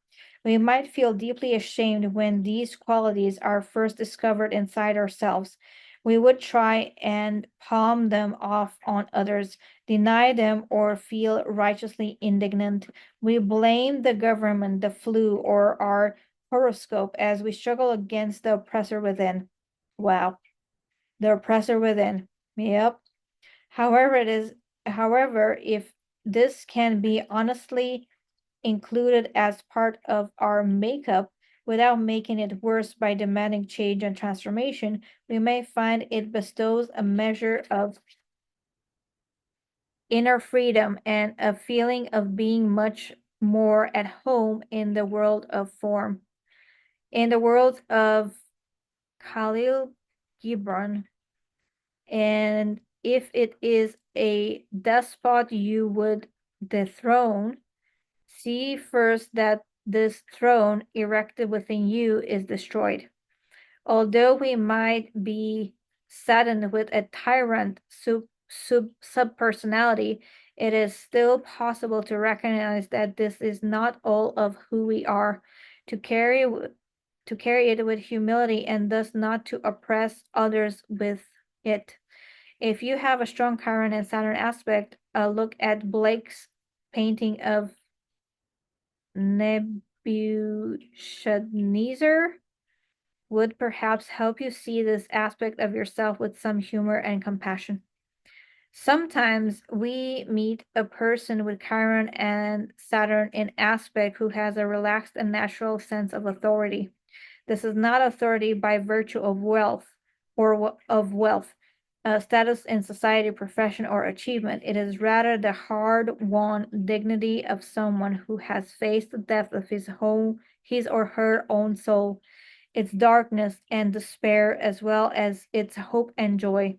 A: We might feel deeply ashamed when these qualities are first discovered inside ourselves. We would try and palm them off on others, deny them, or feel righteously indignant. We blame the government, the flu, or our horoscope as we struggle against the oppressor within. Wow, the oppressor within. Yep. However, if this can be honestly included as part of our makeup without making it worse by demanding change and transformation, we may find it bestows a measure of inner freedom and a feeling of being much more at home in the world of form. In the world of Khalil Gibran, and if it is a despot you would dethrone, see first that this throne erected within you is destroyed. Although we might be saddened with a tyrant subpersonality, it is still possible to recognize that this is not all of who we are, to carry it with humility and thus not to oppress others with it. If you have a strong Chiron and Saturn aspect, look at Blake's painting of Nebuchadnezzar would perhaps help you see this aspect of yourself with some humor and compassion. Sometimes we meet a person with Chiron and Saturn in aspect who has a relaxed and natural sense of authority. This is not authority by virtue of wealth or of wealth, status in society, profession, or achievement. It is rather the hard-won dignity of someone who has faced the depth of his or her own soul, its darkness and despair, as well as its hope and joy,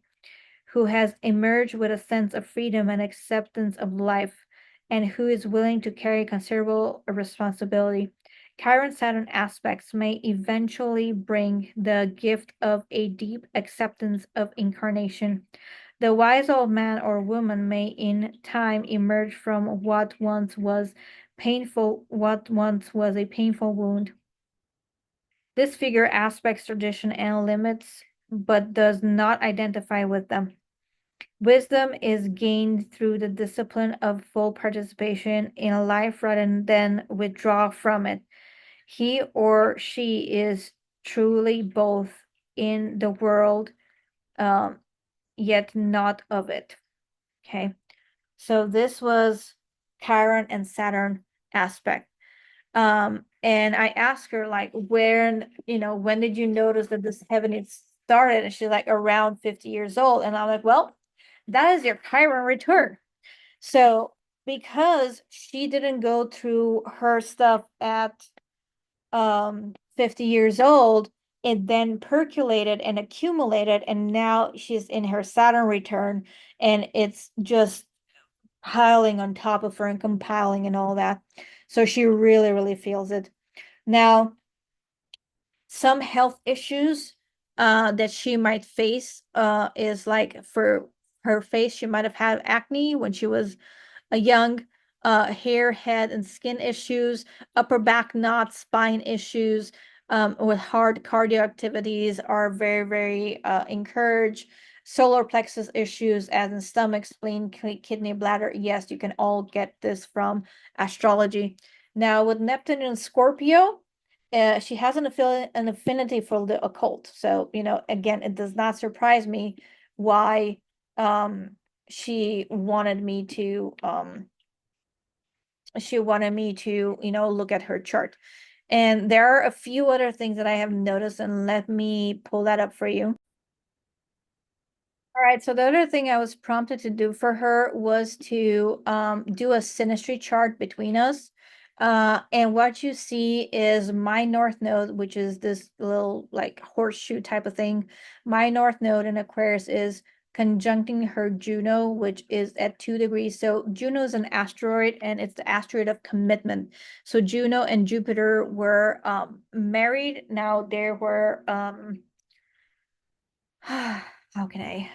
A: who has emerged with a sense of freedom and acceptance of life, and who is willing to carry considerable responsibility. Chiron Saturn aspects may eventually bring the gift of a deep acceptance of incarnation. The wise old man or woman may in time emerge from what once was a painful wound. This figure aspects tradition and limits, but does not identify with them. Wisdom is gained through the discipline of full participation in life rather than withdraw from it. He or she is truly both in the world, yet not of it. Okay. So this was Chiron and Saturn aspect. And I asked her, like, when did you notice that this heaven had started? And she's like, around 50 years old. And I'm like, well, that is your Chiron return. So because she didn't go through her stuff at 50 years old, it then percolated and accumulated, and now she's in her Saturn return, and it's just piling on top of her and compiling and all that. So she really, really feels it. Now, some health issues that she might face is like for her face, she might have had acne when she was a young, hair, head, and skin issues, upper back knots, spine issues, with hard cardio activities are very, very encouraged. Solar plexus issues, as in stomach, spleen, kidney, bladder. Yes, you can all get this from astrology. Now, with Neptune in Scorpio, she has an affinity for the occult. So, again, it does not surprise me why she wanted me to look at her chart. And there are a few other things that I have noticed, and let me pull that up for you. All right, so the other thing I was prompted to do for her was to do a synastry chart between us. And what you see is my North Node, which is this little like horseshoe type of thing. My North Node in Aquarius is conjuncting her Juno, which is at 2 degrees. So Juno is an asteroid, and it's the asteroid of commitment. So Juno and Jupiter were married. Now there were how can I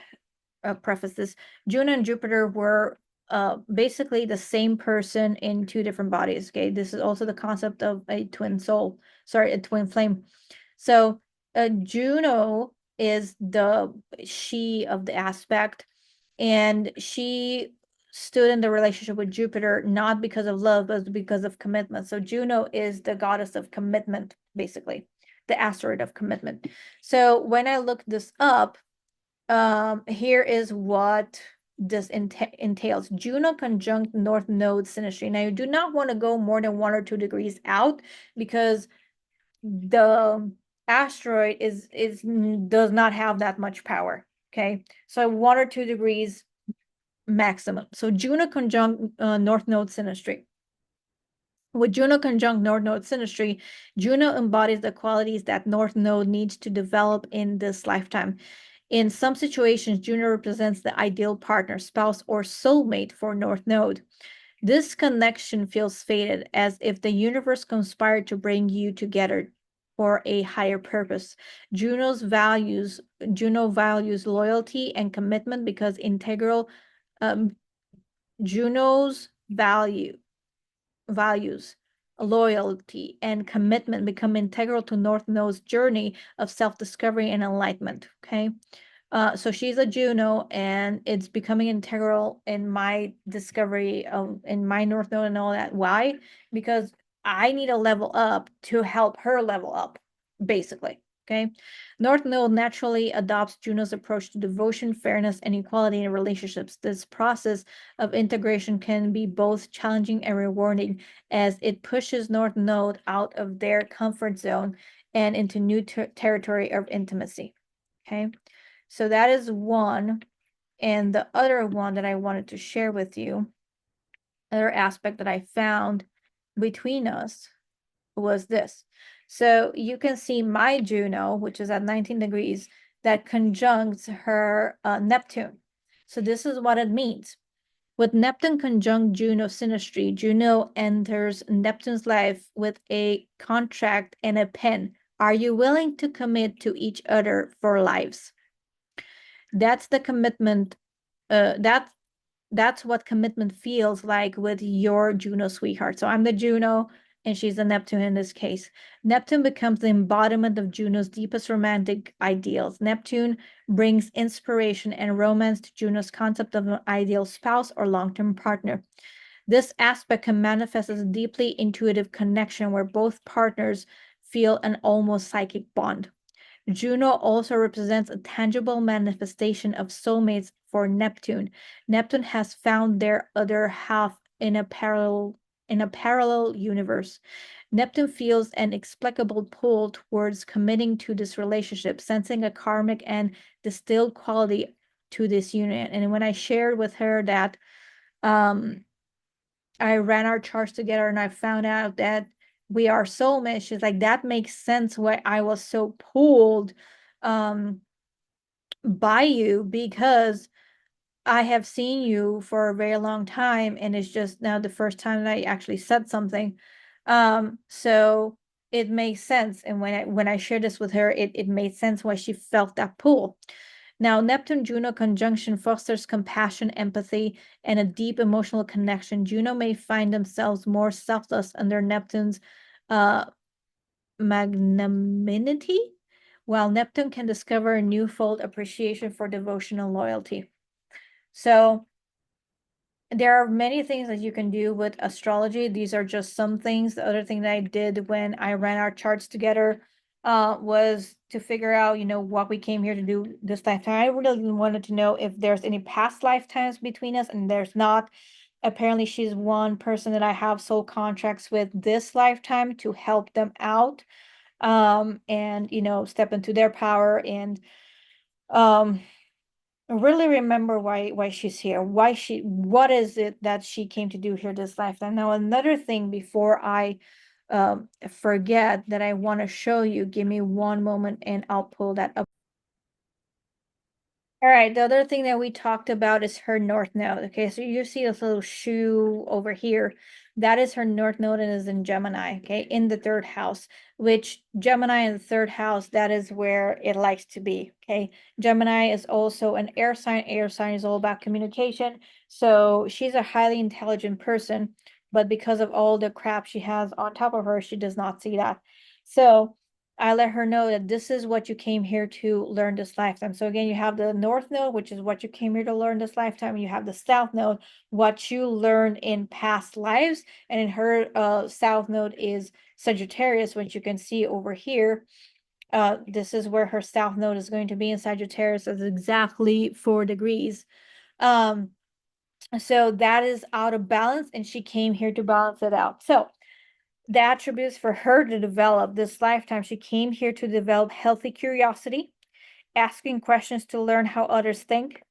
A: preface this? Juno and Jupiter were basically the same person in two different bodies. Okay, this is also the concept of a twin soul. Sorry, a twin flame. So Juno is the she of the aspect, and she stood in the relationship with Jupiter not because of love, but because of commitment. So Juno is the goddess of commitment, basically, the asteroid of commitment. So when I looked this up, here is what this entails. Juno conjunct North Node synastry. Now, you do not want to go more than 1 or 2 degrees out, because the asteroid does not have that much power. Okay, so 1 or 2 degrees maximum. So Juno conjunct North Node synastry. With Juno conjunct North Node synastry, Juno embodies the qualities that North Node needs to develop in this lifetime. In some situations, Juno represents the ideal partner, spouse, or soulmate for North Node. This connection feels fated, as if the universe conspired to bring you together for a higher purpose. Juno values loyalty and commitment, because Juno's values, loyalty, and commitment become integral to North Node's journey of self-discovery and enlightenment. Okay. So she's a Juno, and it's becoming integral in my discovery in my North Node and all that. Why? Because I need a level up to help her level up, basically. Okay. North Node naturally adopts Juno's approach to devotion, fairness, and equality in relationships. This process of integration can be both challenging and rewarding, as it pushes North Node out of their comfort zone and into new territory of intimacy. Okay. So that is one. And the other one that I wanted to share with you, other aspect that I found between us, was this. So you can see my Juno, which is at 19 degrees, that conjuncts her Neptune. So this is what it means. With Neptune conjunct Juno synastry, Juno enters Neptune's life with a contract and a pen. Are you willing to commit to each other for lives? That's the commitment. That's what commitment feels like with your Juno sweetheart. So I'm the Juno, and she's the Neptune in this case. Neptune becomes the embodiment of Juno's deepest romantic ideals. Neptune brings inspiration and romance to Juno's concept of an ideal spouse or long-term partner. This aspect can manifest as a deeply intuitive connection where both partners feel an almost psychic bond. Juno also represents a tangible manifestation of soulmates for Neptune. Neptune has found their other half in a parallel universe. Neptune feels an inexplicable pull towards committing to this relationship, sensing a karmic and distilled quality to this union. And when I shared with her that I ran our charts together and I found out that we are soulmates, she's like, that makes sense why I was so pulled by you, because I have seen you for a very long time, and it's just now the first time that I actually said something. So it makes sense. And when I shared this with her, it made sense why she felt that pull. Now, Neptune-Juno conjunction fosters compassion, empathy, and a deep emotional connection. Juno may find themselves more selfless under Neptune's magnanimity, while Neptune can discover a newfold appreciation for devotion and loyalty. So there are many things that you can do with astrology. These are just some things. The other thing that I did when I ran our charts together was to figure out, what we came here to do this lifetime. I really wanted to know if there's any past lifetimes between us, and there's not. Apparently, she's one person that I have soul contracts with this lifetime to help them out, and step into their power and really remember why she's here, what is it that she came to do here this lifetime. Now, another thing before I forget that I want to show you, give me one moment and I'll pull that up. All right, the other thing that we talked about is her North Node. Okay, so you see this little shoe over here. That is her North Node and is in Gemini, okay, in the 3rd house, which Gemini in the 3rd house, that is where it likes to be, okay? Gemini is also an air sign. Air sign is all about communication. So she's a highly intelligent person, but because of all the crap she has on top of her, she does not see that. So I let her know that this is what you came here to learn this lifetime. So again, you have the North Node, which is what you came here to learn this lifetime. You have the South Node, what you learned in past lives. And in her South Node is Sagittarius, which you can see over here. This is where her South Node is going to be in Sagittarius. Is exactly 4 degrees. So that is out of balance, and she came here to balance it out. So the attributes for her to develop this lifetime, she came here to develop healthy curiosity, asking questions to learn how others think,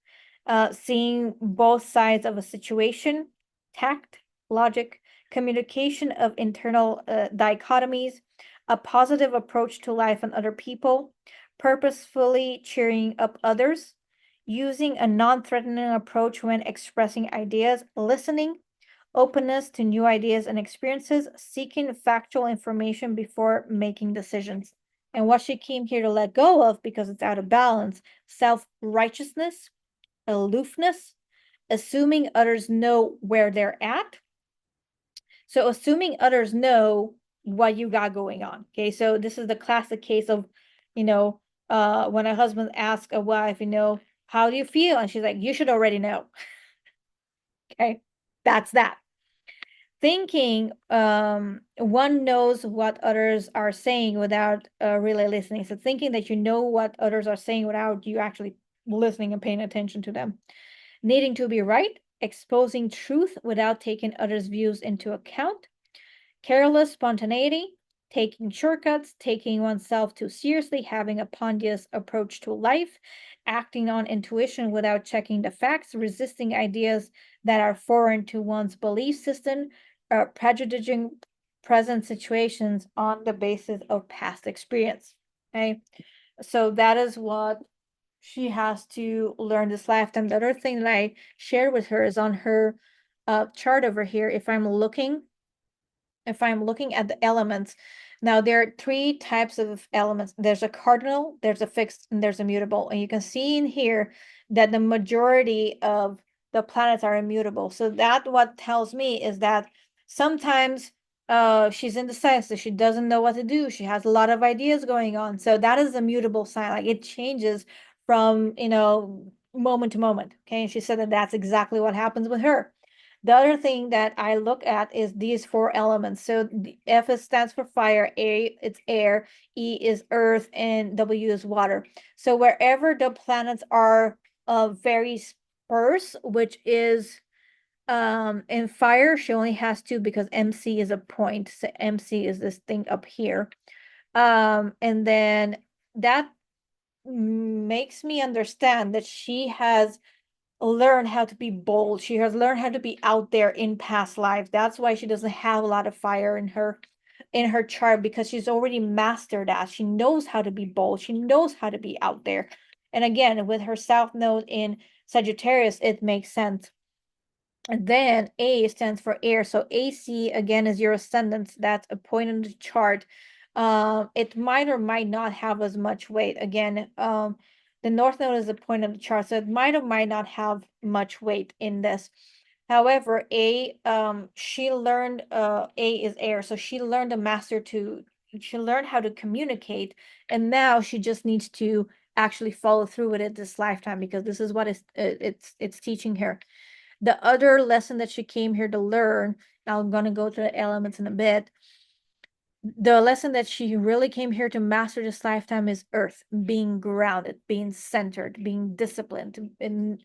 A: seeing both sides of a situation, tact, logic, communication of internal dichotomies, a positive approach to life and other people, purposefully cheering up others, using a non-threatening approach when expressing ideas, listening, openness to new ideas and experiences, seeking factual information before making decisions. And what she came here to let go of, because it's out of balance, self-righteousness, aloofness, assuming others know where they're at. So assuming others know what you got going on. Okay, so this is the classic case of, when a husband asks a wife, how do you feel? And she's like, you should already know. Okay, that's that. Thinking one knows what others are saying without really listening. So thinking that you know what others are saying without you actually listening and paying attention to them. Needing to be right, exposing truth without taking others' views into account. Careless spontaneity, taking shortcuts, taking oneself too seriously, having a ponderous approach to life, acting on intuition without checking the facts, resisting ideas that are foreign to one's belief system, prejudicing present situations on the basis of past experience. Okay, so that is what she has to learn this lifetime. The other thing that I shared with her is on her chart over here. If I'm looking at the elements, now there are 3 types of elements. There's a cardinal, there's a fixed, and there's a mutable. And you can see in here that the majority of the planets are immutable. So that what tells me is that sometimes she's indecisive. She doesn't know what to do. She has a lot of ideas going on. So that is a mutable sign. Like it changes from, moment to moment. Okay. And she said that that's exactly what happens with her. The other thing that I look at is these 4 elements. So the F stands for fire, A it's air, E is earth, and W is water. So wherever the planets are very sparse, which is in fire, she only has 2 because MC is a point. So MC is this thing up here. And then that makes me understand that she has learned how to be bold. She has learned how to be out there in past lives. That's why she doesn't have a lot of fire in her chart, because she's already mastered that. She knows how to be bold. She knows how to be out there. And again, with her South Node in Sagittarius, it makes sense. And then A stands for air. So AC again is your ascendant. That's a point in the chart. It might or might not have as much weight. Again, the North Node is a point in the chart, so it might or might not have much weight in this. However, she learned, A is air, so she learned she learned how to communicate, and now she just needs to actually follow through with it this lifetime, because this is what it's teaching her. The other lesson that she came here to learn, I'm going to go to the elements in a bit. The lesson that she really came here to master this lifetime is earth, being grounded, being centered, being disciplined, and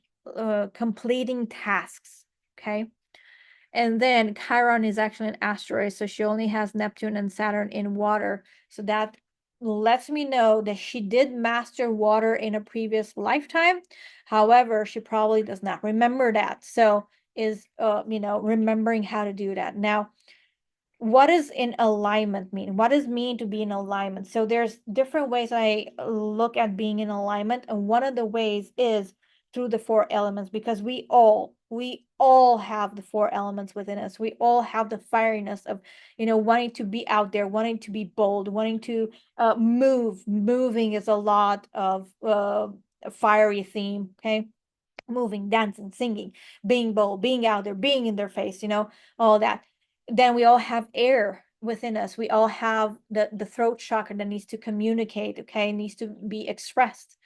A: completing tasks. Okay. And then Chiron is actually an asteroid, so she only has Neptune and Saturn in water. So that lets me know that she did master water in a previous lifetime. However, she probably does not remember that. So is remembering how to do that. Now, what does in alignment mean? What does mean to be in alignment? So there's different ways I look at being in alignment, and one of the ways is through the four elements, because we all have the four elements within us. We all have the fieriness of wanting to be out there, wanting to be bold, wanting to moving is a lot of a fiery theme. Okay, moving, dancing, singing, being bold, being out there, being in their face, all that. Then we all have air within us. We all have the throat chakra that needs to communicate, okay, needs to be expressed.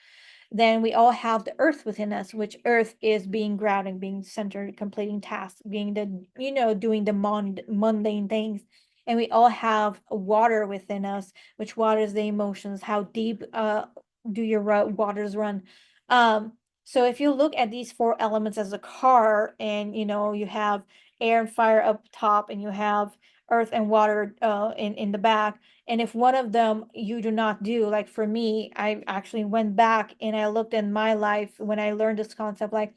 A: Then we all have the earth within us, which earth is being grounding, being centered, completing tasks, being doing the mundane things. And we all have water within us, which water is the emotions. How deep do your waters run? So if you look at these four elements as a car, and you have air and fire up top, and you have earth and water in the back, and if one of them you do not do, like for me, I actually went back and I looked at my life when I learned this concept. Like,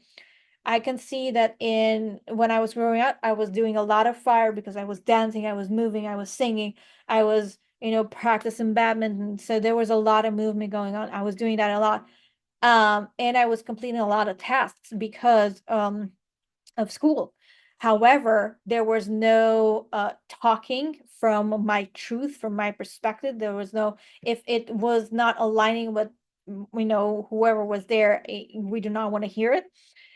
A: I can see that when I was growing up, I was doing a lot of fire because I was dancing, I was moving, I was singing, I was practicing badminton. So there was a lot of movement going on. I was doing that a lot. And I was completing a lot of tasks because of school. However, there was no talking from my truth, from my perspective. There was no, if it was not aligning with, whoever was there, we do not want to hear it.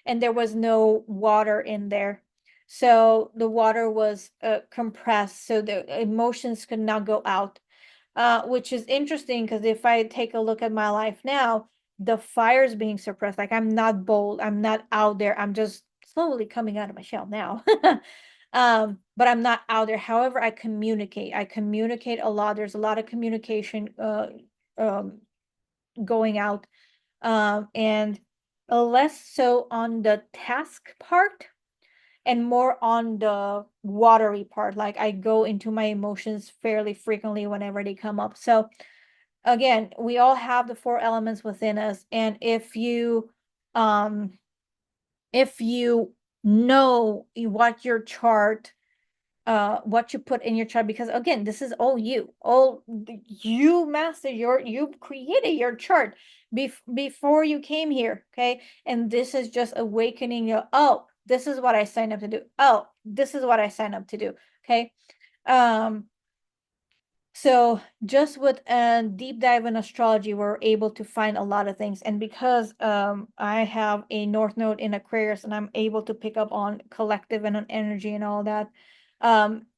A: And there was no water in there. So the water was compressed, so the emotions could not go out, which is interesting because if I take a look at my life now, the fire's being suppressed. Like, I'm not bold, I'm not out there, I'm just slowly coming out of my shell now. But I'm not out there. However, I communicate a lot. There's a lot of communication um going out, and less so on the task part and more on the watery part. Like, I go into my emotions fairly frequently whenever they come up. So again, we all have the four elements within us, and um if you know what your chart, what you put in your chart, because again, this is all you master you created your chart before you came here. Okay, and this is just awakening you. Oh, this is what I signed up to do. Oh, this is what I signed up to do. Okay. So just with a deep dive in astrology, we're able to find a lot of things. And because I have a North Node in Aquarius, and I'm able to pick up on collective and on energy and all that,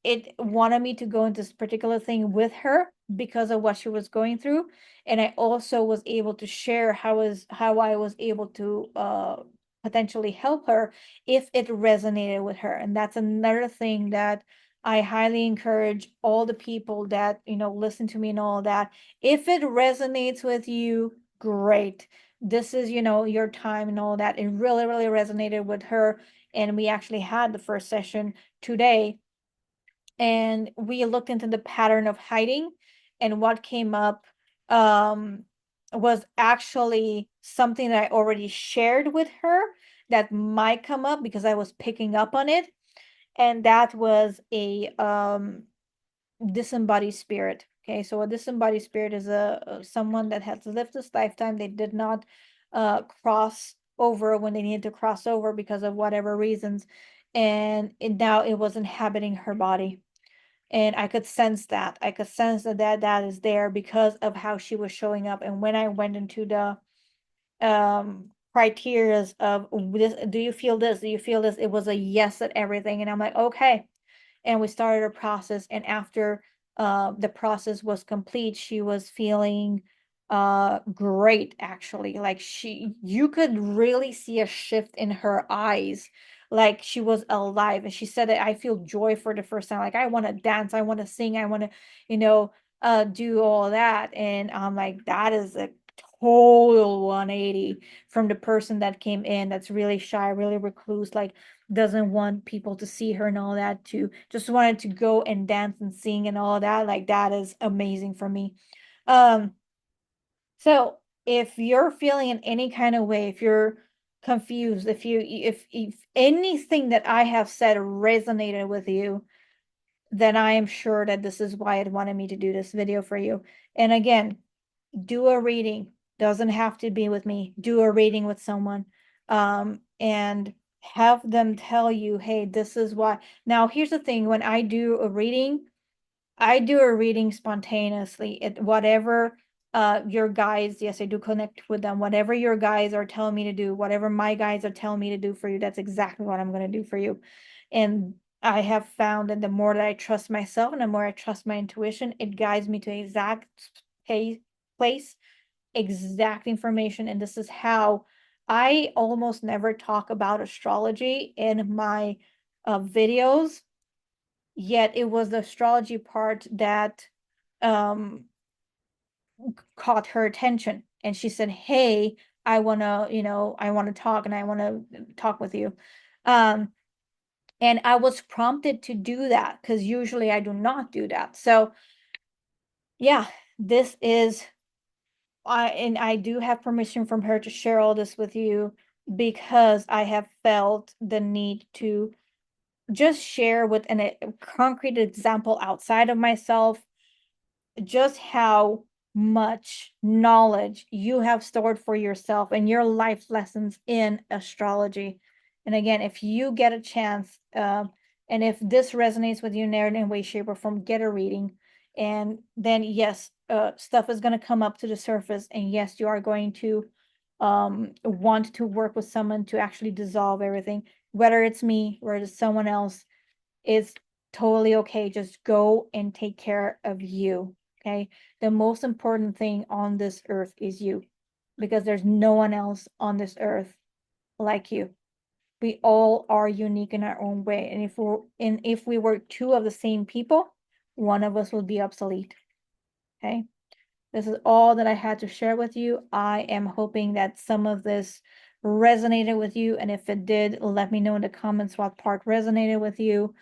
A: it wanted me to go into this particular thing with her because of what she was going through. And I also was able to share how I was able to potentially help her if it resonated with her. And that's another thing that I highly encourage all the people that, listen to me and all that. If it resonates with you, great. This is, your time and all that. It really, really resonated with her. And we actually had the first session today. And we looked into the pattern of hiding, and what came up. was actually something that I already shared with her that might come up because I was picking up on it. And that was a disembodied spirit. Okay, so a disembodied spirit is someone that has lived this lifetime. They did not cross over when they needed to cross over because of whatever reasons, and now it was inhabiting her body. And I could sense that. I could sense that is there because of how she was showing up. And when I went into the criterias of this, do you feel this? Do you feel this? It was a yes at everything. And I'm like, okay. And we started a process. And after the process was complete, she was feeling great, actually. Like you could really see a shift in her eyes, like she was alive. And she said that I feel joy for the first time. Like I want to dance, I want to sing, I want to, do all that. And I'm like, that is a total 180 from the person that came in that's really shy, really recluse, like doesn't want people to see her and all that, to just wanted to go and dance and sing and all that. Like that is amazing for me. um so if you're feeling in any kind of way, if you're confused, if anything that I have said resonated with you, then I am sure that this is why it wanted me to do this video for you. And again, do a reading. Doesn't have to be with me. Do a reading with someone. And have them tell you, hey, this is why. Now, here's the thing. When I do a reading, I do a reading spontaneously. Whatever your guides, yes, I do connect with them. Whatever your guides are telling me to do, whatever my guides are telling me to do for you, that's exactly what I'm going to do for you. And I have found that the more that I trust myself and the more I trust my intuition, it guides me to exact place, exact information. And this is how I almost never talk about astrology in my videos. Yet it was the astrology part that um caught her attention, and she said, hey, I want to, I want to talk, and I want to talk with you. And I was prompted to do that because usually I do not do that. So yeah, this is and I do have permission from her to share all this with you because I have felt the need to just share with a concrete example outside of myself just how much knowledge you have stored for yourself and your life lessons in astrology. And again, if you get a chance, and if this resonates with you in any way, shape, or form, get a reading. And then, yes, stuff is going to come up to the surface. And yes, you are going to want to work with someone to actually dissolve everything, whether it's me or it's someone else. Is totally okay. Just go and take care of you. Okay. The most important thing on this earth is you, because there's no one else on this earth like you. We all are unique in our own way. And if we were two of the same people, one of us would be obsolete. Okay. This is all that I had to share with you. I am hoping that some of this resonated with you. And if it did, let me know in the comments what part resonated with you.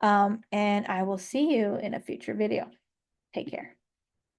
A: And I will see you in a future video. Take care.